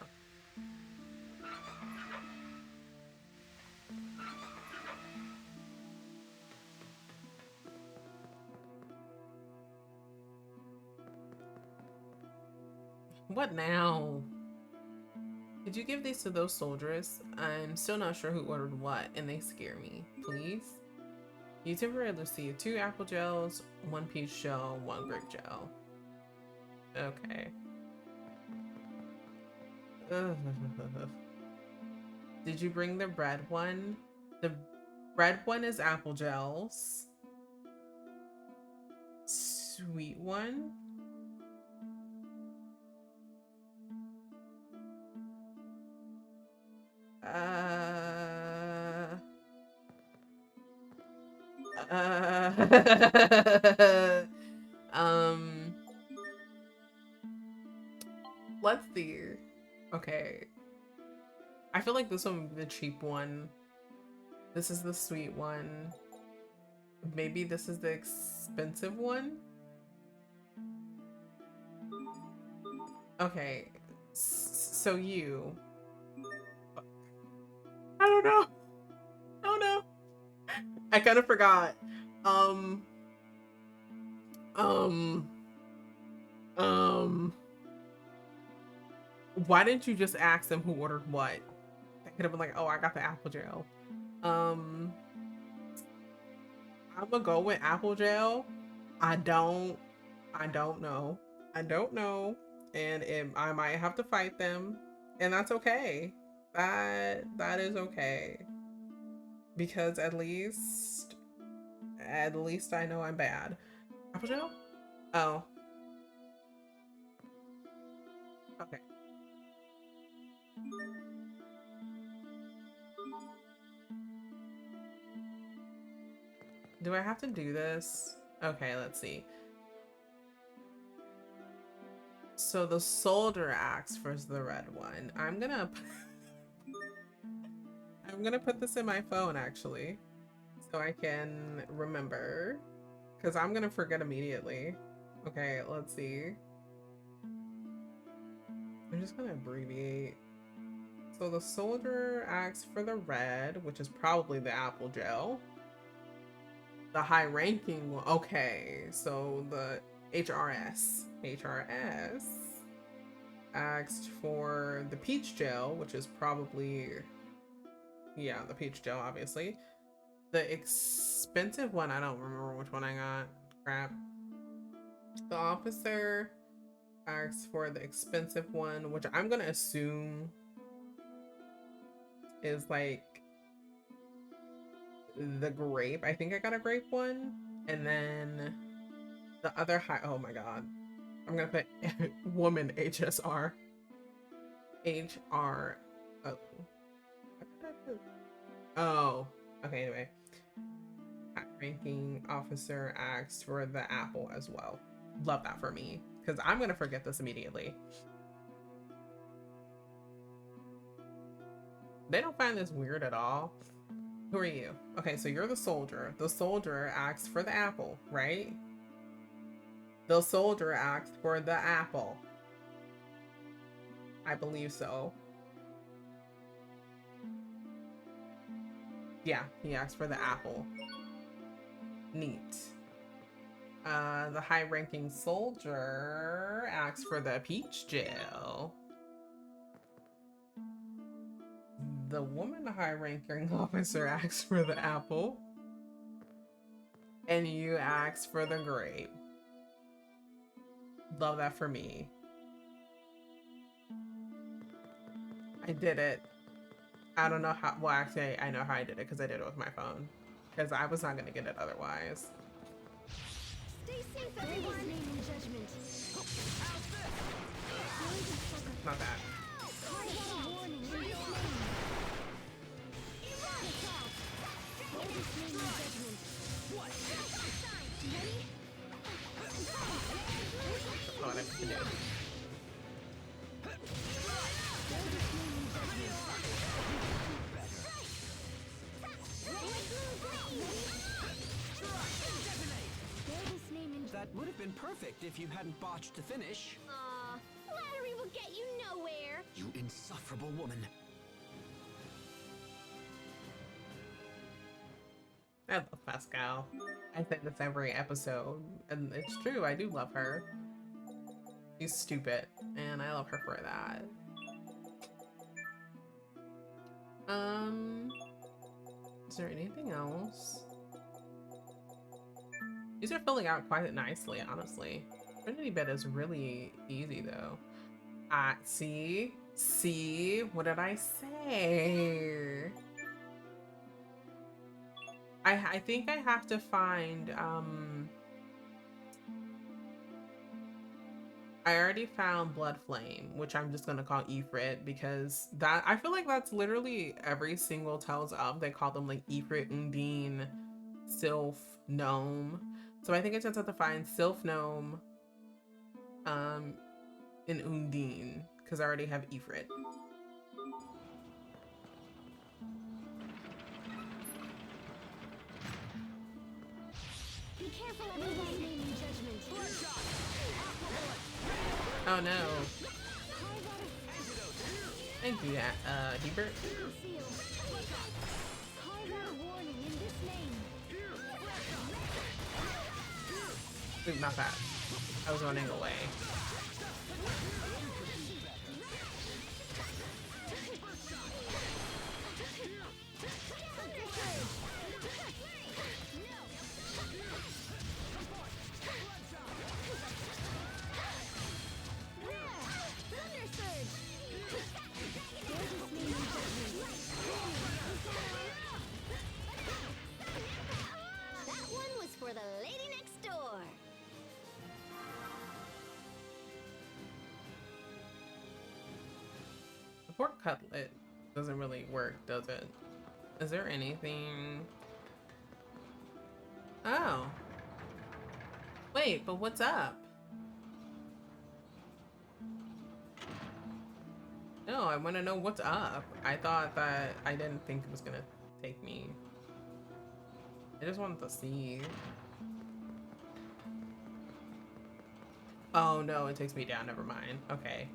What now? Did you give these to those soldiers? I'm still not sure who ordered what, and they scare me. Please? You temporarily receive 2 apple gels, 1 peach gel, 1 grape gel. Okay. Ugh. Did you bring the bread one? The bread one is apple gels. Sweet one? Let's see. Okay. I feel like this one would be the cheap one. This is the sweet one. Maybe this is the expensive one? Okay. So you. I don't know. Oh no. I kind of forgot. Why didn't you just ask them who ordered what? They could have been like, oh, I got the apple gel. I'm gonna go with apple gel. I don't know. I don't know. And I might have to fight them. And that's okay. That is okay. Because at least At least I know I'm bad. Apple gel? Oh. Okay. Do I have to do this? Okay, let's see. So the soldier axe versus the red one. I'm gonna put this in my phone actually, so I can remember, because I'm gonna forget immediately. Okay, let's see. I'm just gonna abbreviate. So the soldier axe for the red, which is probably the apple gel. The high ranking one. Okay, so the HRS asked for the peach gel, which is probably, yeah, the peach gel, obviously. The expensive one, I don't remember which one I got. Crap. The officer asked for the expensive one, which I'm gonna assume is like the grape. I think I got a grape one. And then the other high, oh my god. I'm gonna put woman HSR. HR. Oh. Oh. Okay, anyway. Ranking officer asked for the apple as well. Love that for me, because I'm gonna forget this immediately. They don't find this weird at all. Who are you? Okay, so you're the soldier. The soldier asked for the apple, right? The soldier asked for the apple. I believe so. Yeah, he asked for the apple. Neat. The high-ranking soldier asked for the peach gel. The woman high-ranking officer asked for the apple. And you asked for the grape. Love that for me. I did it. I don't know how, well actually I know how I did it because I did it with my phone. Because I was not going to get it otherwise. Stay safe, everyone. Not bad. Oh, that's the name. That would have been perfect if you hadn't botched the finish. Aw, flattery will get you nowhere. You insufferable woman. I love Pascal. I say this every episode, and it's true, I do love her. She's stupid, and I love her for that. Is there anything else? These are filling out quite nicely, honestly. Trinity bed is really easy though. See, what did I say? I think I have to find, I already found Blood Flame, which I'm just gonna call Ifrit, because that, I feel like that's literally every single Tales of. They call them like Ifrit, Undine, Sylph, Gnome. So I think I just have to find Sylph, Gnome, and Undine, because I already have Ifrit. Be careful, everyone. Oh no. Thank you, Hebert. Ooh, not that. I was running away. That one was for the lady next door. The pork cutlet doesn't really work, does it? Is there anything? Oh. Wait, but what's up? No, I want to know what's up. I thought that I didn't think it was gonna take me. I just wanted to see. Oh no, it takes me down. Never mind. Okay.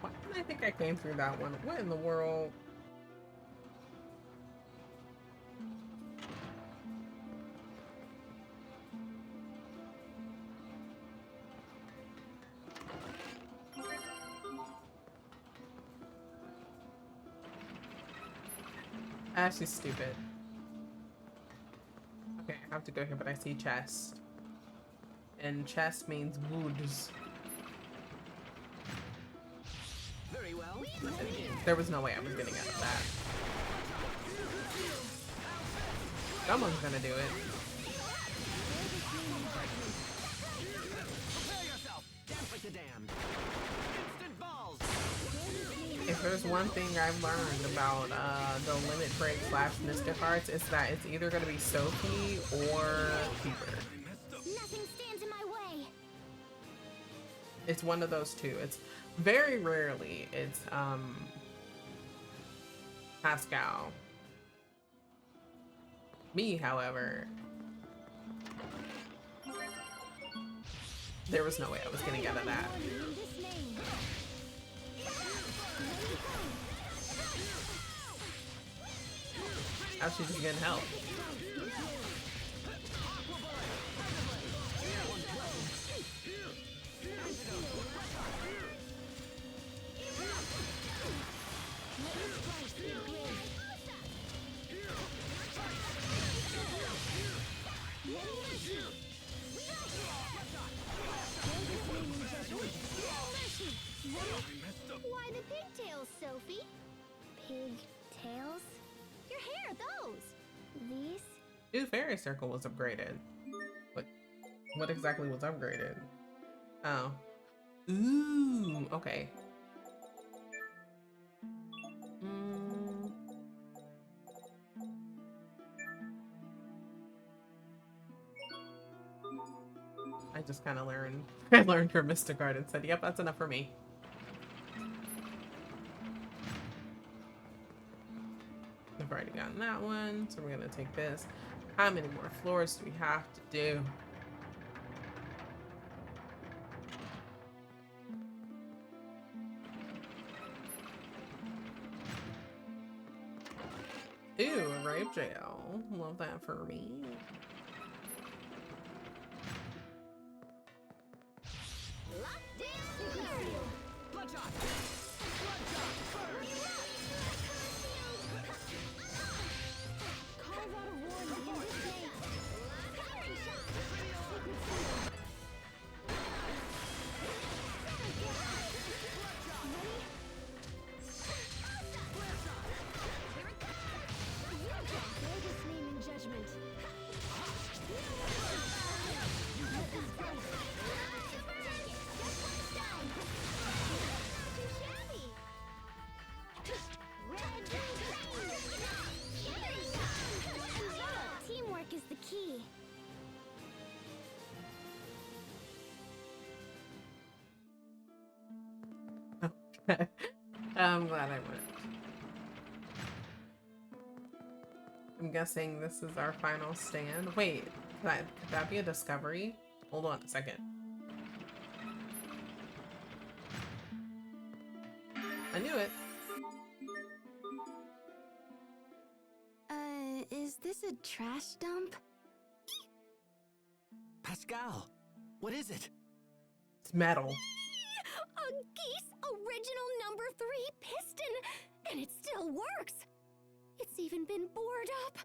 Why did I think I came through that one? What in the world? Ah, she's stupid. Okay, I have to go here, but I see chest. And chest means woods. Very well. There was no way I was getting out of that. Someone's gonna do it. Prepare yourself. Dance like the damned. Instant balls. If there's one thing I've learned about the Limit Break / Mystic Hearts, it's that it's either gonna be Sophie or Keeper. Nothing stands in my way. It's one of those two. It's very rarely it's Pascal. Me, however, there was no way I was getting out of that. How's she just getting help? Why the pigtails, Sophie? Pigtails? Your hair, those. These? New Fairy Circle was upgraded. What exactly was upgraded? Oh. Ooh, okay. I just kind of learned. I learned her Mystic Art and said, "Yep, that's enough for me." I've already gotten that one, so we're gonna take this. How many more floors do we have to do? Ooh, a rape jail. Love that for me. Teamwork is the key. Okay. I'm glad I went. I'm guessing this is our final stand. Wait, could that be a discovery? Hold on a second. I knew it. Is this a trash dump? Pascal, what is it? It's metal. A Geese original number 3 piston, and it still works. It's even been bored up.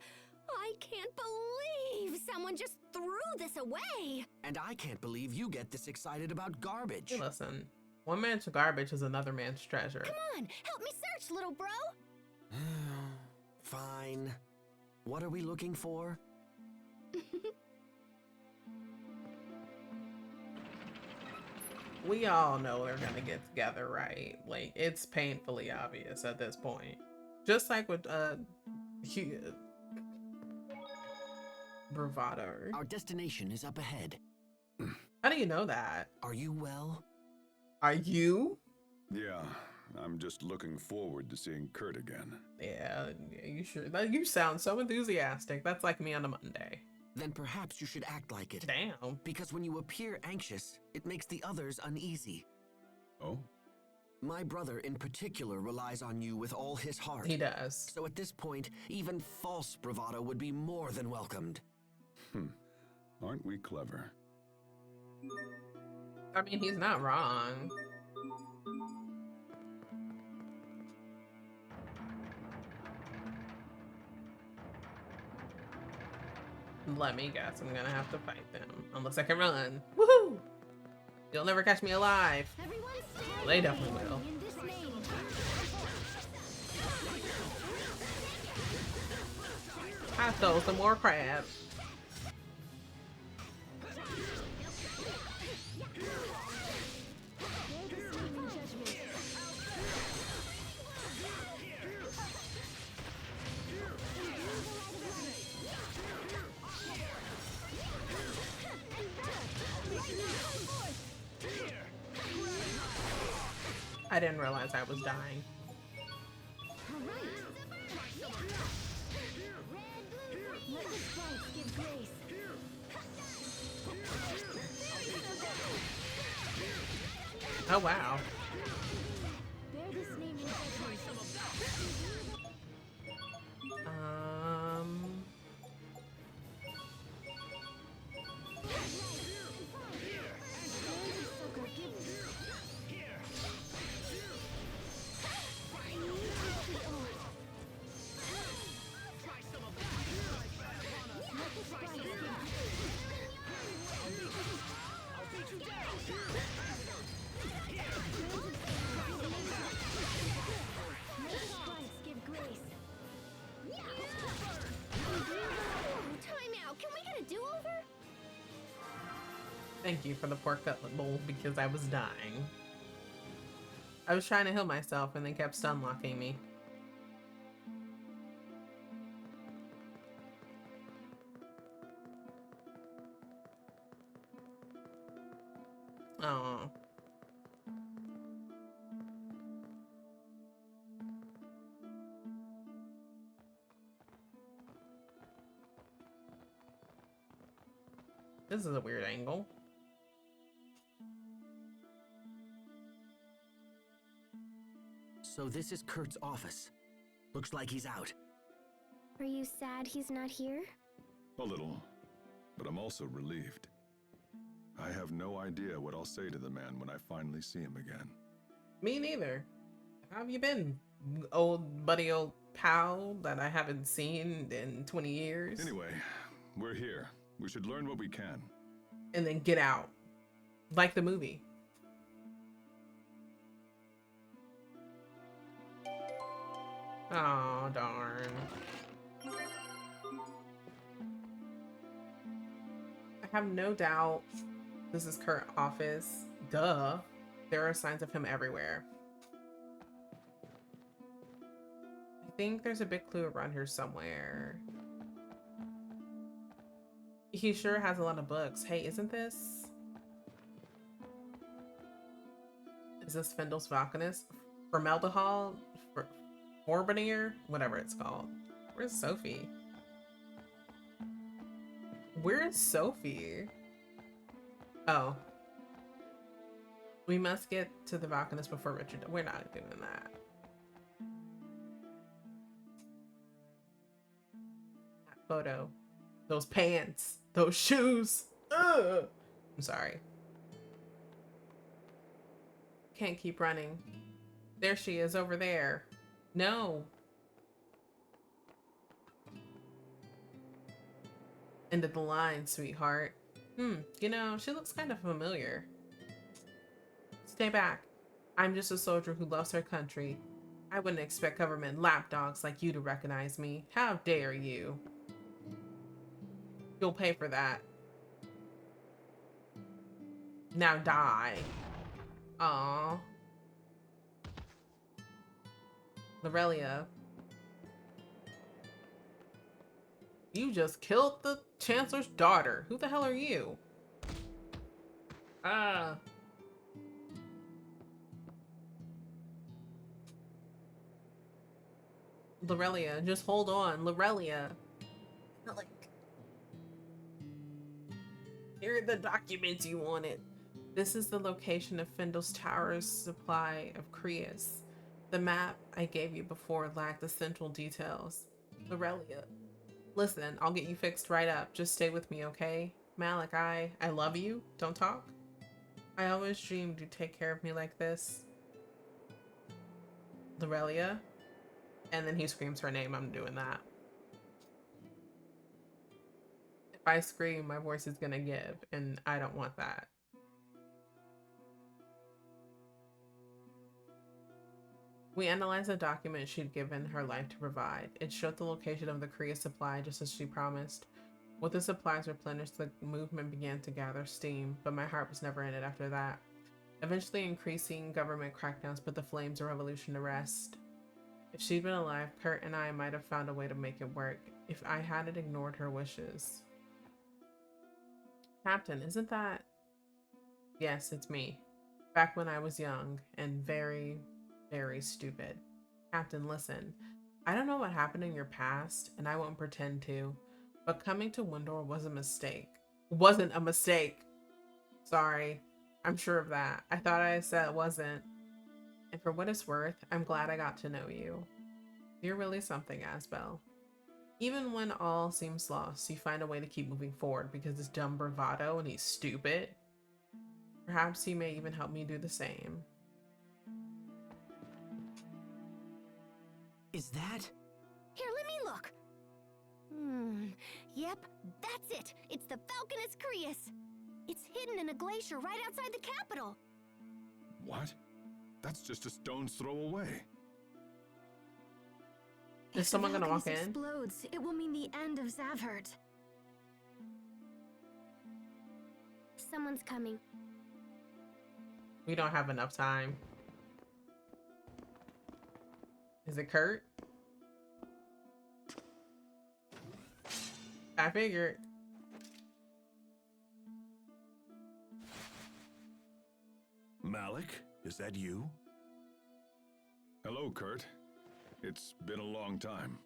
I can't believe someone just threw this away. And I can't believe you get this excited about garbage. Hey, listen, one man's garbage is another man's treasure. Come on, help me search, little bro. Fine. What are we looking for? We all know they're gonna get together, right? Like, it's painfully obvious at this point. Just like with Bravado. Our destination is up ahead. How do you know that? Are you well? Are you? Yeah, I'm just looking forward to seeing Kurt again. Yeah, you sure? You sound so enthusiastic. That's like me on a Monday. Then perhaps you should act like it. Damn. Because when you appear anxious, it makes the others uneasy. Oh? My brother in particular relies on you with all his heart. He does. So at this point, even false bravado would be more than welcomed. Aren't we clever? I mean, he's not wrong. Let me guess, I'm gonna have to fight them. Unless I can run. Woohoo! You'll never catch me alive. Well, they definitely will. I stole some more crabs. I didn't realize I was dying. Oh wow. Thank you for the pork cutlet bowl because I was dying. I was trying to heal myself and they kept stun locking me. Oh. This is a weird angle. So this is Kurt's office. Looks like he's out. Are you sad he's not here? A little, but I'm also relieved. I have no idea what I'll say to the man when I finally see him again. Me neither. How have you been, old buddy, old pal that I haven't seen in 20 years? Anyway, we're here. We should learn what we can. And then get out. Like the movie. Oh, darn. I have no doubt this is Kurt's office. Duh. There are signs of him everywhere. I think there's a big clue around here somewhere. He sure has a lot of books. Hey, isn't this? Is this Fendel's Falconist? Formaldehyde? Orbanier? Whatever it's called. Where's Sophie? Where's Sophie? Oh. We must get to the Falconist before Richard. We're not doing that. That photo. Those pants. Those shoes. Ugh. I'm sorry. Can't keep running. There she is over there. No. End of the line, sweetheart. You know, she looks kind of familiar. Stay back. I'm just a soldier who loves her country. I wouldn't expect government lapdogs like you to recognize me. How dare you? You'll pay for that. Now die. Aww. Lorelia. You just killed the Chancellor's daughter. Who the hell are you? Lorelia, just hold on. Lorelia. Like, here are the documents you wanted. This is the location of Fendel's Tower's supply of Creus. The map I gave you before lacked essential details. Lorelia. Listen, I'll get you fixed right up. Just stay with me, okay? Malik, I love you. Don't talk. I always dreamed you'd take care of me like this. Lorelia. And then he screams her name. I'm doing that. If I scream, my voice is gonna give, and I don't want that. We analyzed the document she'd given her life to provide. It showed the location of the Korea supply just as she promised. With the supplies replenished, the movement began to gather steam, but my heart was never in it after that. Eventually, increasing government crackdowns put the flames of revolution to rest. If she'd been alive, Kurt and I might have found a way to make it work, if I hadn't ignored her wishes. Captain, isn't that... Yes, it's me. Back when I was young and very, very stupid. Captain, listen. I don't know what happened in your past, and I won't pretend to, but coming to Windor was a mistake. Wasn't a mistake. Sorry. I'm sure of that. I thought I said it wasn't. And for what it's worth, I'm glad I got to know you. You're really something, Asbel. Even when all seems lost, you find a way to keep moving forward because it's dumb bravado and he's stupid. Perhaps he may even help me do the same. Is that? Here, let me look. Yep, that's it. It's the Falconus Creus. It's hidden in a glacier right outside the capital. What? That's just a stone's throw away. Is someone gonna walk in? If the Falconus explodes, it will mean the end of Zavhert. Someone's coming. We don't have enough time. Is it Kurt? I figured. Malik, is that you? Hello, Kurt. It's been a long time.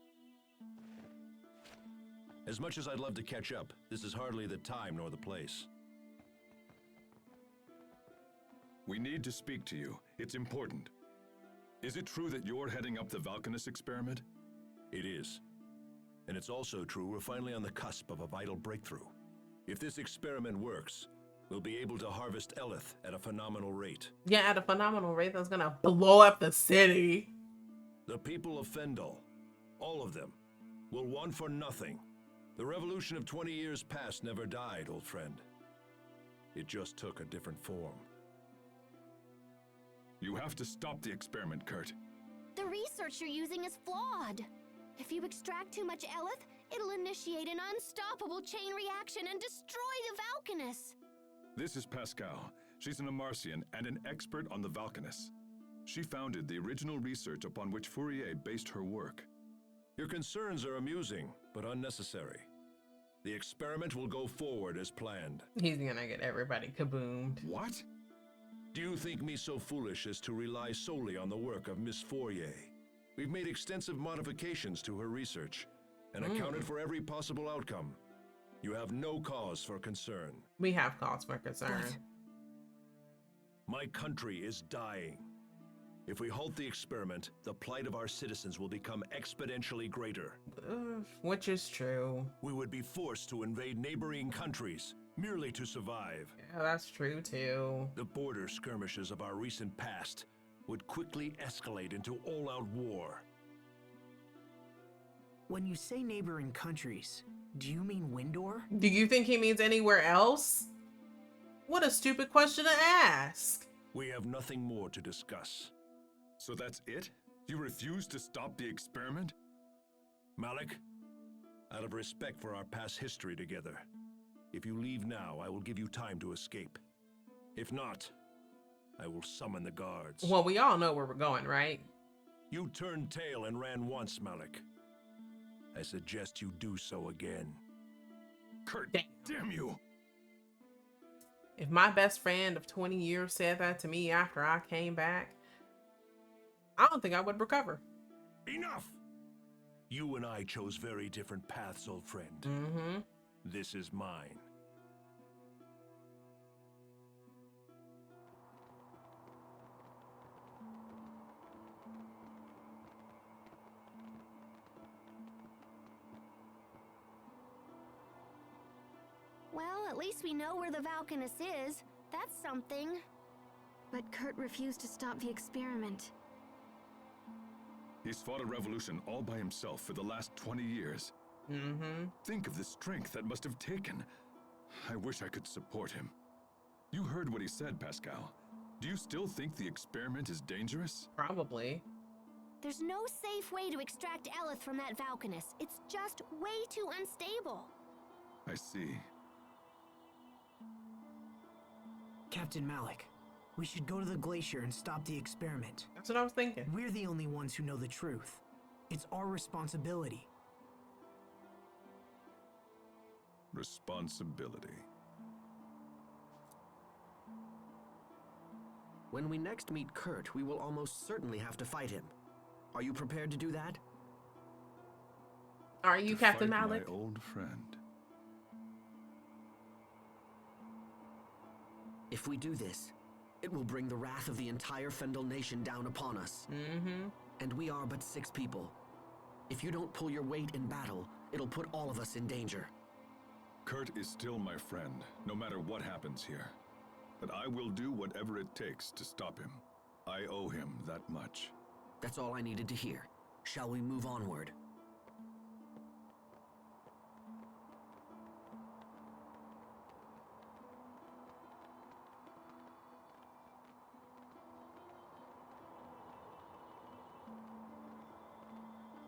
As much as I'd love to catch up, this is hardly the time nor the place. We need to speak to you. It's important. Is it true that you're heading up the Valkanus experiment? It is. And it's also true we're finally on the cusp of a vital breakthrough. If this experiment works, we'll be able to harvest Eleth at a phenomenal rate. Yeah, at a phenomenal rate that's gonna blow up the city. The people of Fendel, all of them, will want for nothing. The revolution of 20 years past never died, old friend. It just took a different form. You have to stop the experiment, Kurt. The research you're using is flawed. If you extract too much Eleth, it'll initiate an unstoppable chain reaction and destroy the Valkanus. This is Pascal. She's an Amarcian and an expert on the Valkanus. She founded the original research upon which Fourier based her work. Your concerns are amusing, but unnecessary. The experiment will go forward as planned. He's gonna get everybody kaboomed. What? Do you think me so foolish as to rely solely on the work of Miss Fourier? We've made extensive modifications to her research and accounted for every possible outcome. You have no cause for concern. We have cause for concern. My country is dying. If we halt the experiment, the plight of our citizens will become exponentially greater. Which is true. We would be forced to invade neighboring countries, merely to survive. Yeah, that's true too. The border skirmishes of our recent past would quickly escalate into all-out war. When you say neighboring countries, do you mean Windor? Do you think he means anywhere else? What a stupid question to ask. We have nothing more to discuss. So that's it? You refuse to stop the experiment? Malik, Out of respect for our past history together. If you leave now, I will give you time to escape. If not, I will summon the guards. Well, we all know where we're going, right? You turned tail and ran once, Malik. I suggest you do so again. Kurt, damn you! If my best friend of 20 years said that to me after I came back, I don't think I would recover. Enough! You and I chose very different paths, old friend. Mm-hmm. This is mine. Well, at least we know where the Valkanus is. That's something. But Kurt refused to stop the experiment. He's fought a revolution all by himself for the last 20 years. Mm-hmm. Think of the strength that must have taken. I wish I could support him. You heard what he said, Pascal. Do you still think the experiment is dangerous? Probably. There's no safe way to extract Eleth from that Valkanus. It's just way too unstable. I see. Captain Malik, we should go to the glacier and stop the experiment. That's what I was thinking. We're the only ones who know the truth. It's our responsibility. Responsibility. When we next meet Kurt, we will almost certainly have to fight him. Are you prepared to do that? Are you To Captain fight Malik? My old friend. If we do this, it will bring the wrath of the entire Fendel nation down upon us. Mm-hmm. And we are but 6 people. If you don't pull your weight in battle, it'll put all of us in danger. Kurt is still my friend, no matter what happens here. But I will do whatever it takes to stop him. I owe him that much. That's all I needed to hear. Shall we move onward?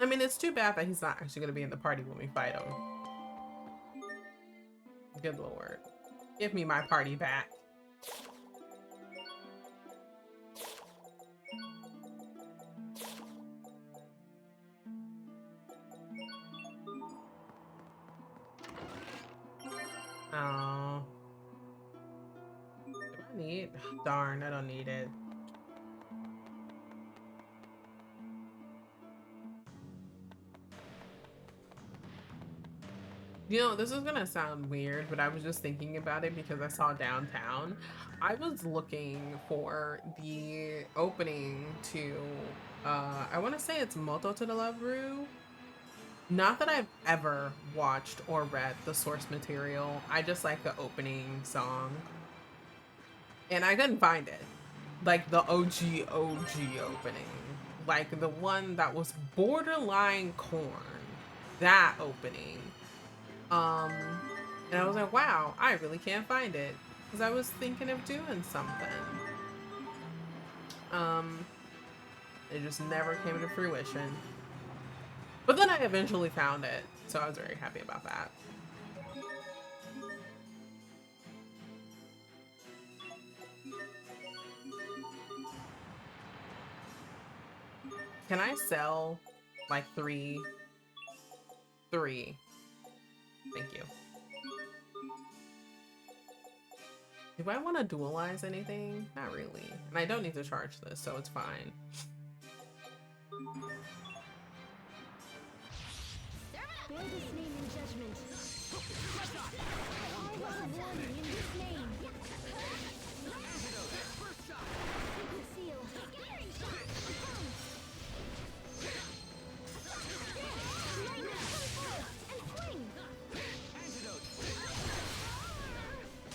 I mean, it's too bad that he's not actually going to be in the party when we fight him. Good lord. Give me my party back. Oh. Do I need? Darn, I don't need it. You know, this is gonna sound weird, but I was just thinking about it because I saw downtown. I was looking for the opening to, I want to say it's Moto to the Love Rue. Not that I've ever watched or read the source material. I just like the opening song. And I couldn't find it. Like the OG opening. Like the one that was borderline corn. That opening. And I was like, wow, I really can't find it. Because I was thinking of doing something. It just never came to fruition. But then I eventually found it, so I was very happy about that. Can I sell like three? Thank you. Do I want to dualize anything? Not really. And I don't need to charge this, so it's fine. Bear this name in judgment. I want a warning in this name. Sacred seal. Lightning, come forth and swing. Thunder surge and swing. Aqua bullet.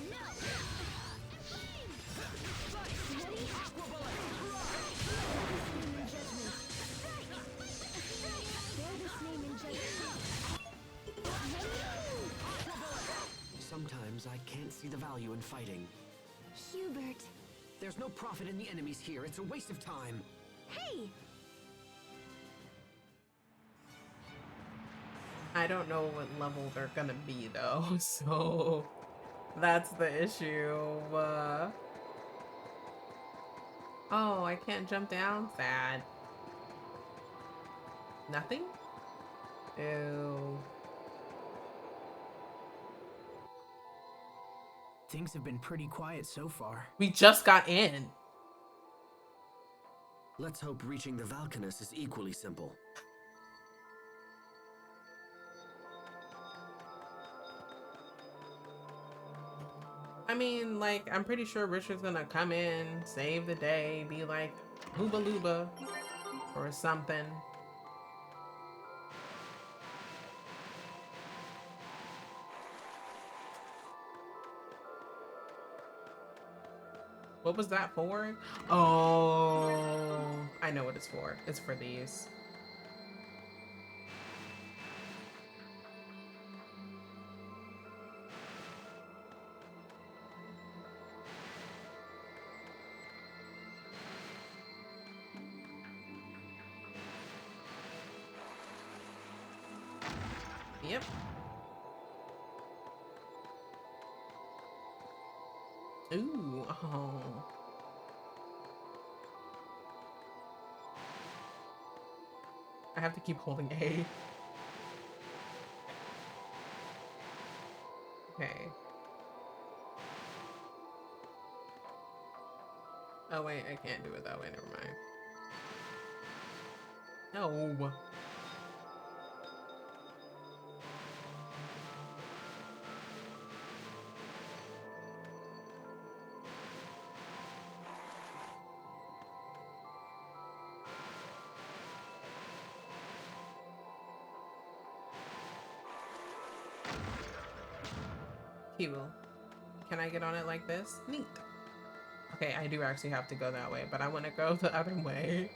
No. And flame. Ready? Aqua bullet. Sometimes I can't see the value in fighting. Hubert. There's no profit in the enemies here. It's a waste of time. Hey! I don't know what level they're gonna be though, so that's the issue. Oh, I can't jump down? Sad. Nothing? Ew. Things have been pretty quiet so far. We just got in. Let's hope reaching the Valkanus is equally simple. I mean, like, I'm pretty sure Richard's gonna come in, save the day, be like, Hooba Looba, or something. What was that for? Oh, I know what it's for. It's for these. Yep. Ooh, oh. I have to keep holding A. Okay. Oh wait, I can't do it that way, never mind. No. Kiwo. Can I get on it like this? Neat. Okay, I do actually have to go that way, but I want to go the other way.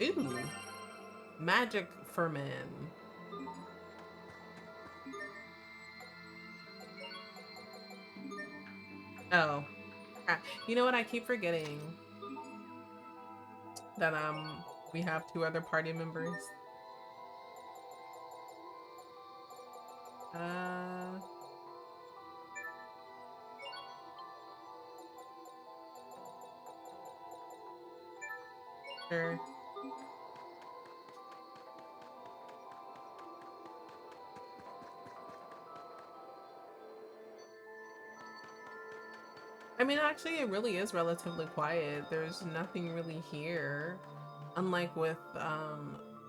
Ooh. Magic for men. Oh. You know what? I keep forgetting that we have 2 other party members. Sure. I mean, actually, it really is relatively quiet. There's nothing really here. Unlike with,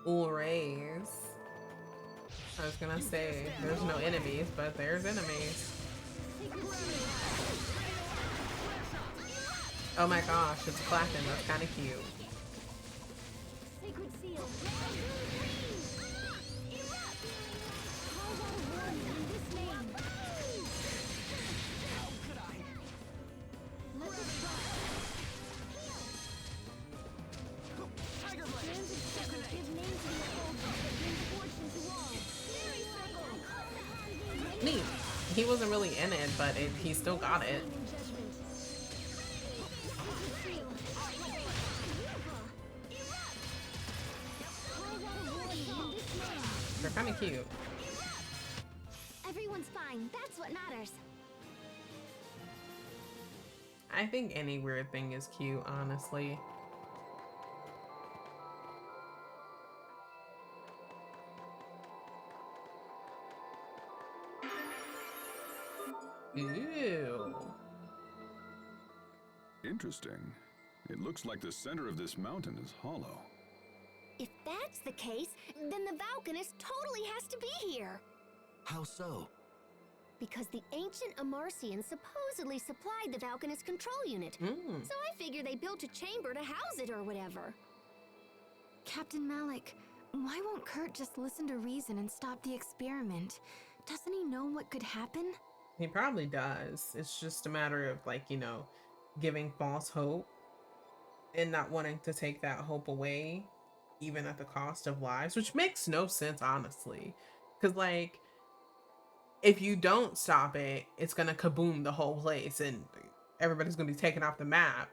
Ulrays. I was gonna say, there's no enemies, but there's enemies. Oh my gosh, it's clapping. That's kind of cute. Sacred seal. Neat. He wasn't really in it, but he still got it. They're kind of cute. Everyone's fine. That's what matters. I think any weird thing is cute, honestly. Ew. Interesting. It looks like the center of this mountain is hollow. If that's the case, then the Valkanus totally has to be here. How so? Because the ancient Amarcians supposedly supplied the Valkanus control unit. So I figure they built a chamber to house it or whatever. Captain Malik, why won't Kurt just listen to reason and stop the experiment? Doesn't he know what could happen? He probably does. It's just a matter of, like, you know, giving false hope and not wanting to take that hope away, even at the cost of lives, which makes no sense, honestly. Because, like, if you don't stop it, it's gonna kaboom the whole place and everybody's gonna be taken off the map.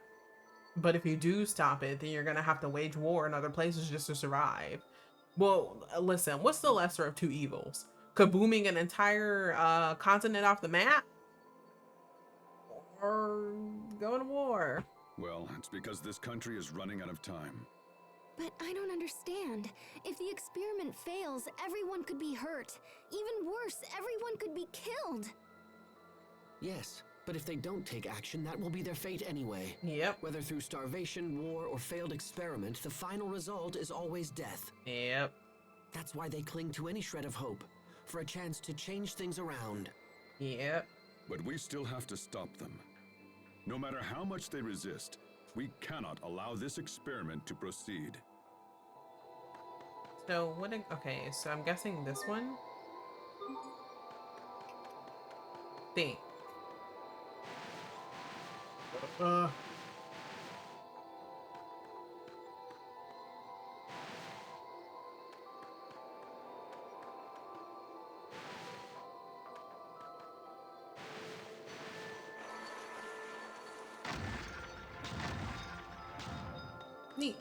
But if you do stop it, then you're gonna have to wage war in other places just to survive. Well, listen, what's the lesser of two evils? Kabooming an entire continent off the map? Or going to war? Well, it's because this country is running out of time. But I don't understand. If the experiment fails, everyone could be hurt. Even worse, everyone could be killed. Yes, but if they don't take action, that will be their fate anyway. Yep. Whether through starvation, war, or failed experiment, the final result is always death. Yep. That's why they cling to any shred of hope, for a chance to change things around. Yep. But we still have to stop them. No matter how much they resist, we cannot allow this experiment to proceed. So what? Okay, so I'm guessing this one. Think. Neat.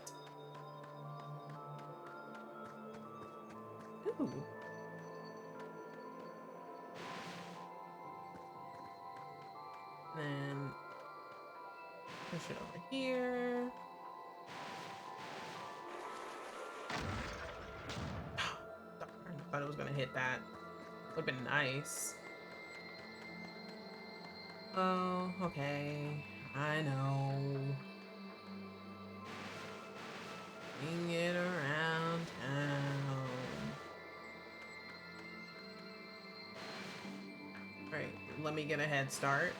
Ooh. Then push it over here. Darn, I thought it was gonna hit that. Would've been nice. Oh, okay. I know. Bring it around town. Right, let me get a head start.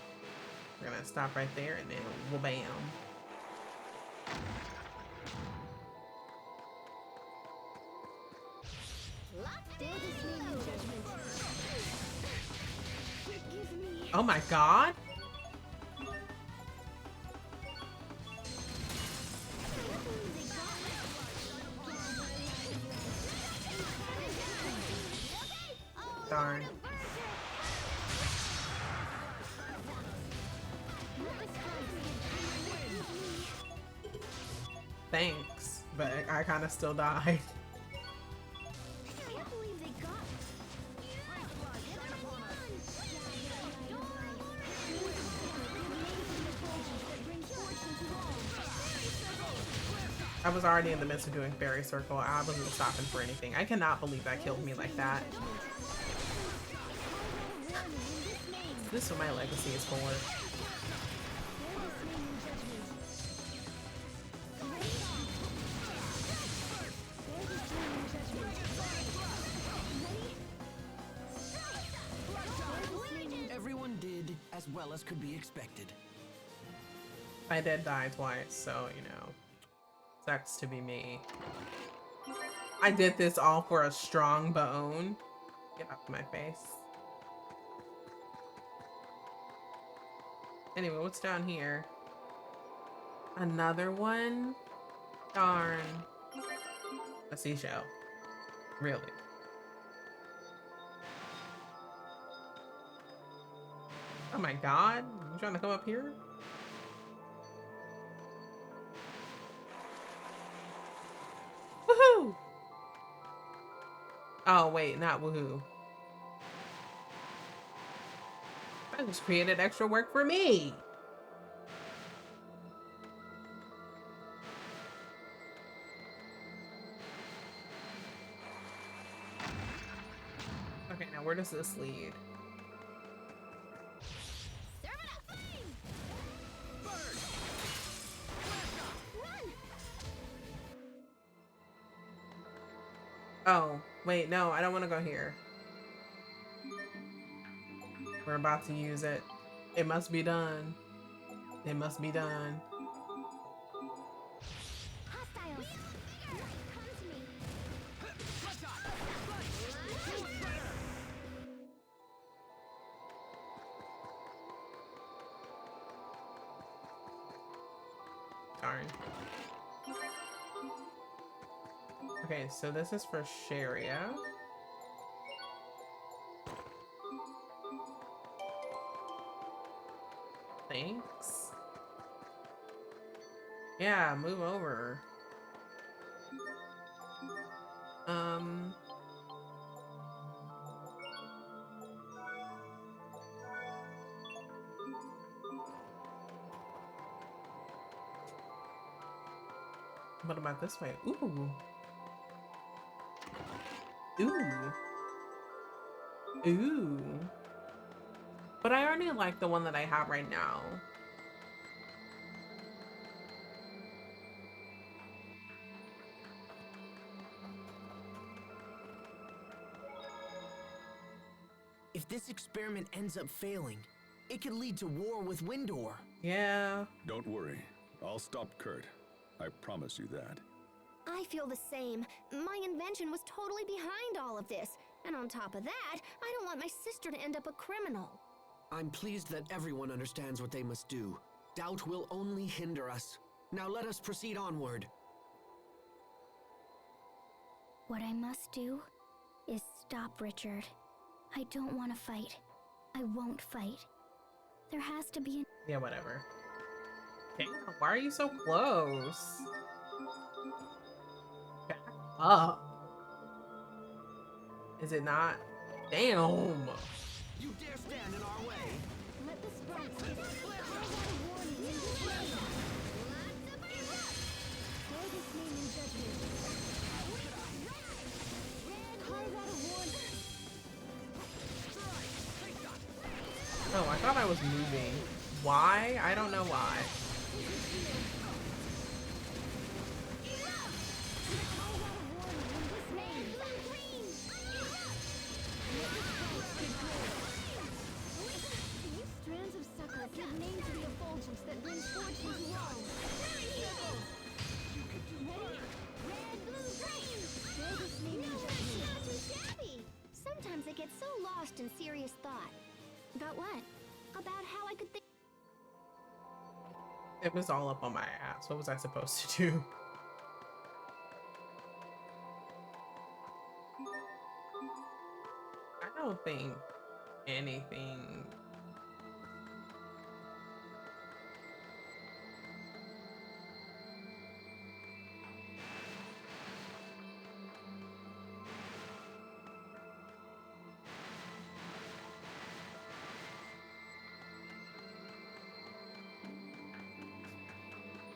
We're gonna stop right there and then we'll bam. Oh my god! Darn. Thanks, but I kind of still died. I was already in the midst of doing fairy circle. I wasn't stopping for anything. I cannot believe that killed me like that. This is what my legacy is for. Everyone did as well as could be expected. I did die twice, so, you know, sucks to be me. I did this all for a strong bone. Get off my face. Anyway, what's down here? Another one? Darn. A seashell. Really? Oh my god. You trying to come up here? Woohoo! Oh wait, not woohoo. I just created extra work for me. Okay, now where does this lead? Oh, wait, no, I don't want to go here. We're about to use it. It must be done. It must be done. Darn. Okay, so this is for Sharia. Thanks. Yeah, move over. What about this way? Ooh. Ooh. Ooh. But I already like the one that I have right now. If this experiment ends up failing, it could lead to war with Windor. Yeah. Don't worry. I'll stop Kurt. I promise you that. I feel the same. My invention was totally behind all of this. And on top of that, I don't want my sister to end up a criminal. I'm pleased that everyone understands what they must do. Doubt will only hinder us. Now let us proceed onward. What I must do is stop Richard. I don't want to fight. I won't fight. There has to be Yeah, whatever. Damn, why are you so close? Back up. Is it not? Damn. You dare stand in our way? Let the sprites get split. I got a warning in this way. Lots of erupt. Bear this name in judgment. Red, I got a warning. Oh, I thought I was moving. Why? I don't know why. Strands of sucker give name to the effulgence that brings fortune to all. You could do more. Red, blue, green. Bear this name in judgment. Not too shabby. Sometimes I get so lost in serious thought. About what? About how I could think. It was all up on my ass. What was I supposed to do? I don't think anything.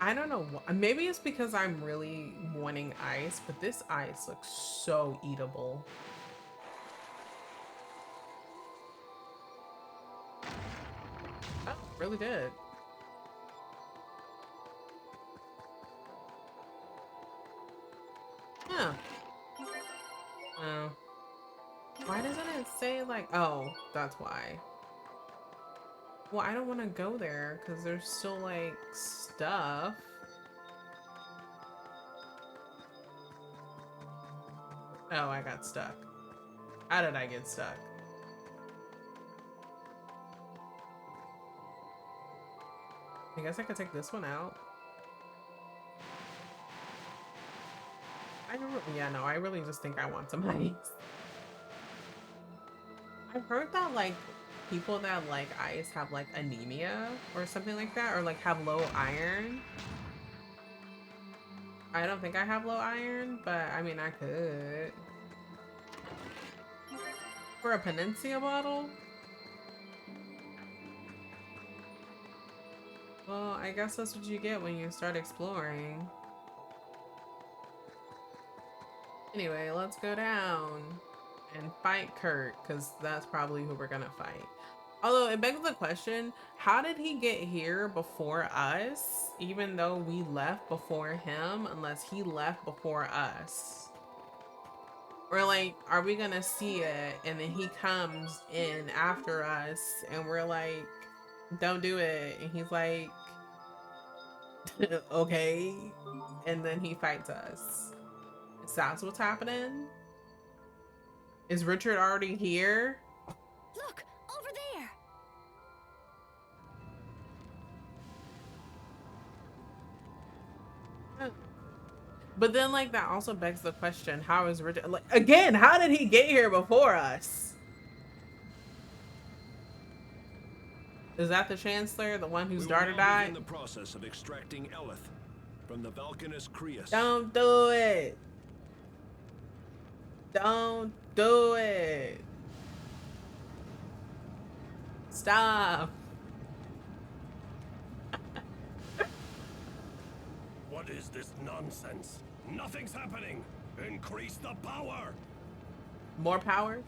I don't know. Maybe it's because I'm really wanting ice, but this ice looks so eatable. Oh, really good. Huh. Oh. Why doesn't it say like, oh, that's why. Well, I don't want to go there because there's still like stuff. Oh, I got stuck. How did I get stuck? I guess I could take this one out. Yeah, no, I really just think I want some ice. I've heard that like people that like ice have like anemia or something like that, or like have low iron. I don't think I have low iron, but I mean I could. For a Peninsula bottle? Well, I guess that's what you get when you start exploring. Anyway, let's go down and fight Kurt, because that's probably who we're gonna fight. Although it begs the question, how did he get here before us, even though we left before him, unless he left before us? Or like, are we gonna see it and then he comes in after us and we're like, don't do it, and he's like, okay, and then he fights us? Is that what's happening? Is Richard already here? Look, over there. But then like that also begs the question, how is Richard, like, again, how did he get here before us? Is that the Chancellor, the one whose daughter died? In the process of extracting Eleth. from the Valkanist Creus. Don't do it. Don't do it. Stop. What is this nonsense? Nothing's happening. Increase the power. More power?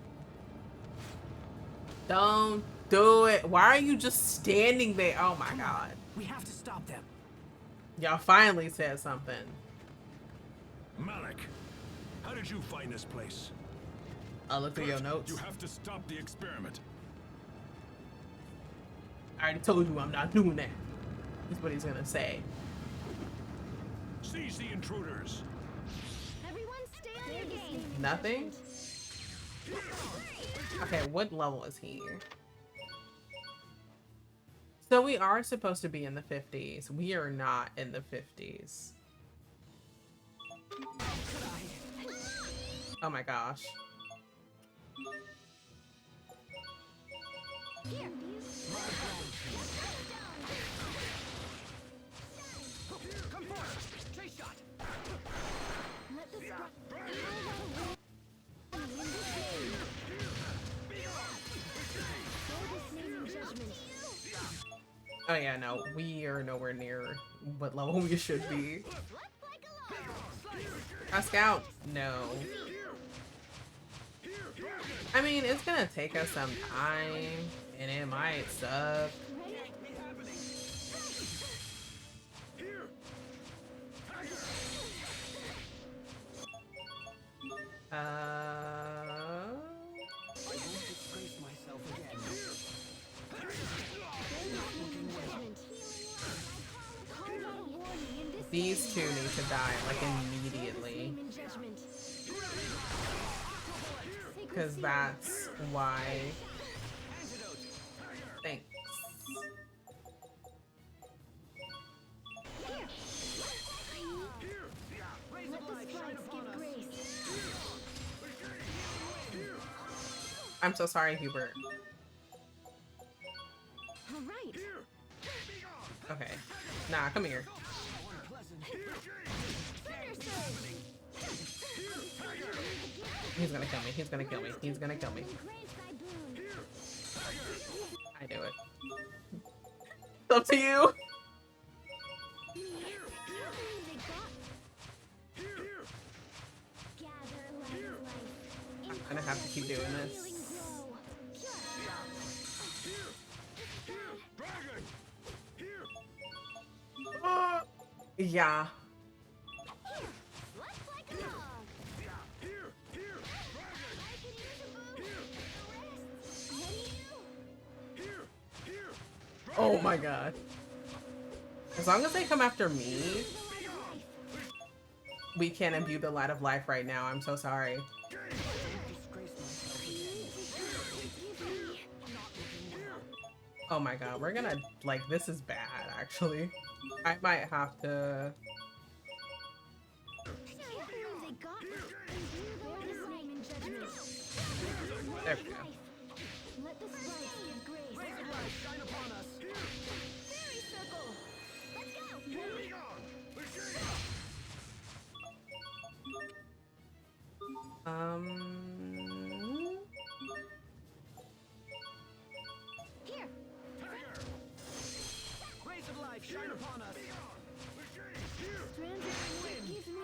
Don't do it. Why are you just standing there? Oh my god. We have to stop them. Y'all finally said something. Malik, how did you find this place? I'll look through your notes. You have to stop the experiment. I already told you I'm not doing that. That's what he's gonna say. Seize the intruders. Everyone stay on your game. Nothing? Okay, what level is he? So we are supposed to be in the 50s. We are not in the 50s. Oh my gosh. Here. Come forth! Chase shot! Let this Oh yeah, no, we are nowhere near what level we should be. A scout? No. I mean, it's gonna take us some time, and it might suck. These two need to die, like, immediately. Because that's why. Thanks. I'm so sorry, Hubert. All right. Okay. Nah, come here. He's gonna kill me. He's gonna kill me. He's gonna kill me. I knew it. It's up to you. I'm gonna have to keep doing this. Yeah. Oh my god. As long as they come after me, we can't imbue the light of life right now. I'm so sorry. Oh my god, we're gonna, like, this is bad, actually. I might have to... There we go. Let the sprites give grace. Shine upon us! Fairy circle. Let's go. Here. Rays of life, shine upon us! Strands of wind. Give me.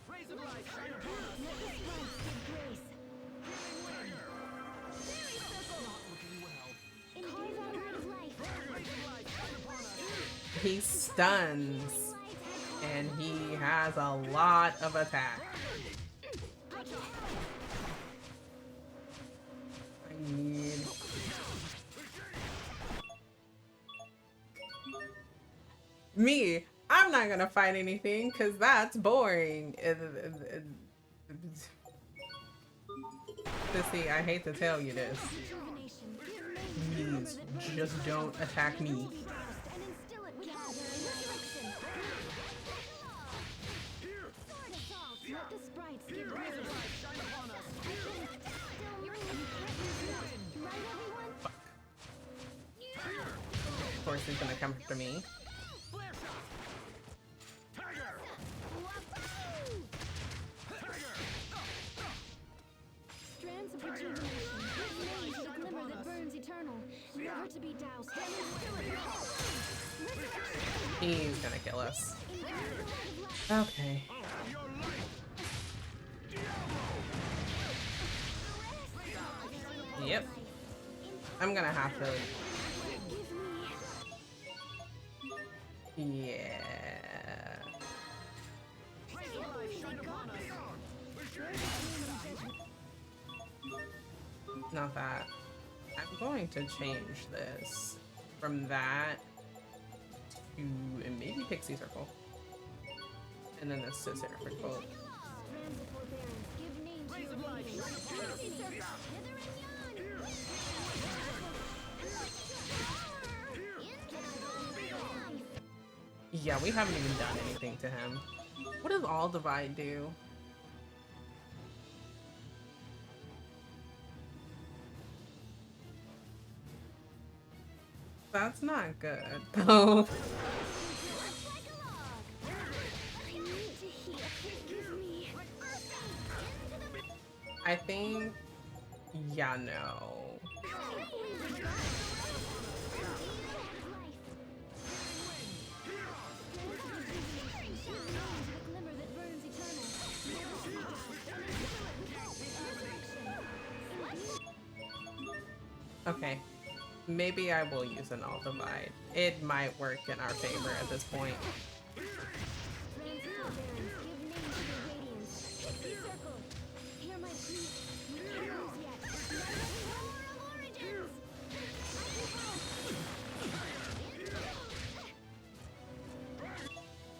Rays of life, shine upon us! Let the sprites give grace. Fairy circle. Carve out light of life. Rays of life, shine upon us! He stuns, and he has a lot of attack. I need... Me, I'm not gonna fight anything, because that's boring. See, I hate to tell you this. Please, just don't attack me. And instill it with resurrection. Sword assault. Let the sprites give grace. Shine upon us! guess he's gonna come after me. Strands of rejuvenation. Give name to the glimmer that burns eternal, never to be doused. He's gonna kill us. Okay. Yep. I'm gonna have to. Yeah. Not that. I'm going to change this from that to maybe Pixie Circle. And then this to Seraphic Bolt. Yeah, we haven't even done anything to him. What does All Divide do? That's not good, though. I think... yeah, no. Okay. Maybe I will use an All Divide. It might work in our favor at this point.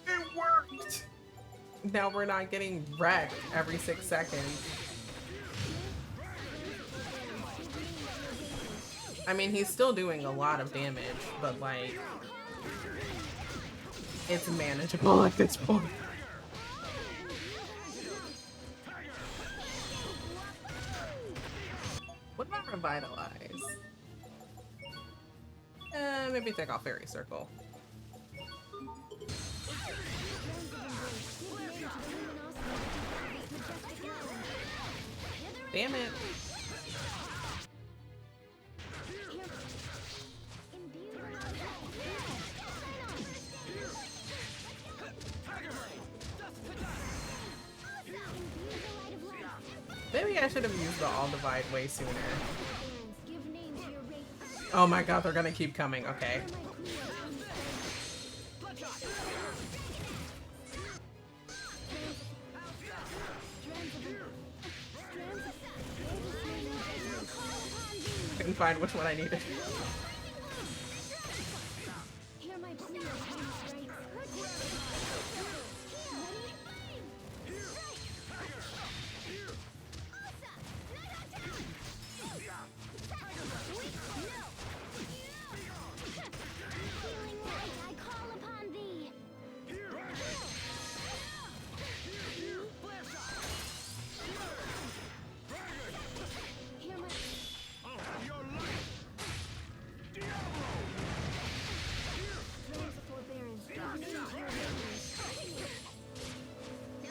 It worked! Now we're not getting wrecked every 6 seconds. I mean, he's still doing a lot of damage, but like, it's manageable at this point. What about Revitalize? Maybe take off Fairy Circle. Damn it. Maybe I should have used the All Divide way sooner. Oh my god, they're gonna keep coming. Okay. Couldn't find which one I needed.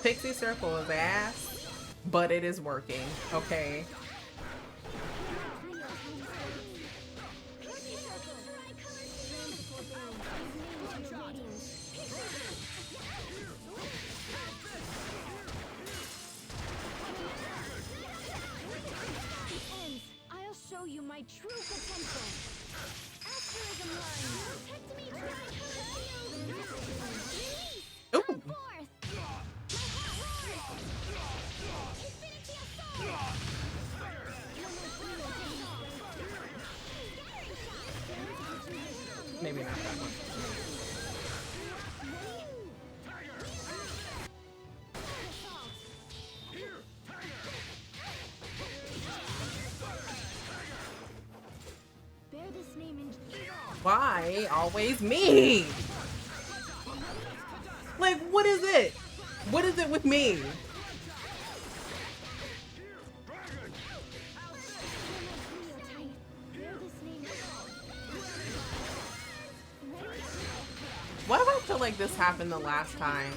Pixie Circle is ass, but it is working, okay? I'll show you my true potential. Asterism line. Ooh. Maybe not that one. Why always me? Like, what is it? What is it with me? like this happened the last time.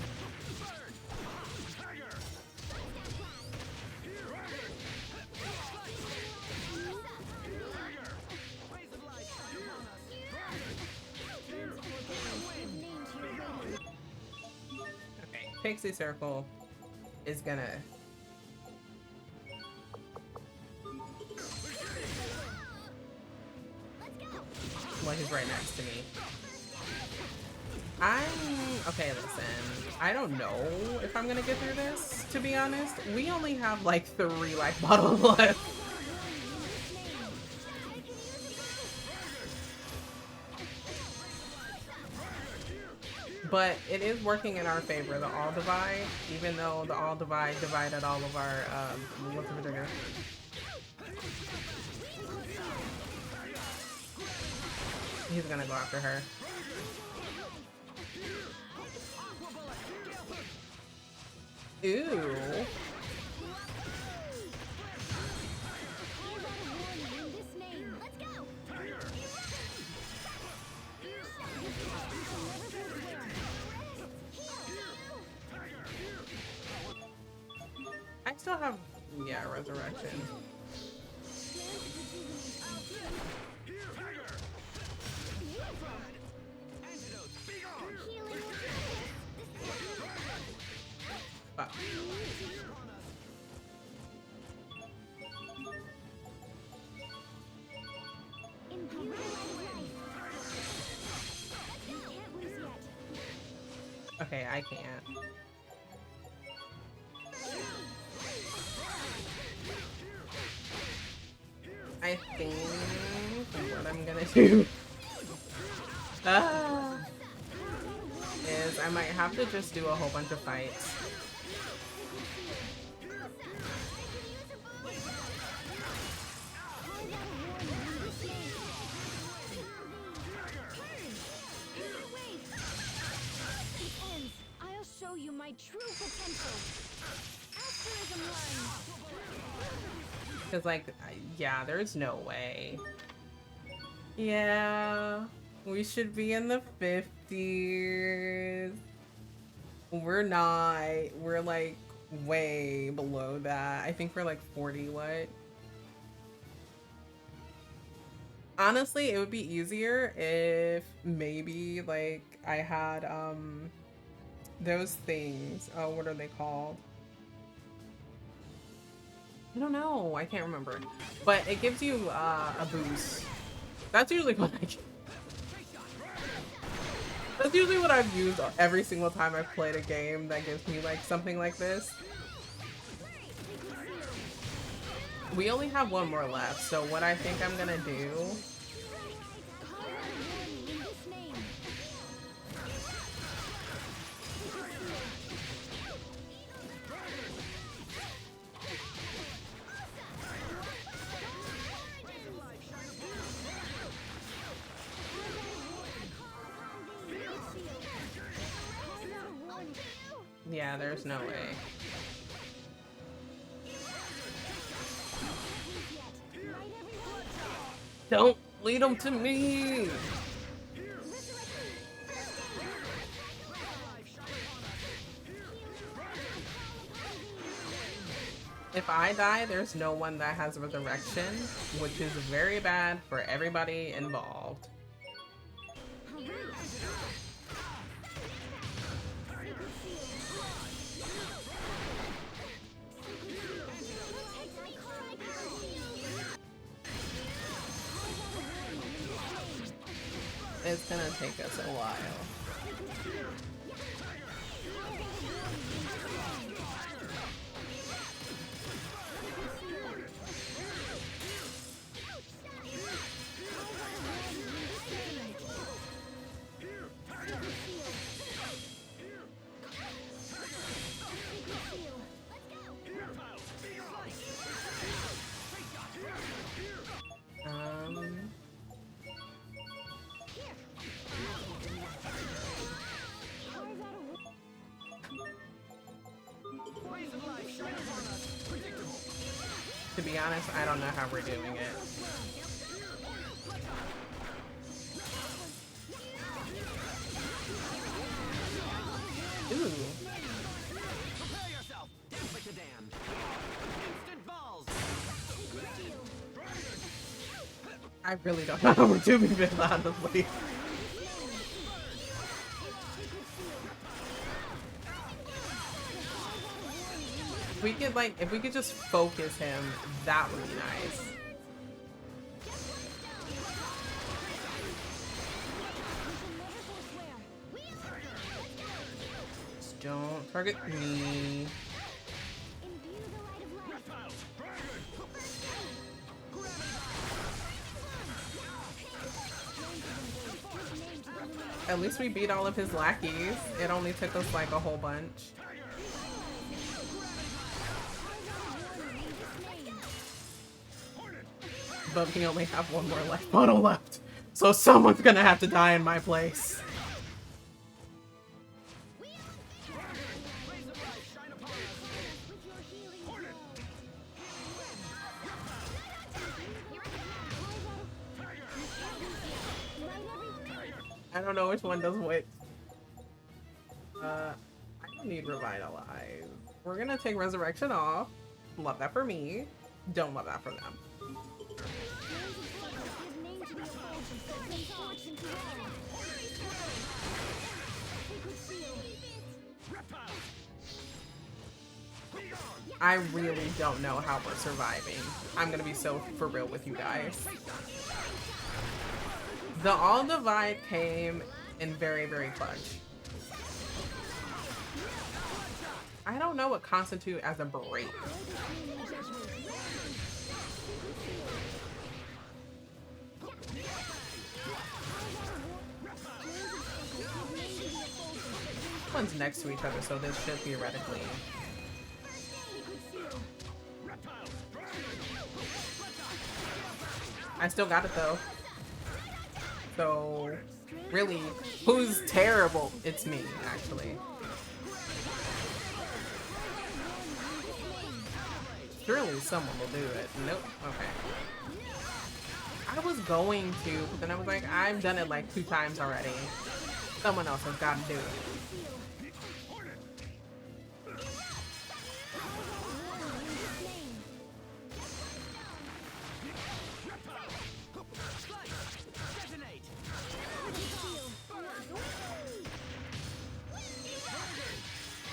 Okay, Pixie Circle is gonna... Well, he's right next to me. Okay, listen. I don't know if I'm gonna get through this, to be honest. We only have like 3 life bottles left. But it is working in our favor, the all divide, even though the all divide divided all of our, what's the trigger? He's gonna go after her. Ooh. I still have, yeah, resurrection. Fuck. Okay, I can't. I think what I'm gonna do is I might have to just do a whole bunch of fights. I'll show you my true potential. Asterism line. Because, like, yeah, there's no way. Yeah, we should be in the 50s. We're not. We're, like, way below that. I think we're, like, 40 what? Honestly, it would be easier if maybe, like, I had, those things. Oh, what are they called? I don't know. I can't remember. But it gives you a boost. That's usually what I get. That's usually what I've used every single time I've played a game that gives me like something like this. We only have 1 more left, so what I think I'm gonna do... Yeah, there's no way. Don't lead them to me! If I die, there's no one that has resurrection, which is very bad for everybody involved. It's gonna take us a while. To be honest, I don't know how we're doing it. I really don't know how we're doing this, honestly. We could like, if we could just focus him, that would be nice. Just don't target me. At least we beat all of his lackeys. It only took us like a whole bunch. But we only have one more life bottle left. So someone's gonna have to die in my place. I don't know which one does what. I don't need Revitalize. We're gonna take Resurrection off. Love that for me. Don't love that for them. I really don't know how we're surviving. I'm gonna be so for real with you guys. The All Divide came in very, very clutch. I don't know what constitute as a break. One's next to each other, so this should theoretically. I still got it though. So, really, who's terrible? It's me, actually. Surely someone will do it. Nope. Okay. I was going to, but then I was like, I've done it like 2 times already. Someone else has got to do it.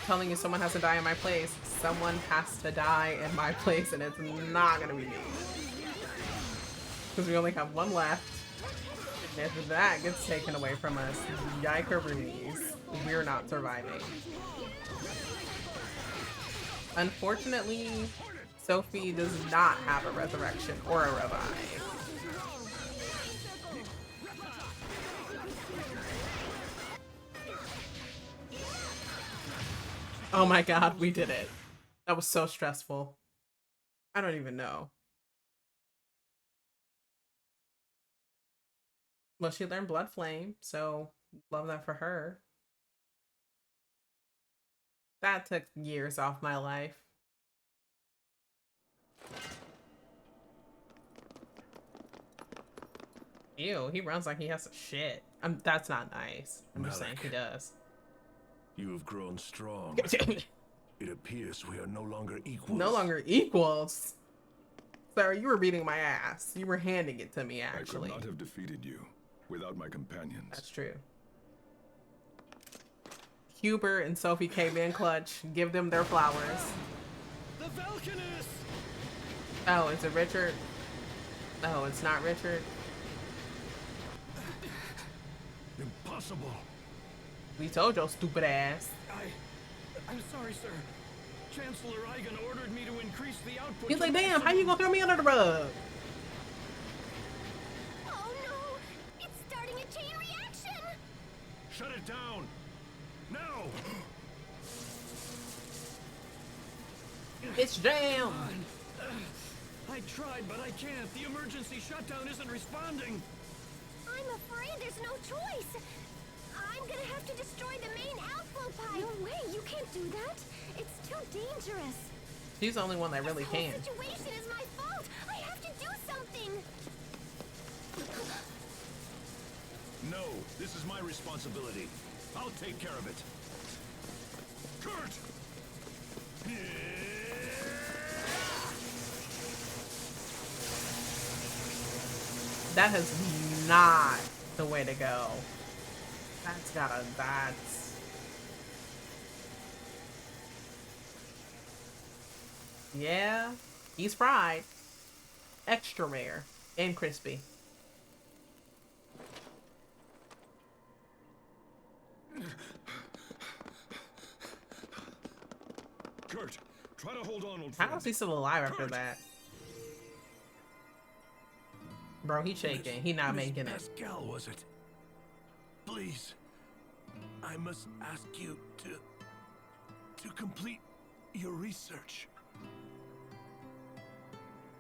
Telling you someone has to die in my place. Someone has to die in my place, and it's not gonna be me. Because we only have one left. And if that gets taken away from us, yikeroonies, we're not surviving. Unfortunately, Sophie does not have a resurrection or a revive. Oh my god, we did it. That was so stressful. I don't even know. Well, she learned Blood Flame, so love that for her. That took years off my life. Ew, he runs like he has to shit. That's not nice. I'm just saying he does. You have grown strong. It appears we are no longer equals. No longer equals? Sir, you were beating my ass. You were handing it to me, actually. I could not have defeated you without my companions. That's true. Hubert and Sophie came in clutch. Give them their flowers. The Valkanist! Oh, is it Richard? Oh, it's not Richard. Impossible. We told your stupid ass. I'm sorry, sir. Chancellor Eigen ordered me to increase the output. He's like, damn, how you gonna throw me under the rug? Oh no! It's starting a chain reaction! Shut it down! Now! It's jam! I tried, but I can't. The emergency shutdown isn't responding. I'm afraid there's no choice. I'm gonna have to destroy the main outflow pipe. No way, you can't do that. It's too dangerous. She's the only one that really can. This whole situation is my fault. I have to do something. No, this is my responsibility. I'll take care of it. Kurt! That is not the way to go. That's... Yeah, he's fried. Extra rare and crispy. Kurt, try to hold on, old How friend. is he still alive after Kurt! that? Bro, he's shaking. He not making it. Pascal, was it? Please, I must ask you to complete your research.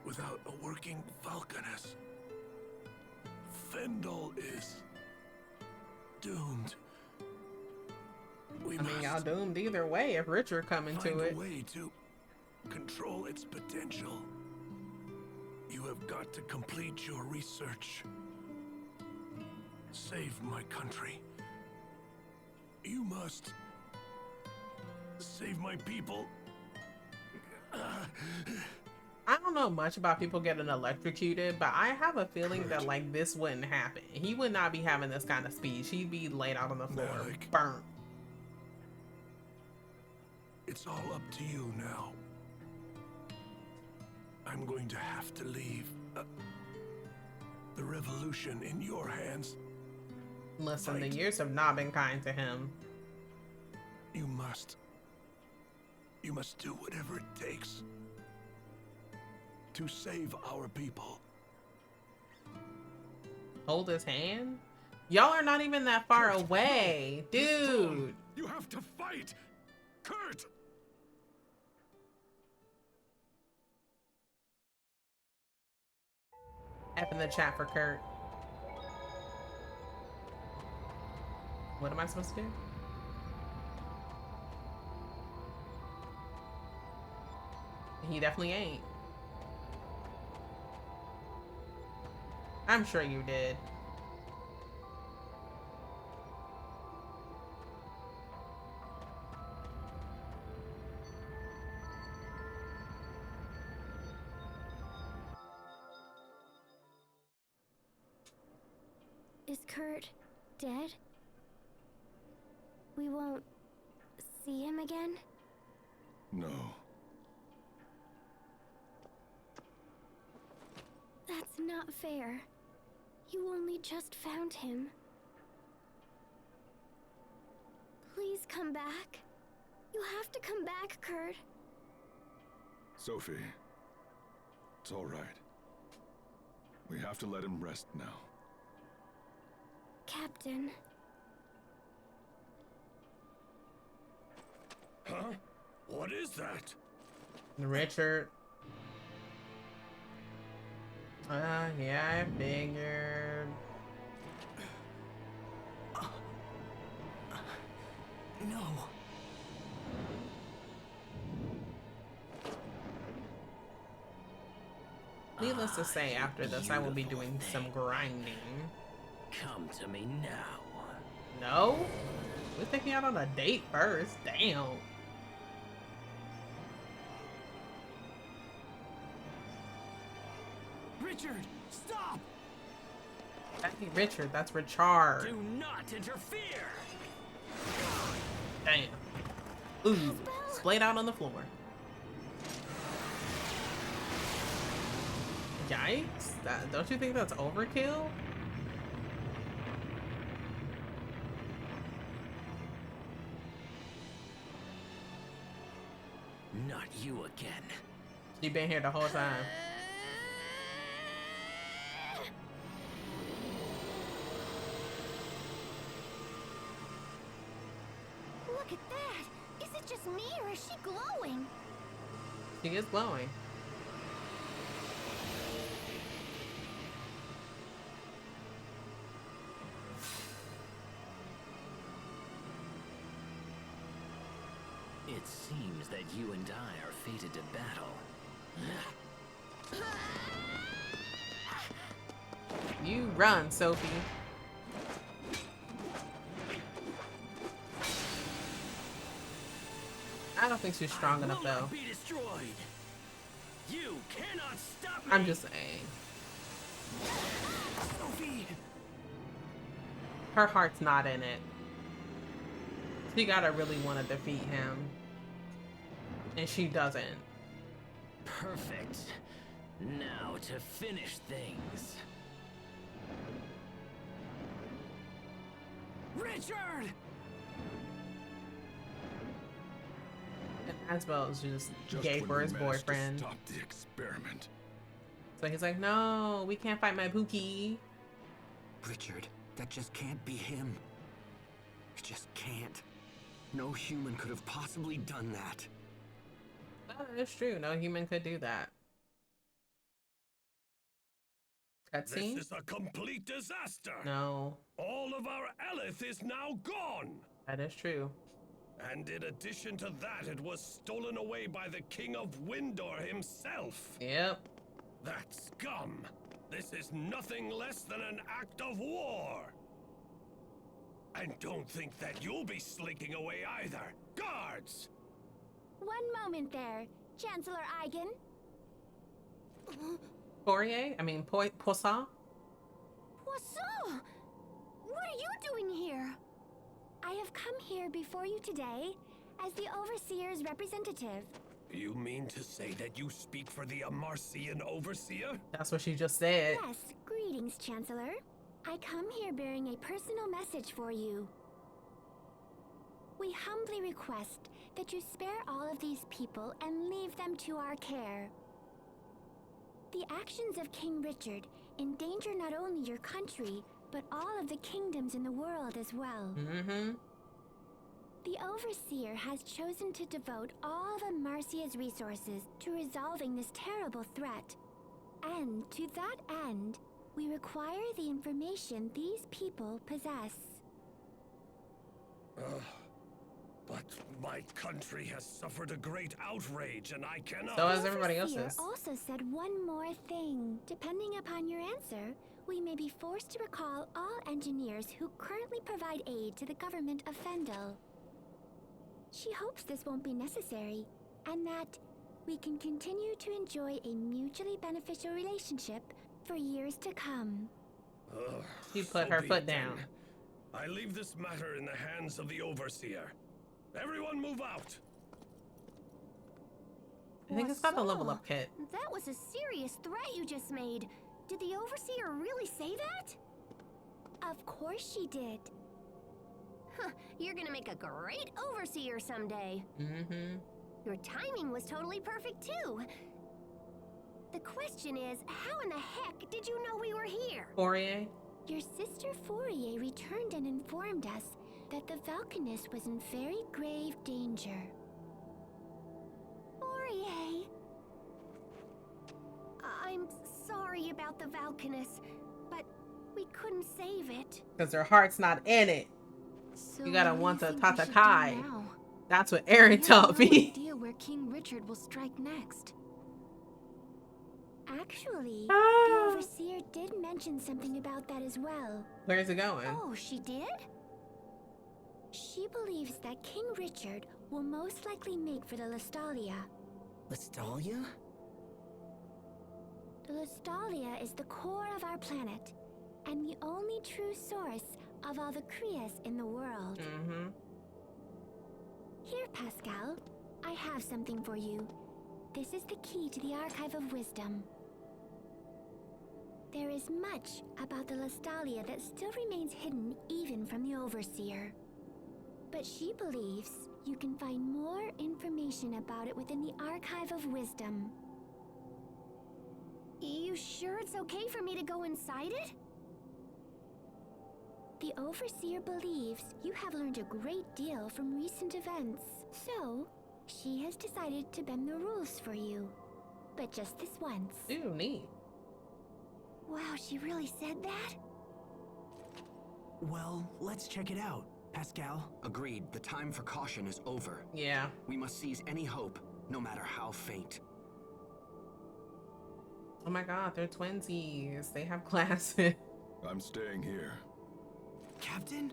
Without a working Falconess, Fendel is doomed. I mean, y'all doomed either way if Richard come into find it. a way to control its potential. You have got to complete your research. Save my country. You must save my people. I don't know much about people getting electrocuted, but I have a feeling that like this wouldn't happen. He would not be having this kind of speech. He'd be laid out on the floor, Malik. burnt. It's all up to you now. I'm going to have to leave the revolution in your hands. Listen, the Fight. years have not been kind to him. You must do whatever it takes to save our people. Hold his hand? Y'all are not even that far Kurt, away, no, you're strong. dude. You have to fight! Kurt! F in the chat for Kurt. What am I supposed to do? He definitely ain't. I'm sure you did. Is Kurt dead? We won't see him again? No. That's not fair. You only just found him. Please come back. You have to come back, Kurt. Sophie, it's all right. We have to let him rest now. Captain. Huh? What is that? Richard. Yeah, I figured. No. Needless to say, after this, I will be doing some grinding. Come to me now. No? We're taking out on a date first. Damn. Richard, stop! That ain't Richard, that's Richard. Do not interfere! Damn. Ooh, splayed out on the floor. Yikes. Don't you think that's overkill? Not you again. You been here the whole time. Look at that! Is it just me or is she glowing? She is glowing. It seems that you and I are fated to battle. You run, Sophie. I don't think she's strong enough though. Be destroyed. You cannot stop me. I'm just saying. Her heart's not in it. She gotta really want to defeat him. And she doesn't. Perfect. Now to finish things. Richard! And Asbel is just gay when for we his managed to boyfriend. stop the experiment. So he's like, no, we can't fight my Pookie. Richard, that just can't be him. It just can't. No human could have possibly done that. Oh, it's true. No human could do that. Cutscene? This is a complete disaster. No, All of our Elith is now gone. that is true. And in addition to that, it was stolen away by the King of Windor himself. Yep. That scum! This is nothing less than an act of war! And don't think that you'll be slinking away either. Guards! One moment there, Chancellor Eigen. Poirier? I mean, Poisson? Poisson! What are you doing here? I have come here before you today as the Overseer's representative. You mean to say that you speak for the Amarcian Overseer? That's what she just said. Yes, greetings, Chancellor. I come here bearing a personal message for you. We humbly request that you spare all of these people and leave them to our care. The actions of King Richard endanger not only your country, but all of the kingdoms in the world as well. Mm-hmm. The Overseer has chosen to devote all of Amarcia's resources to resolving this terrible threat. And to that end, we require the information these people possess. But my country has suffered a great outrage, and I cannot. So has everybody Overseer else's. also said one more thing. Depending upon your answer, we may be forced to recall all engineers who currently provide aid to the government of Fendel. She hopes this won't be necessary, and that we can continue to enjoy a mutually beneficial relationship for years to come. She put So her be foot it then. down. I leave this matter in the hands of the Overseer. Everyone move out! I think it's got the level up kit. That was a serious threat you just made. Did the Overseer really say that? Of course she did. Huh, you're gonna make a great Overseer someday. Mm-hmm. Your timing was totally perfect too. The question is, how in the heck did you know we were here? Poirier? Your sister Fourier returned and informed us that the Valkanist was in very grave danger. Fourier! I'm sorry about the Valkanist, but we couldn't save it. Because her heart's not in it. So You gotta what do want the think we should do Tatakai. now? That's what Aaron We have told no me. idea where King Richard will strike next. Actually, Ah. the Overseer did mention something about that as well. Where's it going? Oh, she did? She believes that King Richard will most likely make for the Lestalia. Lestalia? The Lestalia is the core of our planet, and the only true source of all the Krias in the world. Mm-hmm. Here, Pascal, I have something for you. This is the key to the Archive of Wisdom. There is much about the Lestalia that still remains hidden even from the Overseer. But she believes you can find more information about it within the Archive of Wisdom. You sure it's okay for me to go inside it? The Overseer believes you have learned a great deal from recent events, so she has decided to bend the rules for you. But just this once. Ooh, neat. Wow, she really said that? Well, let's check it out, Pascal. Agreed. The time for caution is over. Yeah. We must seize any hope, no matter how faint. Oh my god, they're twinsies. They have glasses. I'm staying here. Captain?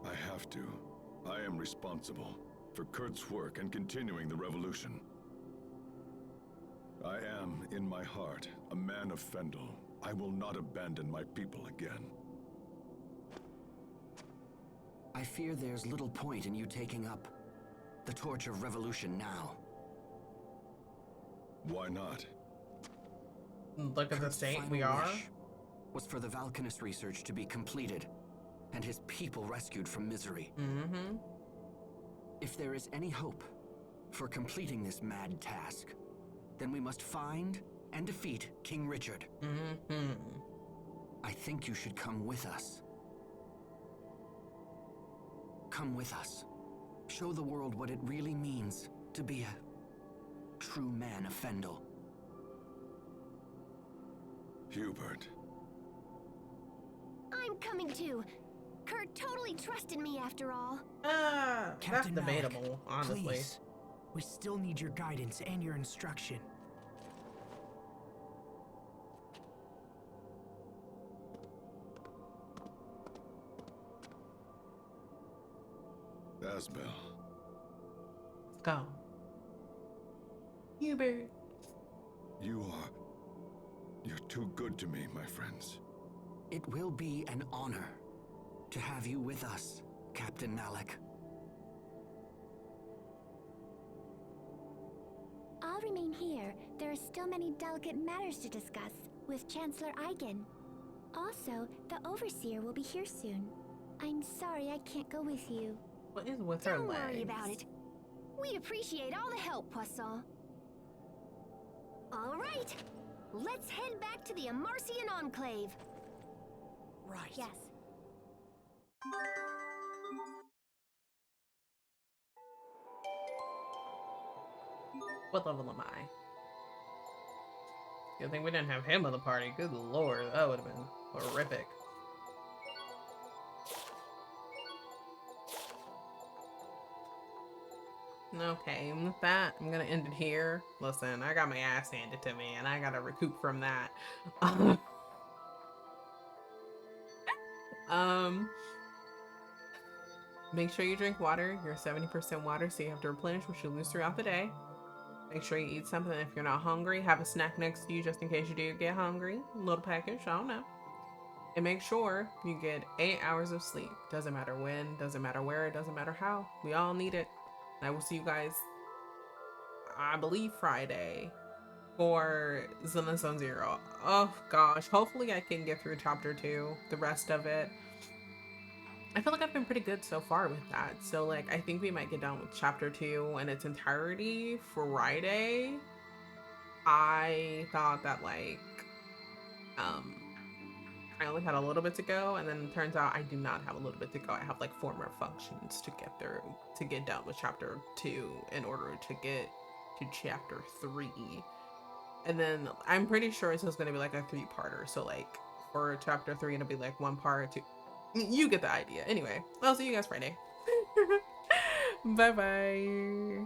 I have to. I am responsible for Kurt's work and continuing the revolution. I am, in my heart, a man of Fendel. I will not abandon my people again. I fear there's little point in you taking up the torch of revolution now. Why not? Look at the Kurt's state final we are. wish was for the Valkanist research to be completed and his people rescued from misery. Mm-hmm. If there is any hope for completing this mad task, then we must find and defeat King Richard. Mm-hmm. I think you should come with us. Come with us. Show the world what it really means to be a true man of Fendel. Hubert. I'm coming too. Kurt totally trusted me after all. That's Captain Malik, debatable, honestly. Please. We still need your guidance and your instruction. Asbel. Let's go. Hubert. You're too good to me, my friends. It will be an honor to have you with us, Captain Malik. I'll remain here. There are still many delicate matters to discuss with Chancellor Eigen. Also, the Overseer will be here soon. I'm sorry I can't go with you. What is with her Don't legs? worry about it. We appreciate all the help, Poisson. All right, let's head back to the Amarcian Enclave. Right. Yes. What level am I? Good thing we didn't have him on the party. Good lord, that would have been horrific. Okay, with that, I'm gonna end it here. Listen, I got my ass handed to me, and I gotta recoup from that. Make sure you drink water. You're 70% water, so you have to replenish what you lose throughout the day. Make sure you eat something if you're not hungry. Have a snack next to you just in case you do get hungry. A little package, I don't know. And make sure you get 8 hours of sleep. Doesn't matter when, doesn't matter where, it doesn't matter how. We all need it. And I will see you guys, I believe, Friday for Zenless Zone Zero. Oh gosh, hopefully I can get through chapter 2, the rest of it. I feel like I've been pretty good so far with that. So like, I think we might get done with chapter 2 in its entirety Friday. I thought that like, I only had a little bit to go, and then it turns out I do not have a little bit to go. I have like 4 more functions to get through, to get done with chapter 2 in order to get to chapter 3. And then I'm pretty sure it's just gonna be like a 3-parter. So like for chapter 3, it'll be like 1 part, 2. You get the idea. Anyway, I'll see you guys Friday. Bye bye.